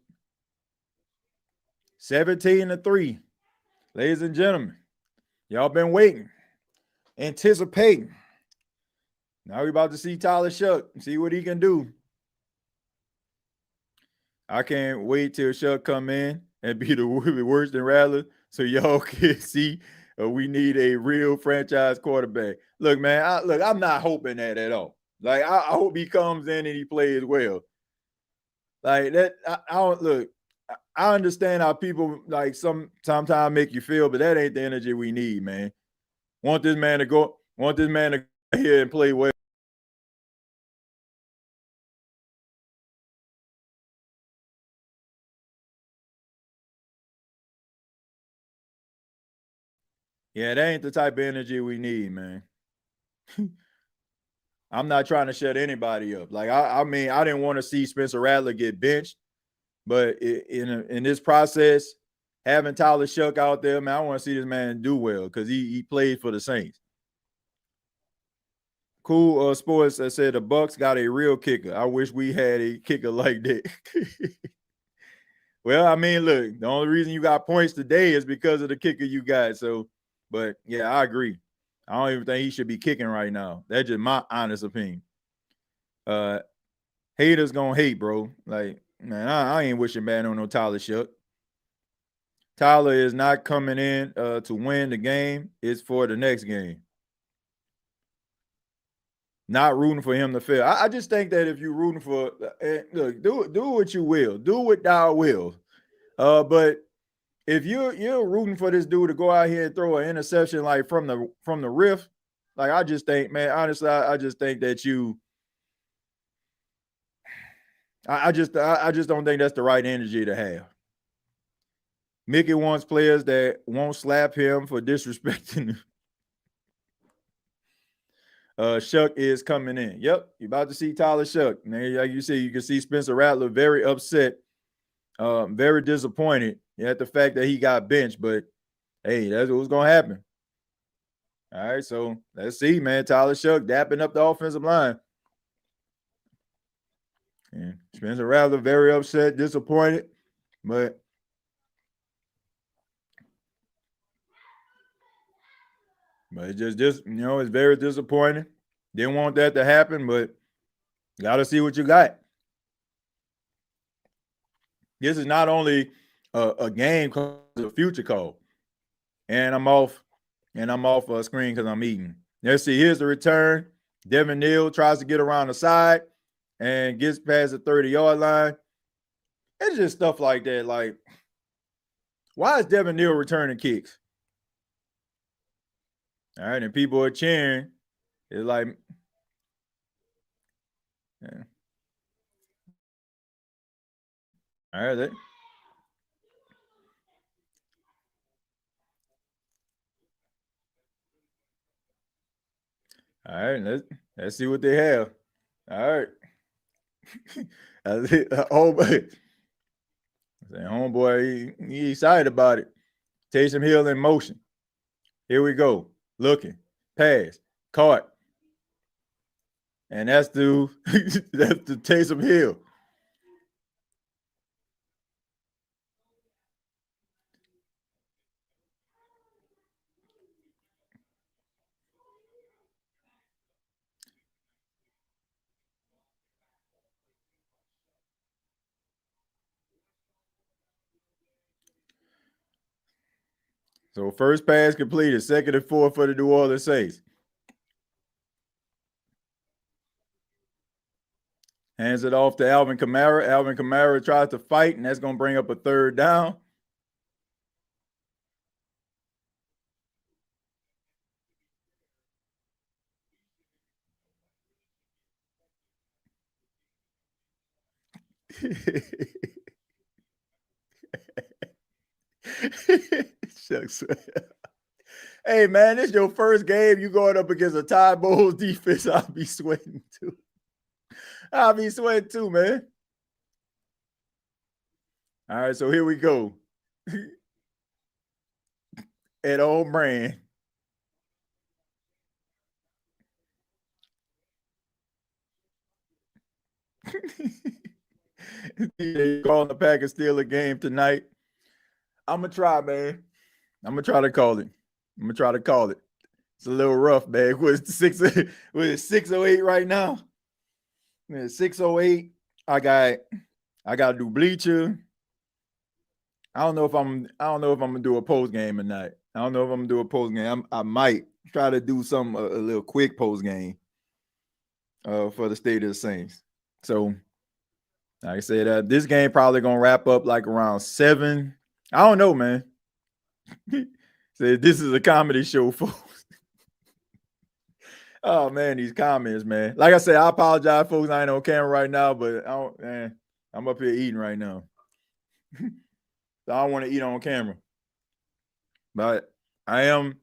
17-3. Ladies and gentlemen, y'all been waiting, anticipating. Now we're about to see Tyler Shuck, see what he can do. I can't wait till Shuck come in and be worse than Rattler so y'all can see we need a real franchise quarterback. Look, man, I'm not hoping that at all. I hope he comes in and he plays well. Like that, I don't look. I understand how people sometimes make you feel, but that ain't the energy we need, man. Want this man to go Want this man to go here and play well. Yeah, that ain't the type of energy we need, man. I'm not trying to shut anybody up. Like, I mean, I didn't want to see Spencer Rattler get benched, but in this process, having Tyler Shuck out there, man, I want to see this man do well because he played for the Saints. Cool Sports that said the Bucs got a real kicker. I wish we had a kicker like that. Well, I mean, look, the only reason you got points today is because of the kicker you got. So, but yeah, I agree. I don't even think he should be kicking right now. That's just my honest opinion. Haters gonna hate, bro. Like, man, I ain't wishing bad on no Tyler Shuck. Tyler is not coming in to win the game. It's for the next game. Not rooting for him to fail. I just think that if you're rooting for, look, do what you will. Do what thou will. But if you're rooting for this dude to go out here and throw an interception like from the riff, like I just think, man, honestly, I just think that I just don't think that's the right energy to have. Mickey wants players that won't slap him for disrespecting him. Shuck is coming in. Yep, you're about to see Tyler Shuck. Man, like you see, you can see Spencer Rattler very upset, very disappointed at the fact that he got benched. But hey, that's what's gonna happen. All right, so let's see, man. Tyler Shuck dapping up the offensive line. And Spencer Rattler very upset, disappointed, but it's just it's very disappointing. Didn't want that to happen, but got to see what you got. This is not only a game call, it's a future call. And I'm off screen because I'm eating. Let's see. Here's the return. Devin Neal tries to get around the side and gets past the 30-yard line. It's just stuff like that. Like, why is Devin Neal returning kicks? All right, and people are cheering. It's like, yeah. All right, all right, let's see what they have. All right. Homeboy, he excited about it. Taysom Hill in motion. Here we go. Looking. Pass. Caught. And that's the Taysom Hill. So first pass completed, 2nd and 4 for the New Orleans Saints. Hands it off to Alvin Kamara. Alvin Kamara tries to fight, and that's going to bring up a 3rd down. Shucks. Hey, man, this is your first game. You going up against a Ty Bowles defense. I'll be sweating too. Man. All right, so here we go. At old brand. Calling the Packers steal a game tonight. I'm going to try, man. I'm going to try to call it. It's a little rough, man. With 608 right now? Man, 608. I got to do bleacher. I don't know if I'm gonna do a post game or not. I might try to do a little quick post game for the State of the Saints. So, like I said, this game probably gonna wrap up like around 7. I don't know, man. Said this is a comedy show, folks. Oh man, these comments, man. Like I said, I apologize, folks. I ain't on camera right now, but I'm up here eating right now. So I don't want to eat on camera. But I am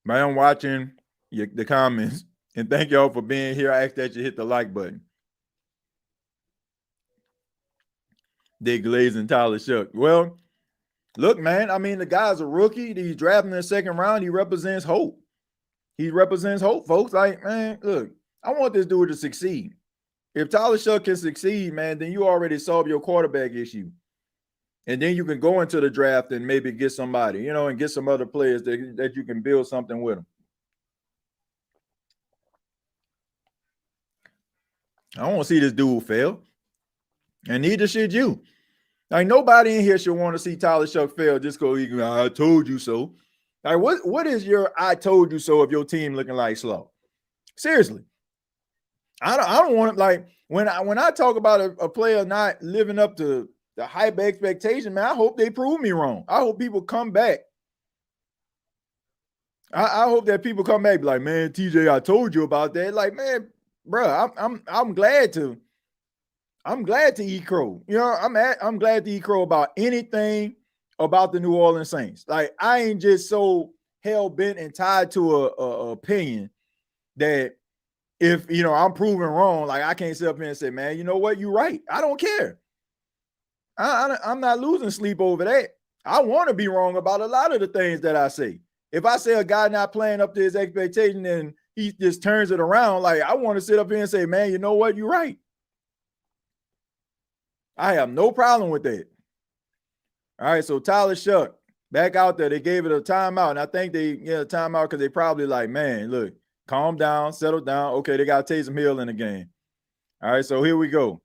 watching the comments. And thank y'all for being here. I ask that you hit the like button. Dick Glaze and Tyler Shuck. Well, look, man. I mean, the guy's a rookie. He's drafting in the second round. He represents hope. He represents hope, folks. Like, man, look, I want this dude to succeed. If Tyler Shuck can succeed, man, then you already solve your quarterback issue. And then you can go into the draft and maybe get somebody, and get some other players that you can build something with them. I don't want to see this dude fail. And neither should you. Like, nobody in here should want to see Tyler Shuck fail just because I told you so. Like, what is your I told you so of your team looking like slow? Seriously. I don't want it. Like, when I talk about a player not living up to the hype expectation, man, I hope they prove me wrong. I hope people come back. I hope that people come back like, man, TJ, I told you about that. Like, man, bro, I'm glad to eat crow. I'm glad to eat crow about anything about the New Orleans Saints. Like, I ain't just so hell bent and tied to a opinion that if I'm proven wrong, like I can't sit up here and say, man, you know what, you're right. I don't care. I'm not losing sleep over that. I want to be wrong about a lot of the things that I say. If I say a guy not playing up to his expectation and he just turns it around, like I want to sit up here and say, man, you know what, you're right. I have no problem with that. All right, so Tyler Shuck back out there. They gave it a timeout, and I think they get a timeout because they probably like, man, look, calm down, settle down. Okay, they got Taysom Hill in the game. All right, so here we go.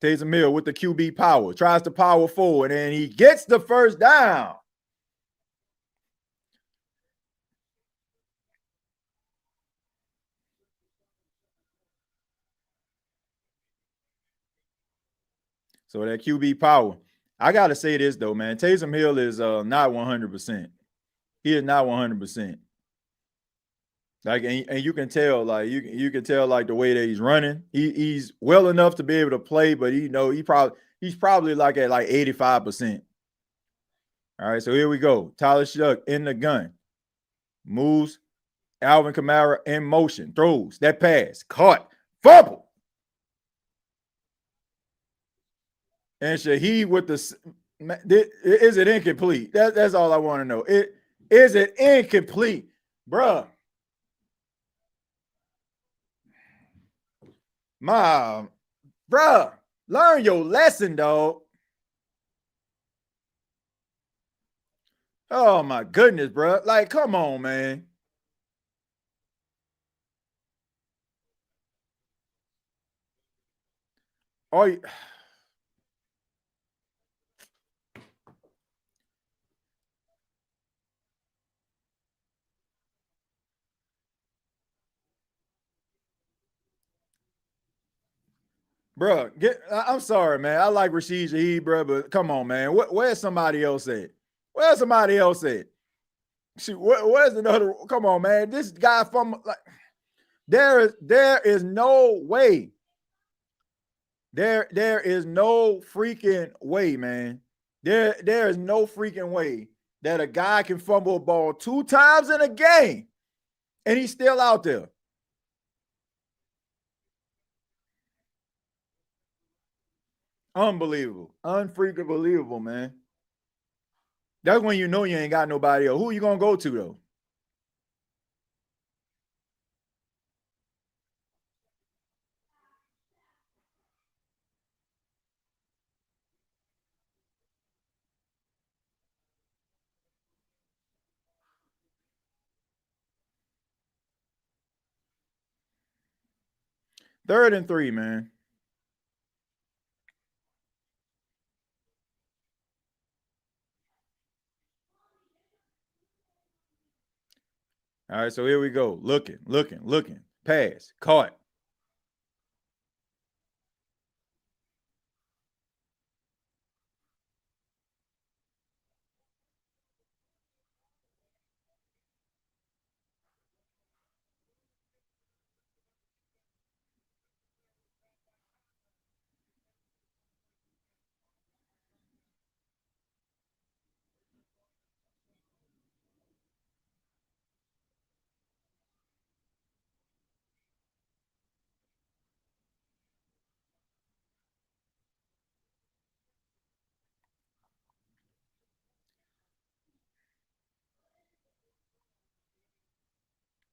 Taysom Hill with the QB power, tries to power forward, and he gets the first down. So that QB power. I got to say this, though, man. Taysom Hill is not 100%. He is not 100%. Like, and you can tell, like, you can tell, like, the way that he's running. He's well enough to be able to play, but he's probably like at like 85%. All right, so here we go. Tyler Shuck in the gun. Moves. Alvin Kamara in motion. Throws. That pass. Caught. Fumble. And Shaheed with is it incomplete? That's all I want to know. Is it incomplete? Bruh. Bruh. Learn your lesson, dog. Oh my goodness, bro. Like, come on, man. Oh, bro, I'm sorry, man. I like Rashid Shaheed, bro, but come on, man. Where's somebody else at? Where's somebody else at? Shoot, where's another? Come on, man. This guy from like there is no way. There is no freaking way, man. There is no freaking way that a guy can fumble a ball 2 times in a game and he's still out there. Unbelievable. Unfreaking believable, man. That's when you know you ain't got nobody else. Who you gonna go to though? Third and 3, man. All right, so here we go. Looking. Pass. Caught.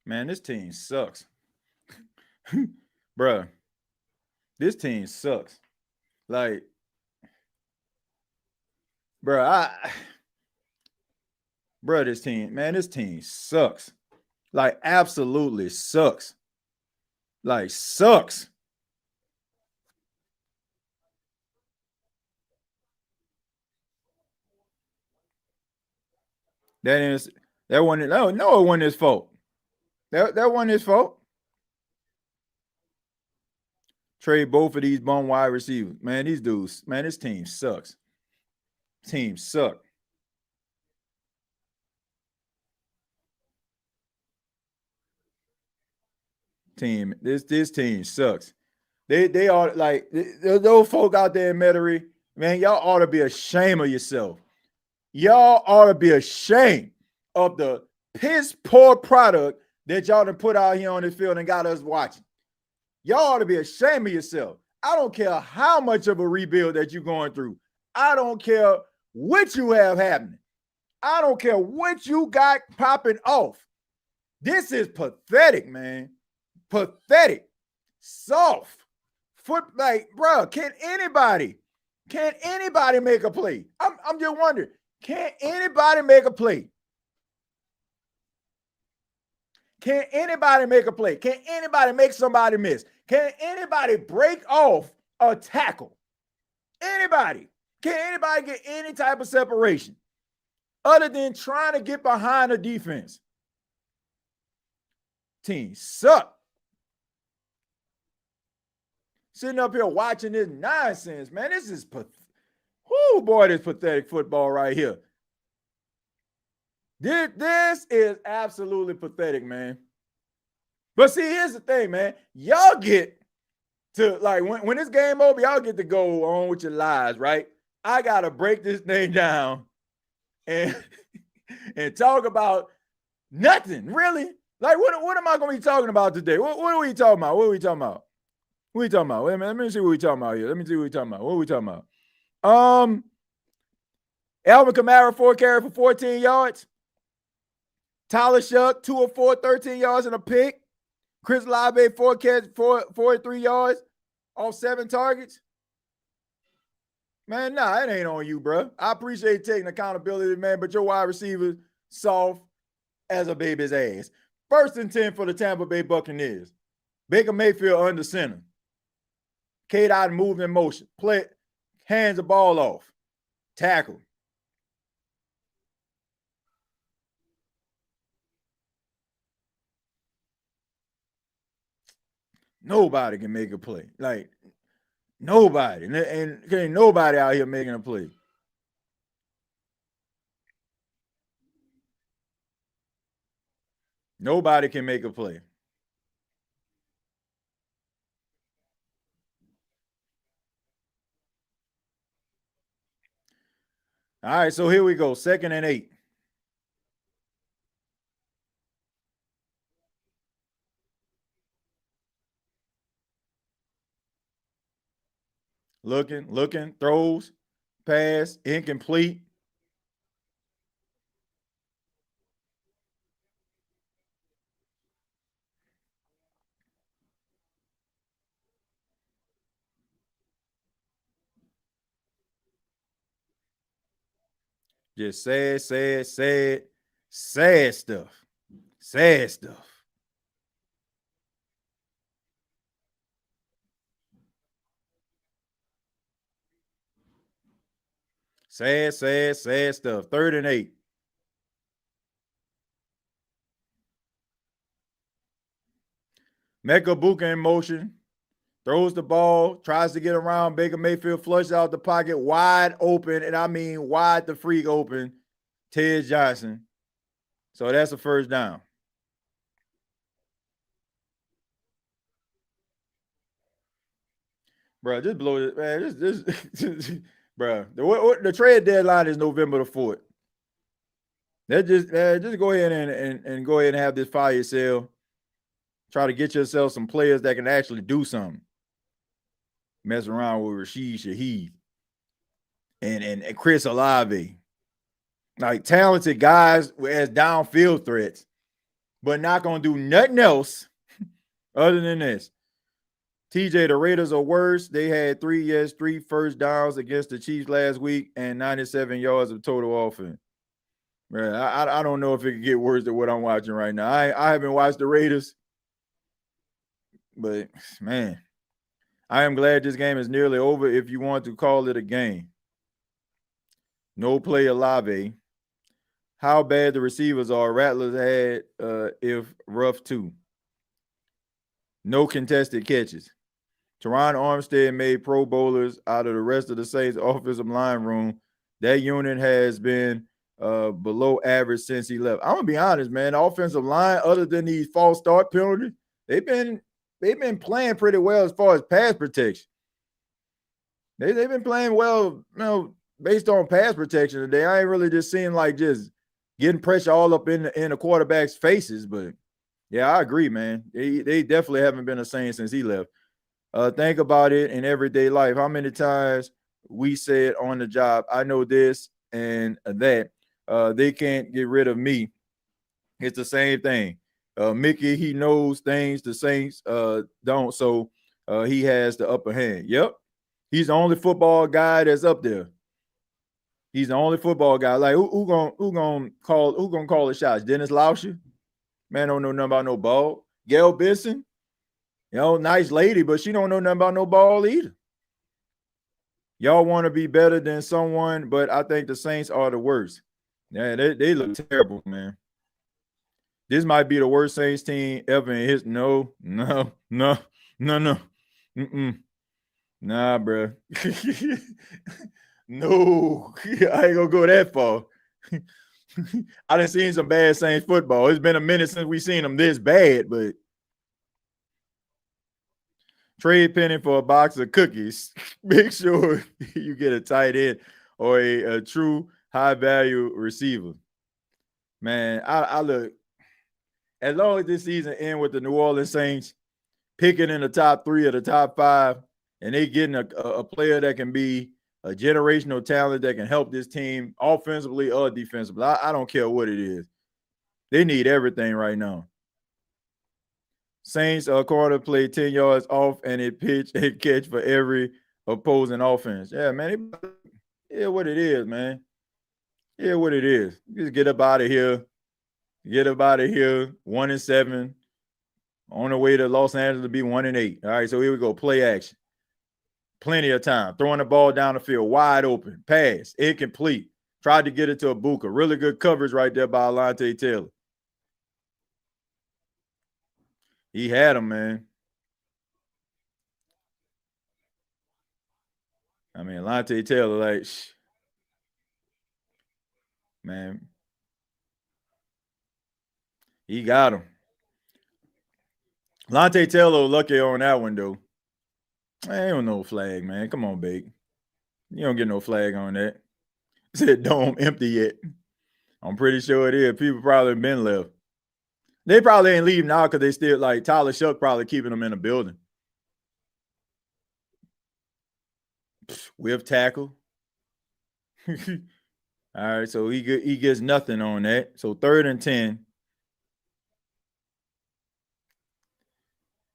Man, this team sucks. Bruh, this team sucks. Like, this team sucks. Like, absolutely sucks. Like, sucks. That wasn't his fault. That wasn't his fault. Trade both of these bum wide receivers. Man, these dudes, man, this team sucks. Team suck. This team sucks. They are like those folk out there in Metairie, man, y'all ought to be ashamed of yourself. Y'all ought to be ashamed of the piss poor product that y'all done put out here on this field and got us watching. Y'all ought to be ashamed of yourself. I don't care how much of a rebuild that you're going through. I don't care what you have happening. I don't care what you got popping off. This is pathetic, man. Pathetic. Soft. Bro, can anybody make a play? I'm just wondering, can anybody make a play? Can anybody make a play? Can anybody make somebody miss? Can anybody break off a tackle? Anybody? Can anybody get any type of separation other than trying to get behind the defense? Team suck. Sitting up here watching this nonsense, man. This is this pathetic football right here. This is absolutely pathetic, man. But see, here's the thing, man. Y'all get to, like, when this game over, y'all get to go on with your lives, right? I got to break this thing down and talk about nothing, really. Like, what am I going to be talking about today? What are we talking about? What are we talking about? What are we talking about? Wait a minute, let me see what we're talking about here. Let me see what we're talking about. What are we talking about? Alvin Kamara, 4 carries for 14 yards. Tyler Shuck, 2 of 4, 13 yards and a pick. Chris Olave, 4 catches, 43 yards off 7 targets. Man, nah, it ain't on you, bro. I appreciate taking accountability, man, but your wide receiver soft as a baby's ass. 1st and 10 for the Tampa Bay Buccaneers. Baker Mayfield under center. K-Dot moved in motion. Play, hands the ball off. Tackle. Nobody can make a play. Like, nobody. And ain't nobody out here making a play. Nobody can make a play. All right, so here we go. 2nd and 8. Looking, throws, pass, incomplete. Just sad stuff. Sad stuff. Sad stuff. 3rd and 8. Buka in motion. Throws the ball, tries to get around Baker Mayfield, flushes out the pocket, wide open, and I mean wide the freak open, Ted Johnson. So that's a 1st down. Bro, just blow it, man. This bro. The trade deadline is November the 4th. Just go ahead and go ahead and have this fire sale. Try to get yourself some players that can actually do something. Mess around with Rashid Shaheed and Chris Olave. Like, talented guys as downfield threats. but not going to do nothing else other than this. TJ, the Raiders are worse. They had 3 first downs against the Chiefs last week and 97 yards of total offense. Man, I don't know if it could get worse than what I'm watching right now. I haven't watched the Raiders, but, man, I am glad this game is nearly over if you want to call it a game. No play Olave. How bad the receivers are. Rattlers had if rough too. No contested catches. Teron Armstead made Pro Bowlers out of the rest of the Saints offensive line room. That unit has been below average since he left. I'm gonna be honest, man. The offensive line, other than these false start penalties, they've been playing pretty well as far as pass protection. They've been playing well, based on pass protection today. I ain't really just seeing like just getting pressure all up in the quarterback's faces, but yeah, I agree, man. They definitely haven't been the same since he left. Think about it in everyday life. How many times we said on the job, I know this and that. They can't get rid of me. It's the same thing. Mickey, he knows things the Saints don't, so he has the upper hand. Yep. He's the only football guy that's up there. He's the only football guy. Like who gonna call the shots? Dennis Lauscher? Man, don't know nothing about no ball. Gail Bisson? Nice lady, but she don't know nothing about no ball either. Y'all want to be better than someone, but I think the Saints are the worst. Yeah, they look terrible, man. This might be the worst Saints team ever in his. No. Mm-mm. Nah, bro. No, I ain't gonna go that far. I done seen some bad Saints football. It's been a minute since we seen them this bad, but trade penny for a box of cookies. Make sure you get a tight end or a true high-value receiver. Man, I look, as long as this season ends with the New Orleans Saints picking in the top 3 or the top 5, and they getting a player that can be a generational talent that can help this team offensively or defensively. I don't care what it is. They need everything right now. Saints quarter play 10 yards off and it pitch and catch for every opposing offense. Yeah, man. What it is, man. Yeah, what it is. Just get up out of here. Get up out of here. 1-7. On the way to Los Angeles to be 1-8. All right, so here we go. Play action. Plenty of time. Throwing the ball down the field. Wide open. Pass. Incomplete. Tried to get it to Ibuka. Really good coverage right there by Alontae Taylor. He had him, man. I mean, Alontae Taylor, like, man, he got him. Alontae Taylor lucky on that one, though. Man, ain't no flag, man. Come on, Bake. You don't get no flag on that. Said dome empty yet. I'm pretty sure it is. People probably been left. They probably ain't leaving now because they still, like, Tyler Shuck probably keeping them in the building. Whiff tackle. All right, so he gets nothing on that. So 3rd and 10.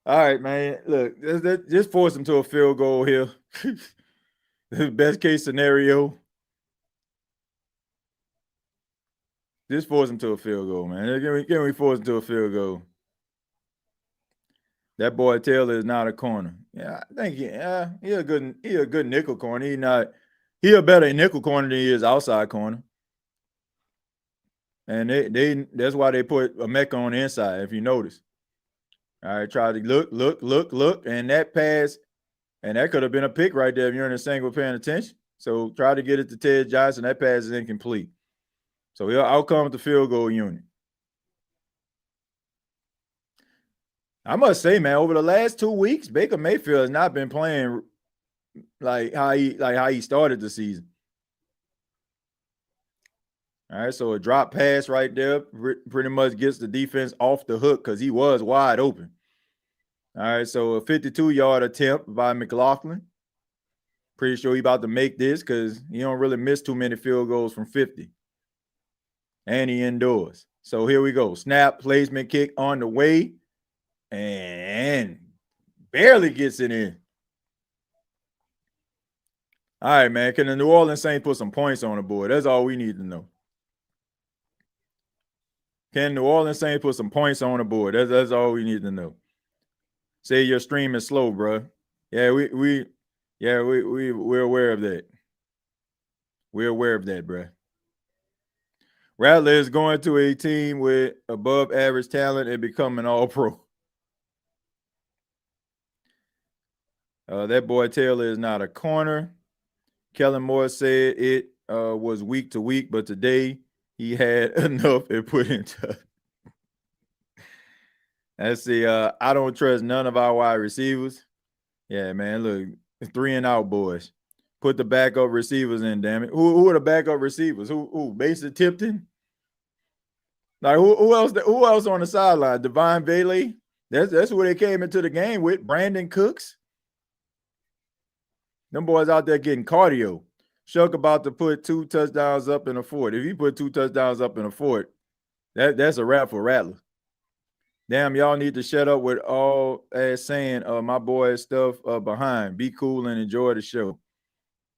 All right, man. Look, just force him to a field goal here. Best case scenario. Just force him to a field goal, man. Can we force him to a field goal? That boy Taylor is not a corner. Yeah, I think he a good nickel corner. He a better nickel corner than he is outside corner. And that's why they put a Mecca on the inside, if you notice. All right, try to look, and that pass, and that could have been a pick right there if you're in a single paying attention. So try to get it to Ted Johnson. That pass is incomplete. So out comes the field goal unit. I must say, man, over the last 2 weeks, Baker Mayfield has not been playing like how he started the season. All right, so a drop pass right there pretty much gets the defense off the hook because he was wide open. All right, so a 52-yard attempt by McLaughlin. Pretty sure he about to make this because he don't really miss too many field goals from 50. And he indoors. So here we go. Snap, placement, kick on the way, and barely gets it in. All right, man. Can the New Orleans Saints put some points on the board? That's all we need to know. Can New Orleans Saints put some points on the board? That's all we need to know. Say your stream is slow, bro. Yeah, we're aware of that. We're aware of that, bro. Rattler is going to a team with above average talent and becoming all-pro. That boy Taylor is not a corner. Kellen Moore said it was week to week, but today he had enough and put into. Let's see. I don't trust none of our wide receivers. Yeah, man. Look, 3 and out, boys. Put the backup receivers in, damn it. Who are the backup receivers? Who? Mason Tipton? Like who else? Who else on the sideline? Devon Bailey. That's who they came into the game with. Brandon Cooks. Them boys out there getting cardio. Shuck about to put 2 touchdowns up in a fort. If he put 2 touchdowns up in a fort, that's a wrap for Rattler. Damn, y'all need to shut up with all that saying my boy stuff behind. Be cool and enjoy the show.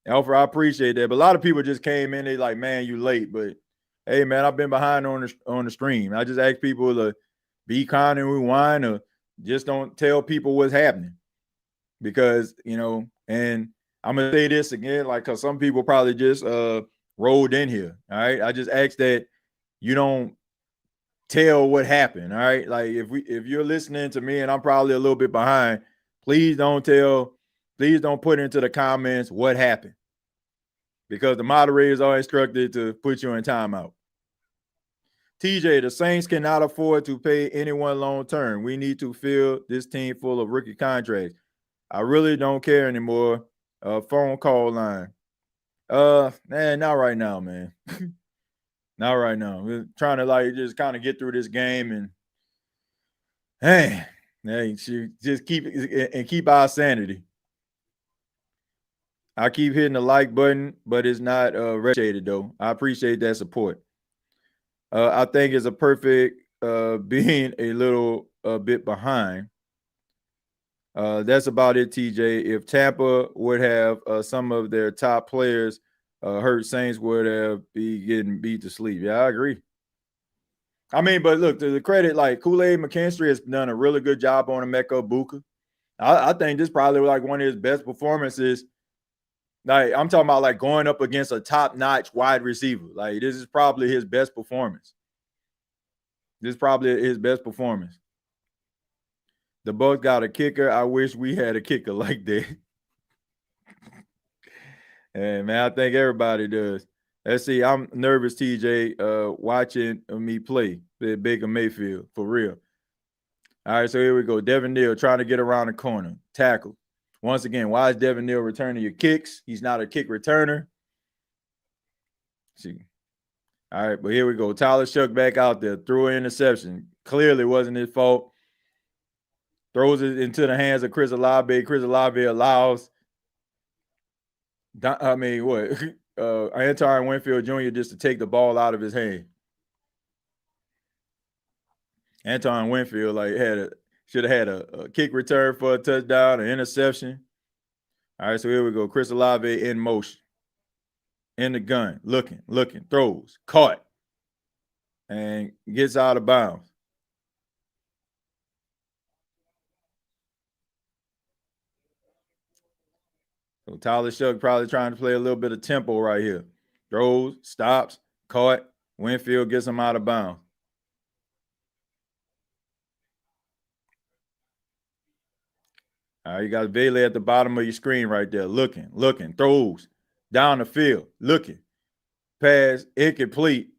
Alfred, I appreciate that. But a lot of people just came in, they like, man, you late. But hey, man, I've been behind on the stream. I just ask people to be kind and rewind, or just don't tell people what's happening. Because, and I'm going to say this again, like, because some people probably just rolled in here, all right? I just ask that you don't tell what happened, all right? Like, if you're listening to me and I'm probably a little bit behind, please don't put into the comments what happened. Because the moderators are instructed to put you in timeout. TJ, the Saints cannot afford to pay anyone long term. We need to fill this team full of rookie contracts. I really don't care anymore. Phone call line. Man, not right now, man. Not right now. We're trying to just kind of get through this game and just keep our sanity. I keep hitting the like button, but it's not appreciated though. I appreciate that support. I think it's a perfect being a little bit behind. That's about it, TJ. If Tampa would have some of their top players hurt, Saints would have be getting beat to sleep. Yeah, I agree. I mean, but look, to the credit, like Kool-Aid McKinstry has done a really good job on Emeka Buka. I think this probably like one of his best performances. Like, I'm talking about like going up against a top-notch wide receiver. Like, this is probably his best performance. The Bucs got a kicker. I wish we had a kicker like that. And man, I think everybody does. Let's see. I'm nervous, TJ, watching me play Baker Mayfield, for real. All right, so here we go. Devin Neal trying to get around the corner. Tackle. Once again, why is Devin Neal returning your kicks? He's not a kick returner. See. All right, but here we go. Tyler Shuck back out there. Threw an interception. Clearly wasn't his fault. Throws it into the hands of Chris Olave. Chris Olave allows, Anton Winfield Jr. just to take the ball out of his hand. Anton Winfield should have had a kick return for a touchdown, an interception. All right, so here we go. Chris Olave in motion. In the gun. Looking. Throws. Caught. And gets out of bounds. So Tyler Shuck probably trying to play a little bit of tempo right here. Throws, stops, caught. Winfield gets him out of bounds. All right, you got Bailey at the bottom of your screen right there. Looking, throws down the field, looking. Pass, incomplete.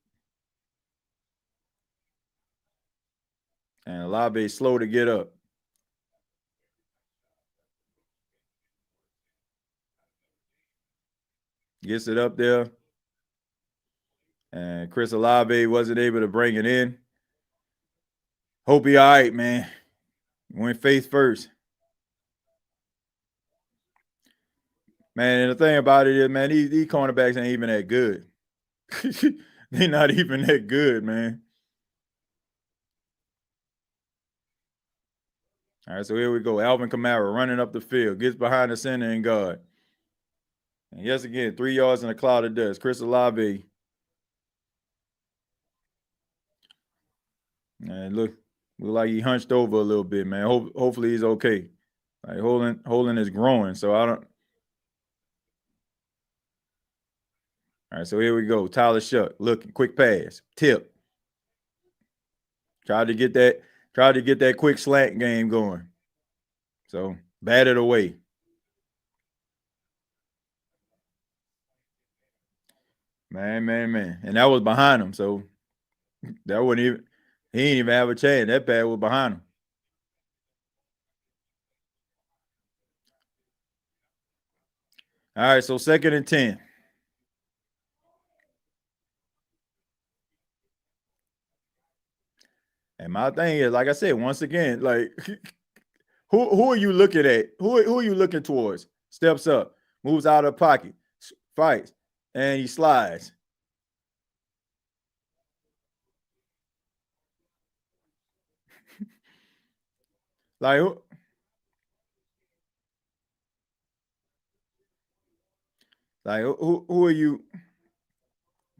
And Olave slow to get up. Gets it up there. And Chris Olave wasn't able to bring it in. Hope he all right, man. Went face first. Man, and the thing about it is, man, these cornerbacks ain't even that good. They're not even that good, man. All right, so here we go. Alvin Kamara running up the field, gets behind the center and guard. And yes, again, 3 yards in a cloud of dust. Chris Olave. And look like he hunched over a little bit, man. Hopefully he's okay. Like holding is growing, so I don't. All right, so here we go. Tyler Shuck looking, quick pass, tip. Tried to get that quick slant game going. So batted away. Man. And that was behind him. So that wouldn't even, he didn't even have a chance. That pass was behind him. All right, so 2nd and 10. And my thing is, like I said, once again, like who are you looking at? Who are you looking towards? Steps up, moves out of the pocket, fights, and he slides. Like who are you?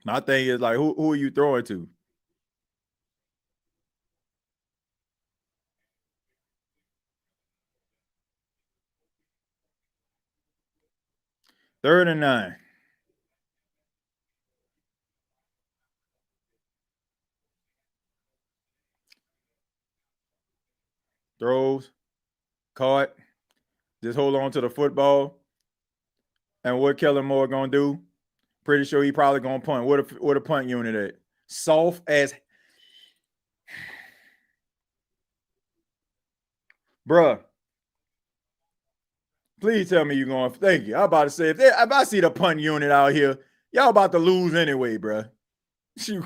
My thing is like who are you throwing to? Third and 9. Throws, caught, just hold on to the football. And what Kellen Moore gonna do? Pretty sure he probably gonna punt. What a punt unit at? Soft as, bruh. Please tell me you're going. Thank you. I'm about to say if I see the punt unit out here, y'all about to lose anyway, bruh. Shoot.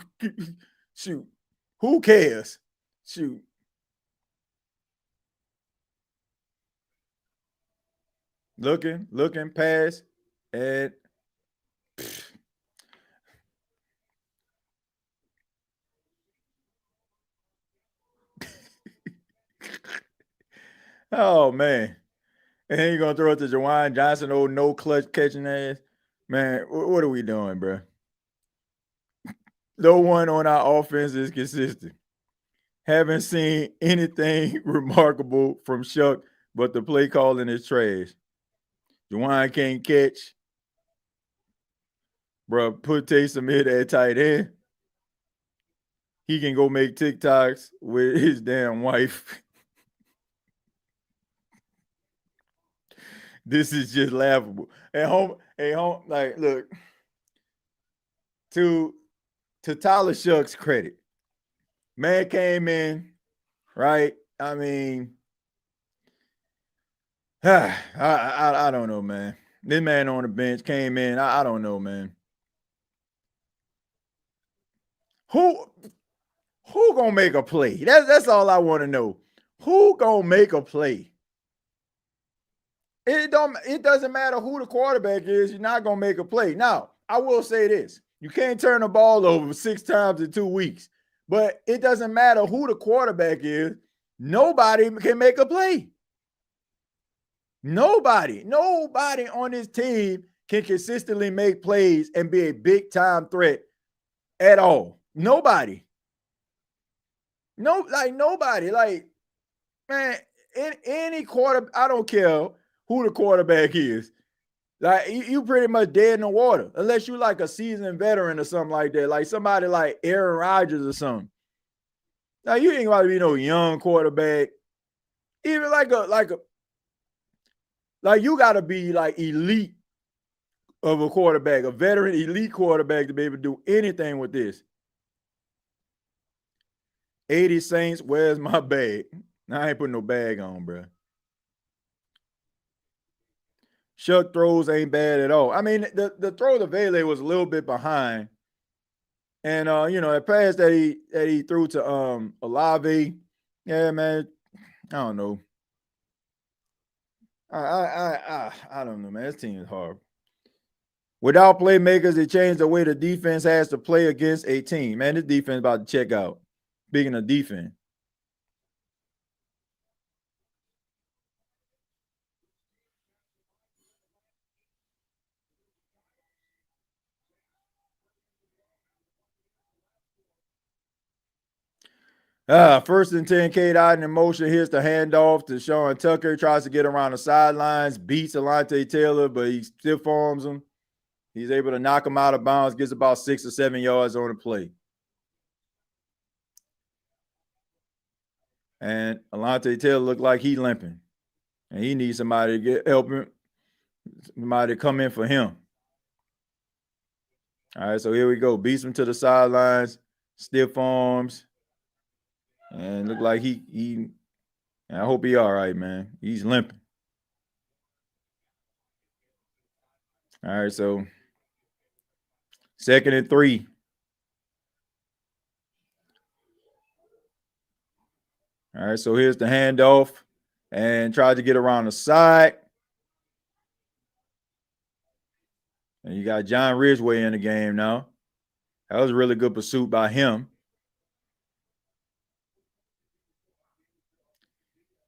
Who cares? Shoot. Looking, pass, and oh man. And then you're gonna throw it to Jawan Johnson, old no clutch catching ass. Man, what are we doing, bro? No one on our offense is consistent. Haven't seen anything remarkable from Shuck, but the play calling is trash. Jawan can't catch. Bro, put Taysom Hill at tight end. He can go make TikToks with his damn wife. This is just laughable. At home, like, look, to Tyler Shuck's credit, man came in, right? I mean, I don't know, man. This man on the bench came in. I don't know, man. Who gonna make a play? That's all I want to know. Who gonna make a play? It doesn't matter who the quarterback is, you're not gonna make a play. Now, I will say this: you can't turn the ball over 6 times in 2 weeks, but it doesn't matter who the quarterback is, nobody can make a play. Nobody on this team can consistently make plays and be a big time threat at all. Nobody. Nobody. Like, man, any quarter, I don't care who the quarterback is. Like, you pretty much dead in the water, unless you like a seasoned veteran or something like that, like somebody like Aaron Rodgers or something. Now, you ain't about to be no young quarterback. Even like you got to be like elite of a quarterback, a veteran elite quarterback to be able to do anything with this. 80 Saints, where's my bag? I ain't putting no bag on, bro. Shuck throws ain't bad at all. I mean, the throw to Vele was a little bit behind. And that pass that he threw to Olave, yeah, man, I don't know. I don't know, man. This team is horrible. Without playmakers, it changed the way the defense has to play against a team. Man, this defense about to check out. Speaking of defense. First and 10, Cade Otton in motion. Here's the handoff to Sean Tucker. Tries to get around the sidelines, beats Alontae Taylor, but he stiff arms him. He's able to knock him out of bounds, gets about 6 or 7 yards on the play. And Alontae Taylor looked like he limping. And he needs somebody to help him, somebody to come in for him. All right, so here we go. Beats him to the sidelines, stiff arms. And look like he I hope he all right, man. He's limping. All right, so 2nd and 3. All right, so here's the handoff and tried to get around the side. And you got John Ridgeway in the game now. That was a really good pursuit by him.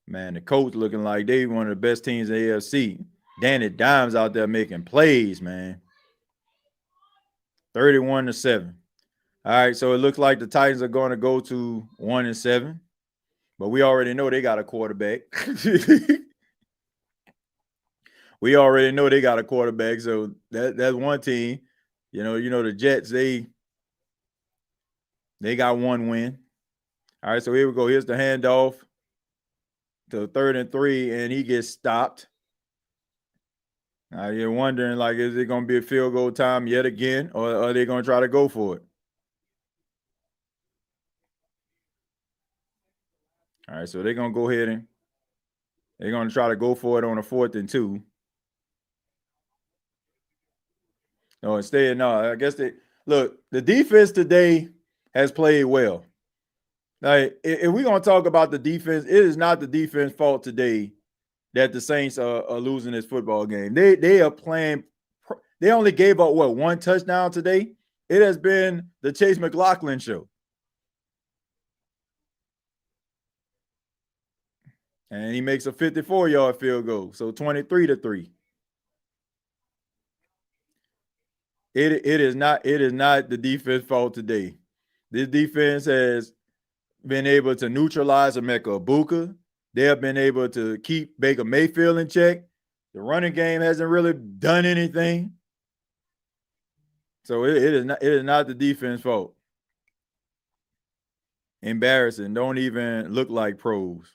Man, the Colts looking like they one of the best teams in the AFC. Danny Dimes out there making plays, man. 31-7. All right, so it looks like the Titans are going to go to 1-7, but we already know they got a quarterback. We already know they got a quarterback, so that's one team. You know the Jets. They got one win. All right, so here we go. Here's the handoff to 3rd and 3, and he gets stopped. Now you're wondering, like, is it going to be a field goal time yet again, or are they going to try to go for it? All right, so they're going to go ahead and they're going to try to go for it on a 4th and 2. No, instead, no, I guess look, the defense today has played well. Like, if we're going to talk about the defense, it is not the defense fault today that the Saints are losing this football game. They are playing. They only gave up, one touchdown today? It has been the Chase McLaughlin show. And he makes a 54-yard field goal, so 23-3. It is not the defense fault today. This defense has been able to neutralize Emeka Egbuka. They have been able to keep Baker Mayfield in check. The running game hasn't really done anything. So it is not the defense fault. Embarrassing. Don't even look like pros.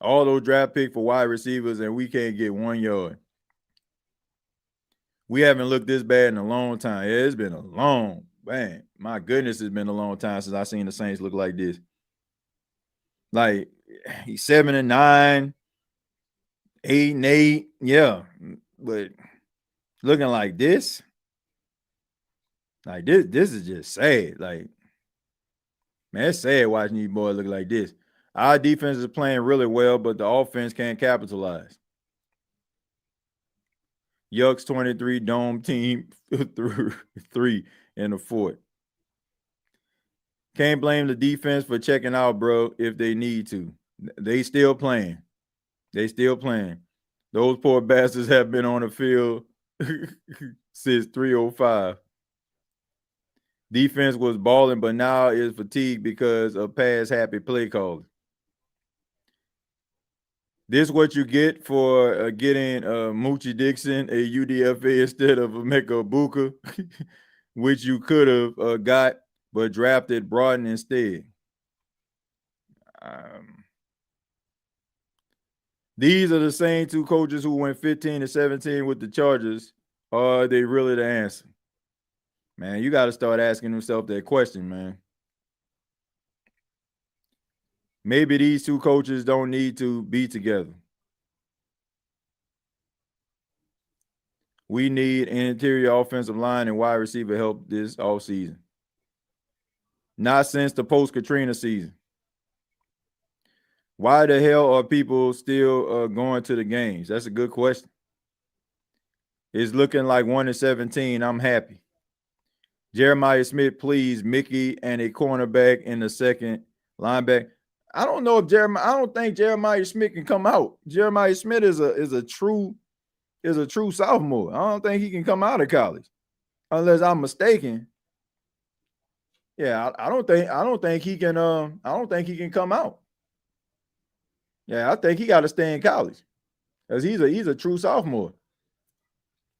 All those draft picks for wide receivers, and we can't get 1 yard. We haven't looked this bad in a long time. Yeah, it's been a long, man. My goodness, it's been a long time since I've seen the Saints look like this. Like, he's 7-9, 8-8. Yeah, but looking like this is just sad. Like, man, it's sad watching these boys look like this. Our defense is playing really well, but the offense can't capitalize. Yucks 23, Dome team through 3 in the 4th. Can't blame the defense for checking out, bro, if they need to. They still playing. Those poor bastards have been on the field since 3:05. Defense was balling, but now is fatigued because of past happy play calls. This is what you get for getting Moochie Dixon a UDFA instead of Emeka Egbuka, which you could have got but drafted Broughton instead. These are the same two coaches who went 15-17 with the Chargers. Are they really the answer? Man, you got to start asking yourself that question, man. Maybe these two coaches don't need to be together. We need an interior offensive line and wide receiver help this offseason. Not since the post-Katrina season. Why the hell are people still going to the games? That's a good question. It's looking like 1-17. I'm happy. Jeremiah Smith, please, Mickey, and a cornerback in the second linebacker. I don't know if I don't think Jeremiah Smith can come out. Jeremiah Smith is a true sophomore. I don't think he can come out of college, unless I'm mistaken. Yeah, I don't think he can I don't think he can come out. Yeah, I think he got to stay in college. Because he's a true sophomore.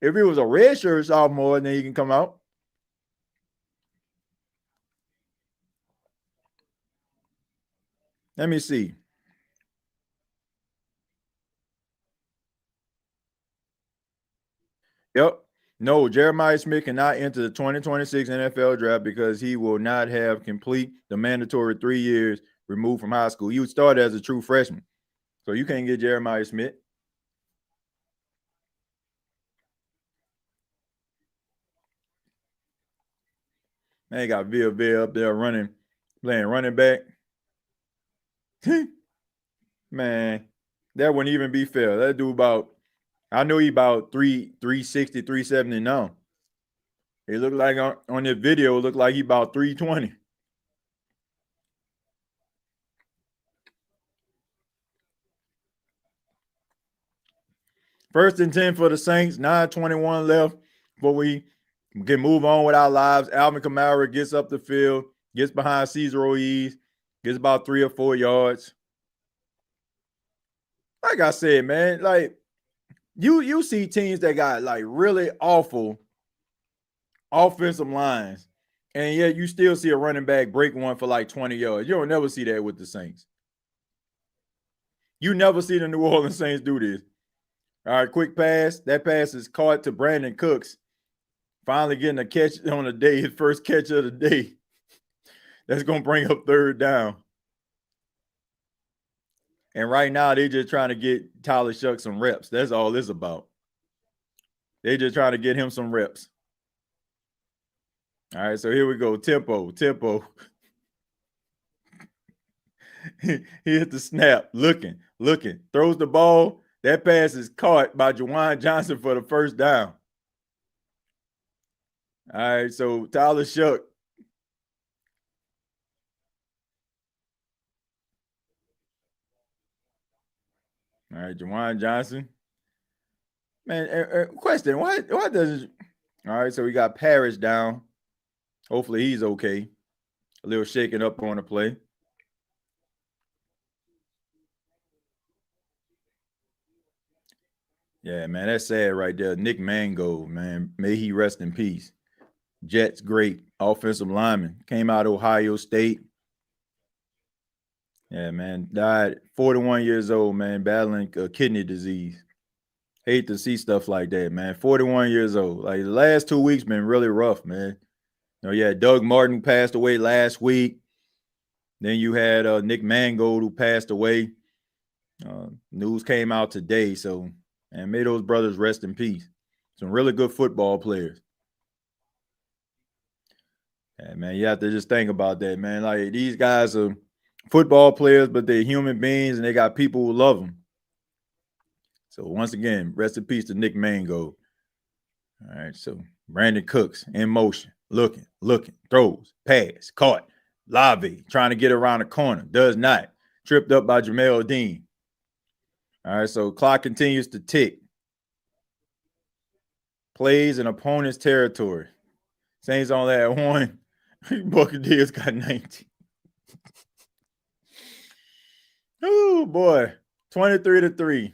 If he was a redshirt sophomore, then he can come out. Let me see. Yep. No, Jeremiah Smith cannot enter the 2026 NFL draft because he will not have complete the mandatory 3 years removed from high school. He would start as a true freshman. So you can't get Jeremiah Smith. Man, they got Villa up there playing running back. Man, that wouldn't even be fair. That dude I know he about 360, 370 now. He looked like on this video, it looked like he about 320. First and 10 for the Saints, 9:21 left before we can move on with our lives. Alvin Kamara gets up the field, gets behind Cesar Ruiz, gets about 3 or 4 yards. Like I said, man, like you see teams that got like really awful offensive lines, and yet you still see a running back break one for like 20 yards. You don't never see that with the Saints. You never see the New Orleans Saints do this. All right, quick pass. That pass is caught to Brandon Cooks. Finally getting a catch on the day, his first catch of the day. That's going to bring up third down. And right now, they're just trying to get Tyler Shuck some reps. That's all this about. They're just trying to get him some reps. All right, so here we go. Tempo. He hit the snap, looking, throws the ball. That pass is caught by Juwan Johnson for the first down. All right, so Tyler Shuck. All right, Juwan Johnson. Man, question, why doesn't – all right, so we got Parrish down. Hopefully he's okay. A little shaking up on the play. Yeah, man, that's sad right there. Nick Mangold, man, may he rest in peace. Jets, great offensive lineman. Came out of Ohio State. Yeah, man, died 41 years old, man, battling kidney disease. Hate to see stuff like that, man. 41 years old. Like the last 2 weeks been really rough, man. You know, yeah, Doug Martin passed away last week. Then you had Nick Mangold who passed away. News came out today, so and may those brothers rest in peace. Some really good football players. Yeah, man, you have to just think about that, man. Like these guys are football players, but they're human beings and they got people who love them. So once again, rest in peace to Nick Mangold. All right, so Brandon Cooks in motion, looking, throws, pass, caught. Lobby trying to get around the corner, does not. Tripped up by Jamel Dean. All right, so clock continues to tick. Plays in opponent's territory. Saints only had 1. Buccaneers got 19. Oh, boy. 23-3.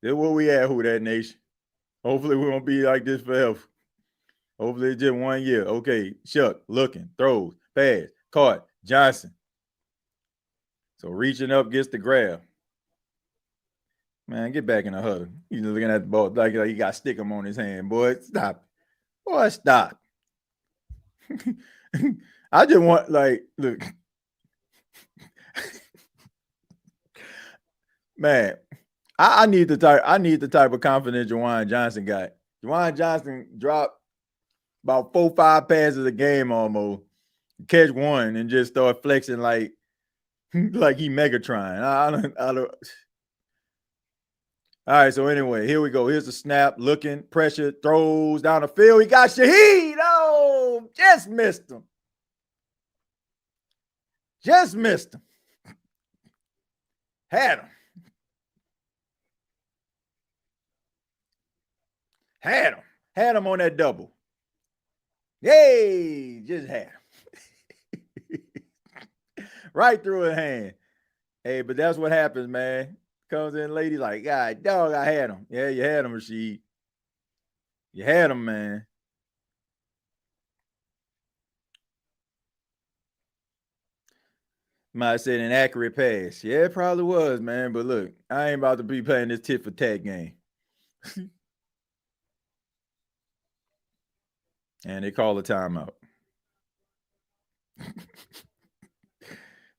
This is where we at, Who That Nation. Hopefully we won't be like this forever. Hopefully it's just 1 year. Okay, Shuck, looking, throws, pass, caught, Johnson. So reaching up gets the grab. Man, get back in the huddle. He's looking at the ball like he got to stick him on his hand. Boy, stop. Boy, stop. I just want, like, look. Man, I need the type of confidence Juwan Johnson got. Juwan Johnson dropped about 4-5 passes a game almost, catch one, and just start flexing like he Megatron. I don't. All right, so anyway, here we go. Here's the snap, looking, pressure, throws down the field. He got Shaheed. Oh, just missed him. Just missed him. Had him. Had him on that double. Yay, just had him. Right through her hand. Hey, but that's what happens, man. Comes in lady like, God, dog, I had him. Yeah, you had him, Rasheed. You had him, man. Might have said an accurate pass. Yeah, it probably was, man. But look, I ain't about to be playing this tit for tat game. And they call a timeout.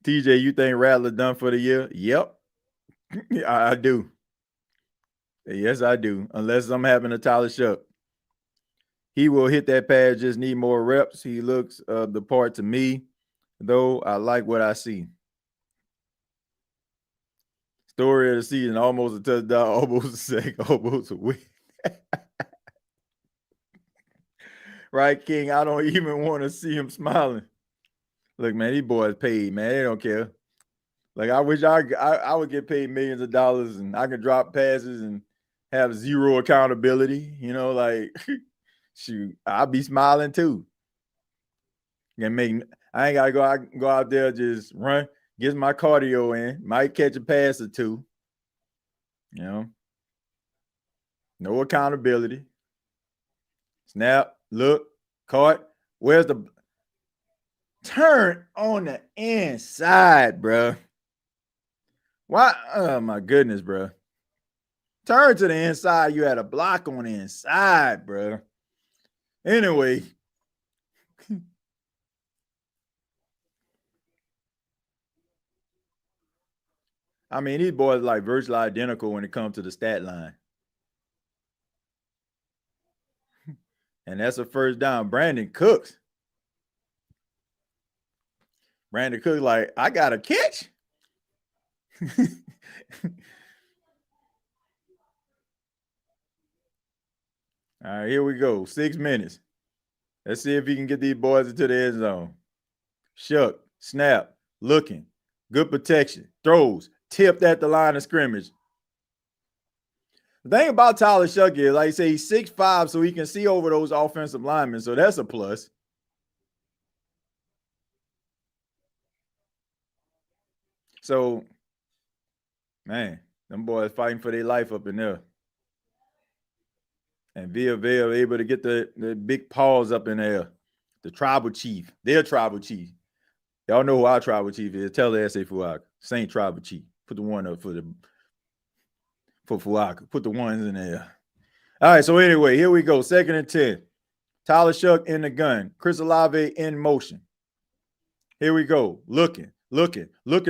TJ, you think Rattler done for the year? Yep. I do. Yes, I do. Unless I'm having a Tyler Shuck. He will hit that pass, just need more reps. He looks the part to me, though. I like what I see. Story of the season, almost a touchdown, almost a sack, almost a win. Right, King? I don't even want to see him smiling. Look, man, these boys paid, man. They don't care. Like, I wish I would get paid millions of dollars and I could drop passes and have zero accountability. You know, like, shoot, I'll be smiling too. I ain't gotta go out there, just run, get my cardio in, might catch a pass or two. You know, no accountability. Snap, look, caught. Where's the turn on the inside, bro? Why? Oh my goodness, bro. Turn to the inside. You had a block on the inside, bro. Anyway. I mean, these boys are like virtually identical when it comes to the stat line. And that's a first down. Brandon Cooks. Brandon Cooks like, I got a catch. All right, here we go. 6 minutes. Let's see if he can get these boys into the end zone. Shuck, snap, looking, good protection, throws, tipped at the line of scrimmage. The thing about Tyler Shuck is, like I say, he's 6'5", so he can see over those offensive linemen, so that's a plus. So, man, them boys fighting for their life up in there. And Villa able to get the big paws up in there. The tribal chief, their tribal chief. Y'all know who our tribal chief is. Tell the S.A. Fuaka. Saint tribal chief. Put the one up for Fuaka. Put the ones in there. All right, so anyway, here we go. 2nd and 10. Tyler Shuck in the gun. Chris Olave in motion. Here we go. Looking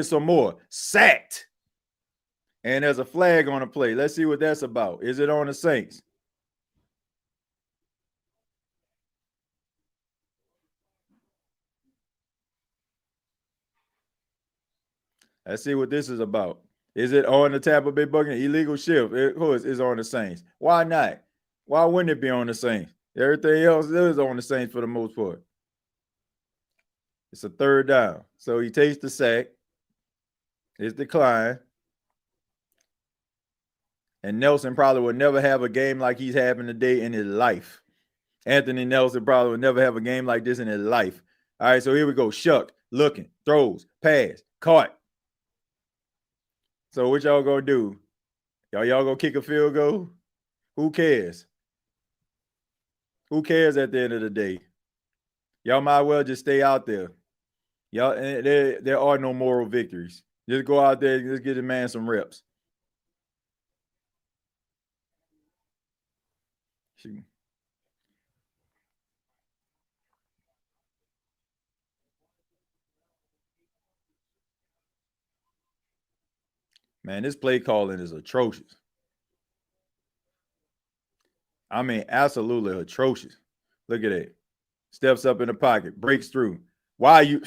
some more. Sacked. And there's a flag on the play. Let's see what that's about. Is it on the Saints? Let's see what this is about. Is it on the Tampa Bay Buccaneers? Illegal shift. Who is on the Saints? Why not? Why wouldn't it be on the Saints? Everything else is on the Saints for the most part. It's a 3rd down. So he takes the sack. It's declined. And Nelson probably would never have a game like he's having today in his life. Anthony Nelson probably would never have a game like this in his life. All right, so here we go. Shuck, looking, throws, pass, caught. So what y'all gonna do? Y'all gonna kick a field goal? Who cares? Who cares at the end of the day? Y'all might well just stay out there. Y'all, there are no moral victories. Just go out there and just get the man some reps. Shoot. Man, this play calling is atrocious. I mean, absolutely atrocious. Look at it. Steps up in the pocket, breaks through. Why are you?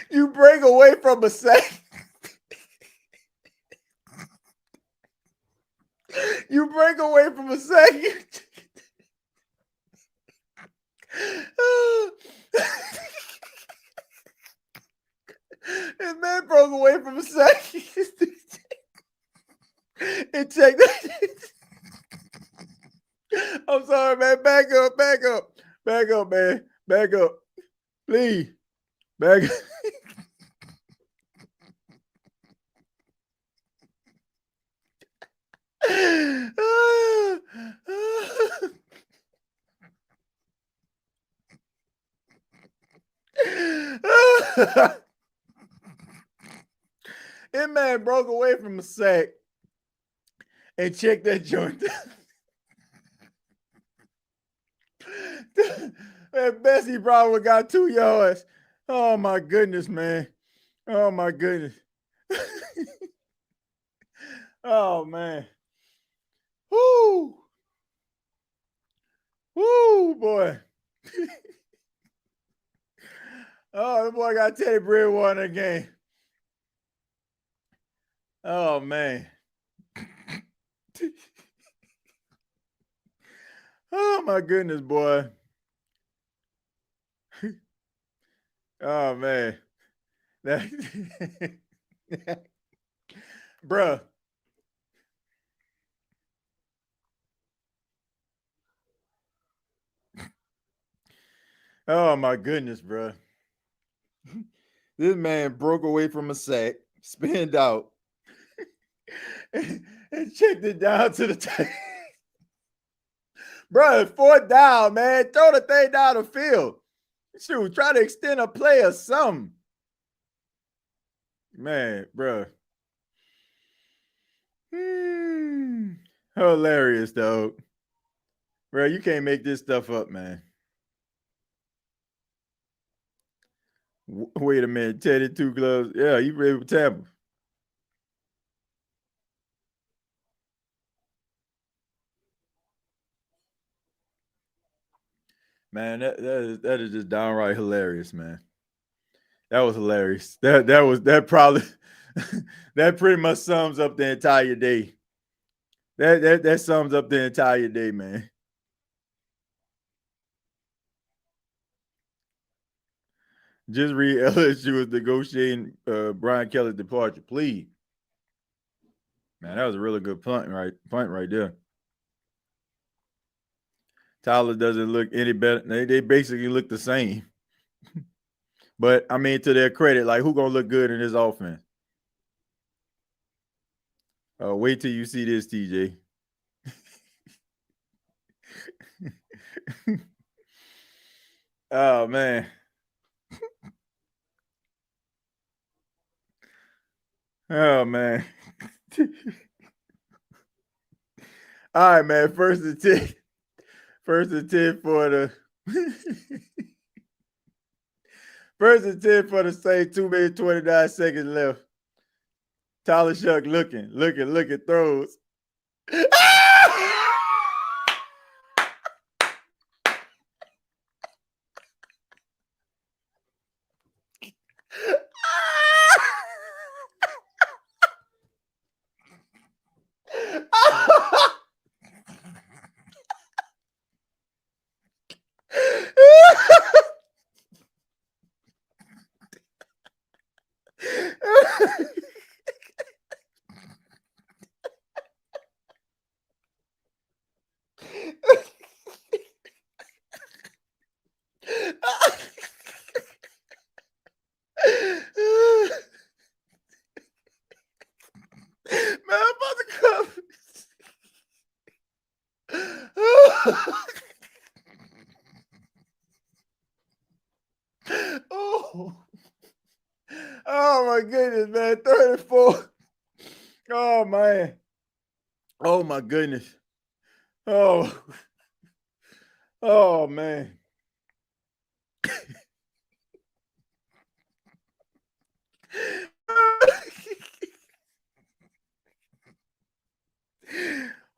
You break away from a sack. You break away from a second. This man broke away from a second. And check that. I'm sorry, man. Back up, man. Back up. Please. Back up. That man broke away from a sack and checked that joint. At best, he probably would got 2 yards. Oh my goodness, man. Oh my goodness. Oh man. Woo. Woo, boy. Oh, the boy got Teddy Bridgewater again. Oh man. Oh my goodness, boy. Oh man. Bruh. Oh my goodness, bruh. This man broke away from a sack, spinned out, and checked it down to the tape. Bro, it's 4th down, man. Throw the thing down the field. Shoot, try to extend a play or something. Man, bro. Hilarious, though. Bro, you can't make this stuff up, man. Wait a minute. Teddy 2 gloves. Yeah, you ready with Tampa. Man, that is just downright hilarious, man. That was hilarious. That probably that pretty much sums up the entire day. That sums up the entire day, man. Just read LSU was negotiating Brian Kelly's departure. Please. Man, that was a really good punt right there. Tyler doesn't look any better. They basically look the same. But, I mean, to their credit, like, who going to look good in this offense? Wait till you see this, TJ. Oh, man. Oh, man. All right, man. First and 10 for the first and 10 for the same 2 minutes, 29 seconds left. Tyler Shuck looking, throws. Man, I'm about to come. Oh my goodness, man. 34. Oh man. Oh my goodness. Oh man.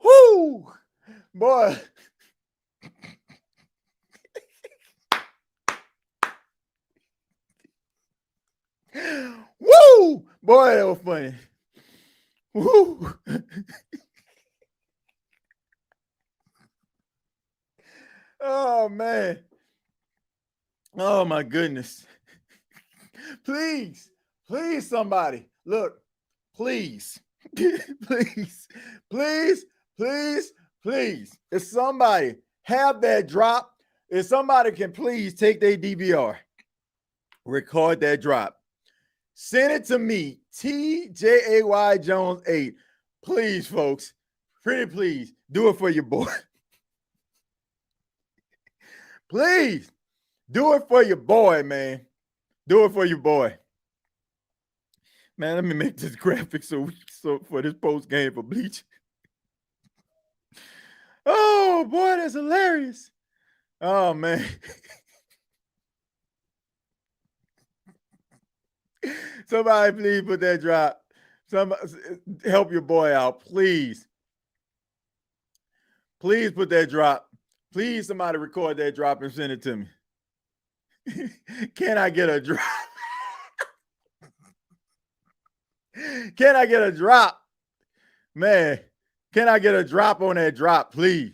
Whoo, boy. Woo, boy, that was funny. Woo. Oh man. Oh my goodness. Please, somebody. Look, please, please, please. If somebody have that drop, if somebody can please take their DVR, record that drop, send it to me, TJAY Jones 8. Please, folks, pretty please, do it for your boy. Please, do it for your boy, man. Do it for your boy. Man, let me make this graphic so for this post game for Bleach. Oh boy, that's hilarious. Oh man. Somebody please put that drop. Somebody help your boy out, please. Please put that drop. Please, somebody record that drop and send it to me. Can I get a drop? Can I get a drop? Man, can I get a drop on that drop, please?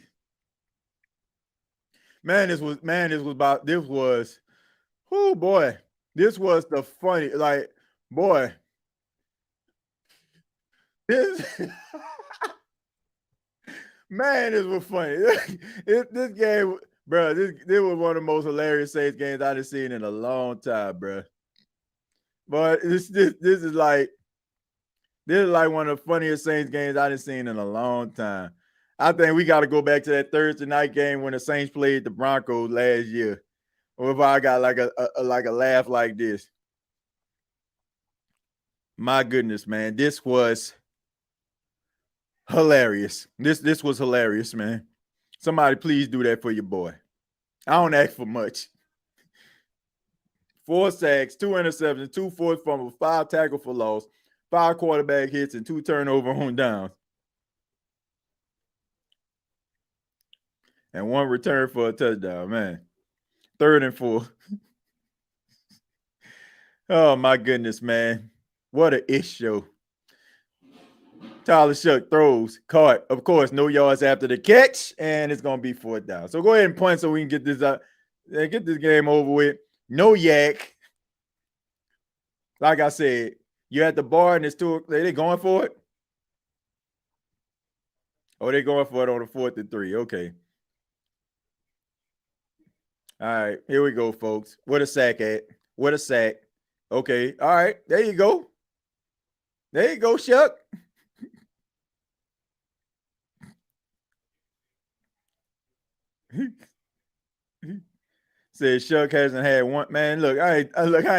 Man, this was oh boy. This was the funny, like, boy. This man, this was funny. This game, bro, this was one of the most hilarious Saints games I've seen in a long time, bro. But this is like one of the funniest Saints games I've seen in a long time. I think we got to go back to that Thursday night game when the Saints played the Broncos last year. Or if I got like a laugh like this. My goodness, man, this was hilarious. This was hilarious, man. Somebody please do that for your boy. I don't ask for much. 4 sacks, 2 interceptions, 2 forced fumbles, 5 tackles for loss, 5 quarterback hits, and 2 turnover on downs. And 1 return for a touchdown, man. 3rd and 4. Oh, my goodness, man. What a ish show. Tyler Shuck throws, caught. Of course, no yards after the catch, and it's going to be 4th down. So go ahead and punt so we can get this game over with. No yak. Like I said, you're at the bar and it's 2. Are they going for it? Oh, they're going for it on the 4th and 3. Okay. All right, here we go, folks. What a sack at. What a sack. Okay. All right. There you go. There you go, Shuck. Says Shuck hasn't had one. Man, look, I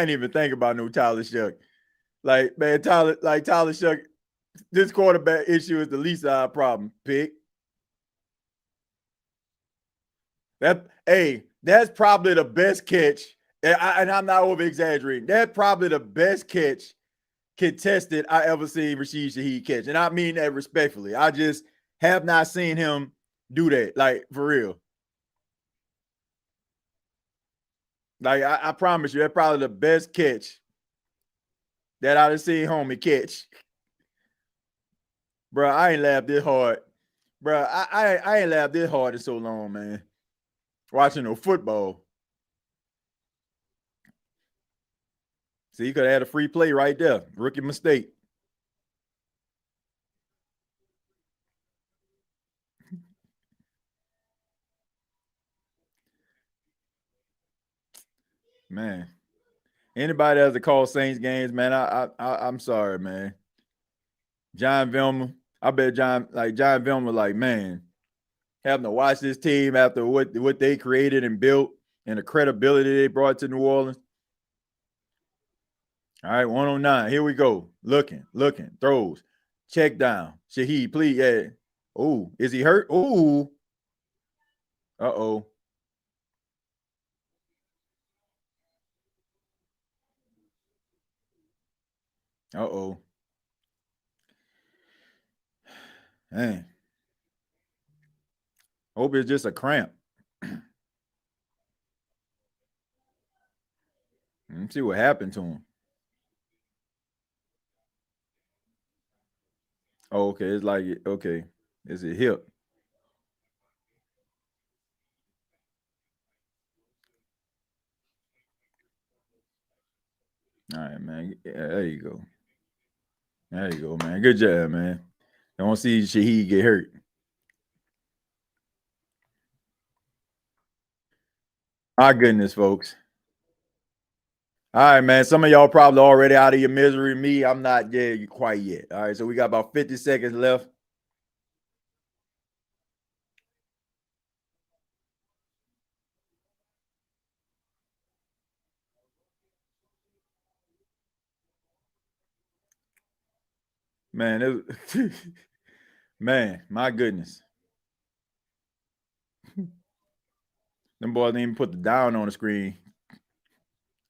ain't even think about no Tyler Shuck. Like, man, Tyler Shuck, this quarterback issue is the least of our problem. Pick. That's probably the best catch. And I'm not over exaggerating. That's probably the best catch contested I ever seen Rashid Shaheed catch. And I mean that respectfully. I just have not seen him do that. Like, for real. Like, I promise you, that's probably the best catch that I've seen homie catch. Bro, I ain't laughed this hard. Bro, I ain't laughed this hard in so long, man. Watching no football. See, you could have had a free play right there. Rookie mistake. Man. Anybody that has to call Saints games, man, I'm sorry, man. John Vilma, I bet John Vilma, like, man, having to watch this team after what they created and built and the credibility they brought to New Orleans. All right, 109. Here we go. Looking, throws, check down. Shaheed, please, yeah. Oh, is he hurt? Oh, uh-oh. Uh-oh. Dang. Hope it's just a cramp. Let's see what happened to him. Oh, okay. It's like, okay. It's a hip. All right, man. Yeah, there you go. There you go, man. Good job, man. Don't see Shaheed get hurt. My goodness, folks. All right, man. Some of y'all probably already out of your misery. Me, I'm not there quite yet. All right, so we got about 50 seconds left. Man, man, my goodness. Them boys didn't even put the down on the screen.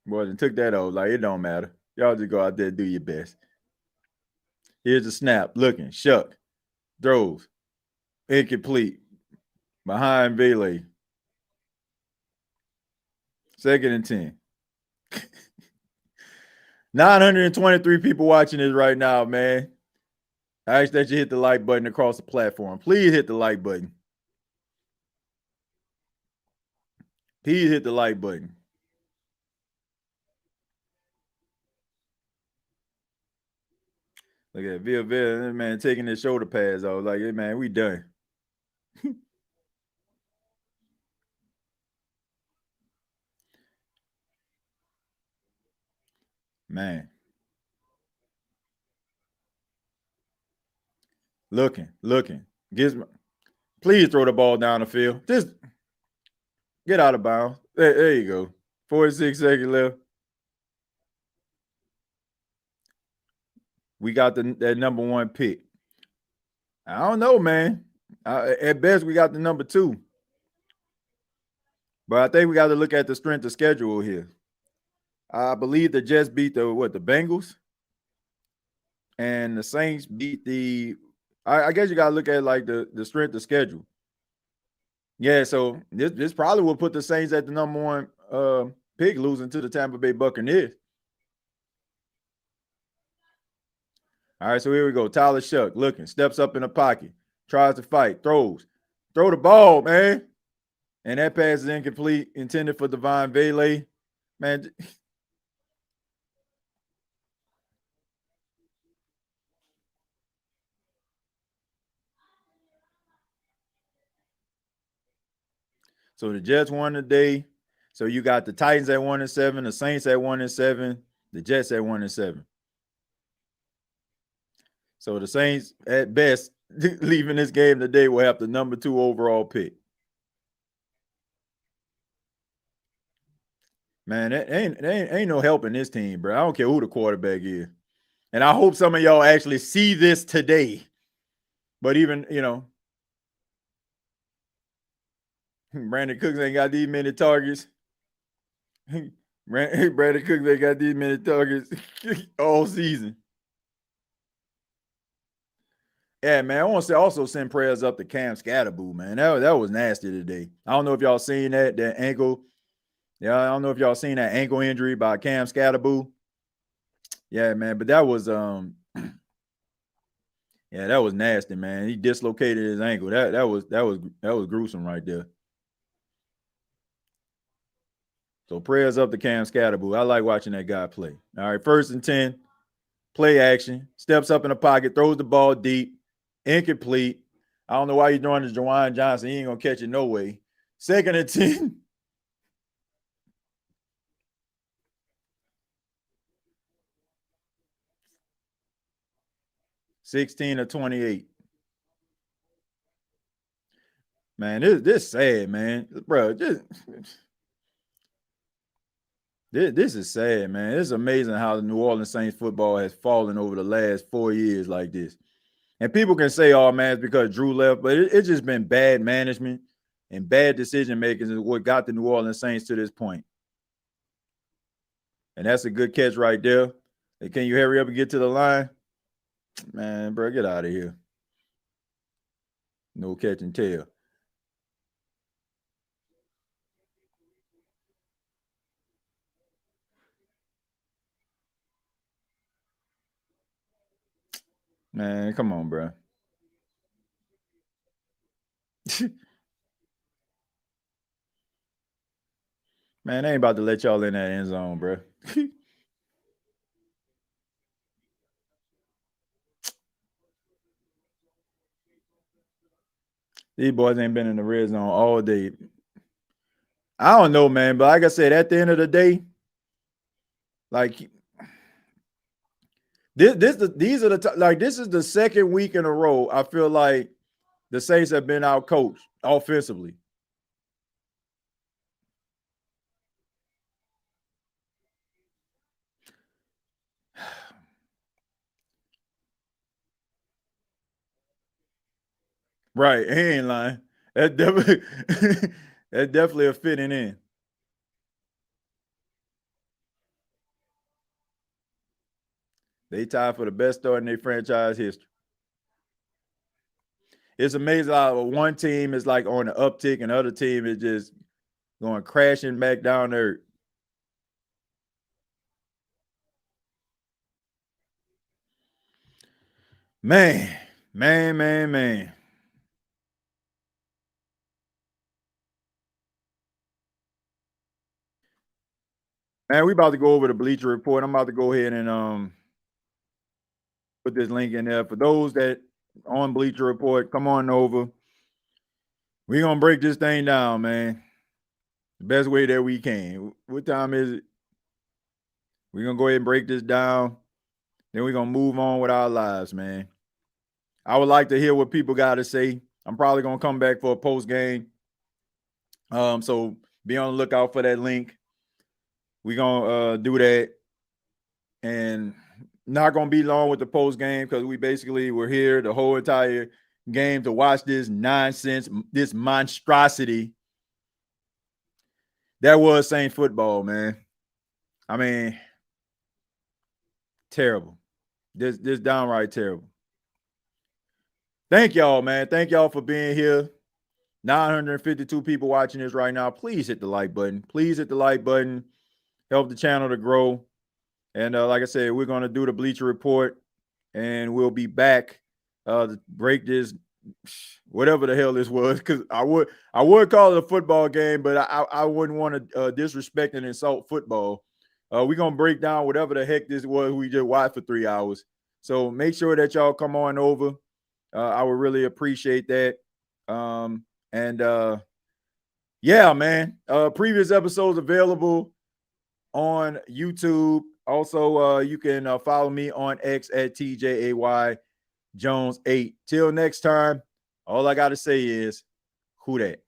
Boys and took that off. Like, it don't matter. Y'all just go out there and do your best. Here's the snap. Looking. Shuck. Throws. Incomplete. Behind Bailey. 2nd and 10. 923 people watching this right now, man. I ask that you hit the like button across the platform. Please hit the like button. Please hit the like button. Look at Villa, man, taking his shoulder pads off. Like, hey, man, we done. Man. Looking. Please throw the ball down the field. Just get out of bounds. There you go. 46 seconds left. We got that number 1 pick. I don't know, man. At best, we got the number 2. But I think we got to look at the strength of schedule here. I believe the Jets beat the Bengals, and the Saints beat the. I guess you got to look at like the strength of schedule. Yeah, so this probably will put the Saints at the number 1 pick, losing to the Tampa Bay Buccaneers. All right, so here we go. Tyler Shuck looking, steps up in the pocket, tries to fight, throw the ball, man. And that pass is incomplete, intended for Devon Bailey. Man. So the Jets won today. So you got the Titans at 1-7, the Saints at 1-7, the Jets at 1-7. So the Saints, at best, leaving this game today, will have the number 2 overall pick. Man, there ain't no helping this team, bro. I don't care who the quarterback is. And I hope some of y'all actually see this today. But even, Brandon Cooks ain't got these many targets. Brandon Cooks ain't got these many targets all season. Yeah, man. I want to also send prayers up to Cam Scatterboo, man. That was nasty today. I don't know if y'all seen that ankle. Yeah, I don't know if y'all seen that ankle injury by Cam Scatterboo. Yeah, man. But that was yeah, that was nasty, man. He dislocated his ankle. That was gruesome right there. So prayers up to Cam Scatterboo. I like watching that guy play. All right, 1st and 10. Play action. Steps up in the pocket, throws the ball deep. Incomplete. I don't know why you're throwing to Jawan Johnson. He ain't going to catch it no way. 2nd and 10. (16-28). Man, this sad, man. Bro, this is sad, man. It's amazing how the New Orleans Saints football has fallen over the last 4 years like this. And people can say, oh, man, it's because Drew left, but it's just been bad management and bad decision-making is what got the New Orleans Saints to this point. And that's a good catch right there. Hey, can you hurry up and get to the line? Man, bro, get out of here. No catch and tell. Man, come on, bro. Man, they ain't about to let y'all in that end zone, bro. These boys ain't been in the red zone all day. I don't know, man. But like I said, at the end of the day, like this is the second week in a row. I feel like the Saints have been out coached offensively. Right, he ain't lying. That definitely, that definitely a fitting in. They tied for the best start in their franchise history. It's amazing how one team is like on the uptick and the other team is just going crashing back down there. Man. Man, we about to go over the Bleacher Report. I'm about to go ahead and put this link in there. For those that on Bleacher Report, come on over. We're going to break this thing down, man. The best way that we can. What time is it? We're going to go ahead and break this down. Then we're going to move on with our lives, man. I would like to hear what people got to say. I'm probably going to come back for a post game. So be on the lookout for that link. We're going to do that. And not going to be long with the post game because we basically were here the whole entire game to watch this nonsense, this monstrosity that was Saints football, man. I mean, terrible. This downright terrible. Thank y'all, man. Thank y'all for being here. 952 people watching this right now. Please hit the like button. Please hit the like button. Help the channel to grow. And like I said, we're going to do the Bleacher Report, and we'll be back to break this, whatever the hell this was, because I would call it a football game, but I wouldn't want to disrespect and insult football. We're going to break down whatever the heck this was we just watched for 3 hours. So make sure that y'all come on over. I would really appreciate that. Yeah, man. Previous episodes available on YouTube. Also, you can follow me on X at TJAY Jones 8. Till next time, all I got to say is, who dat?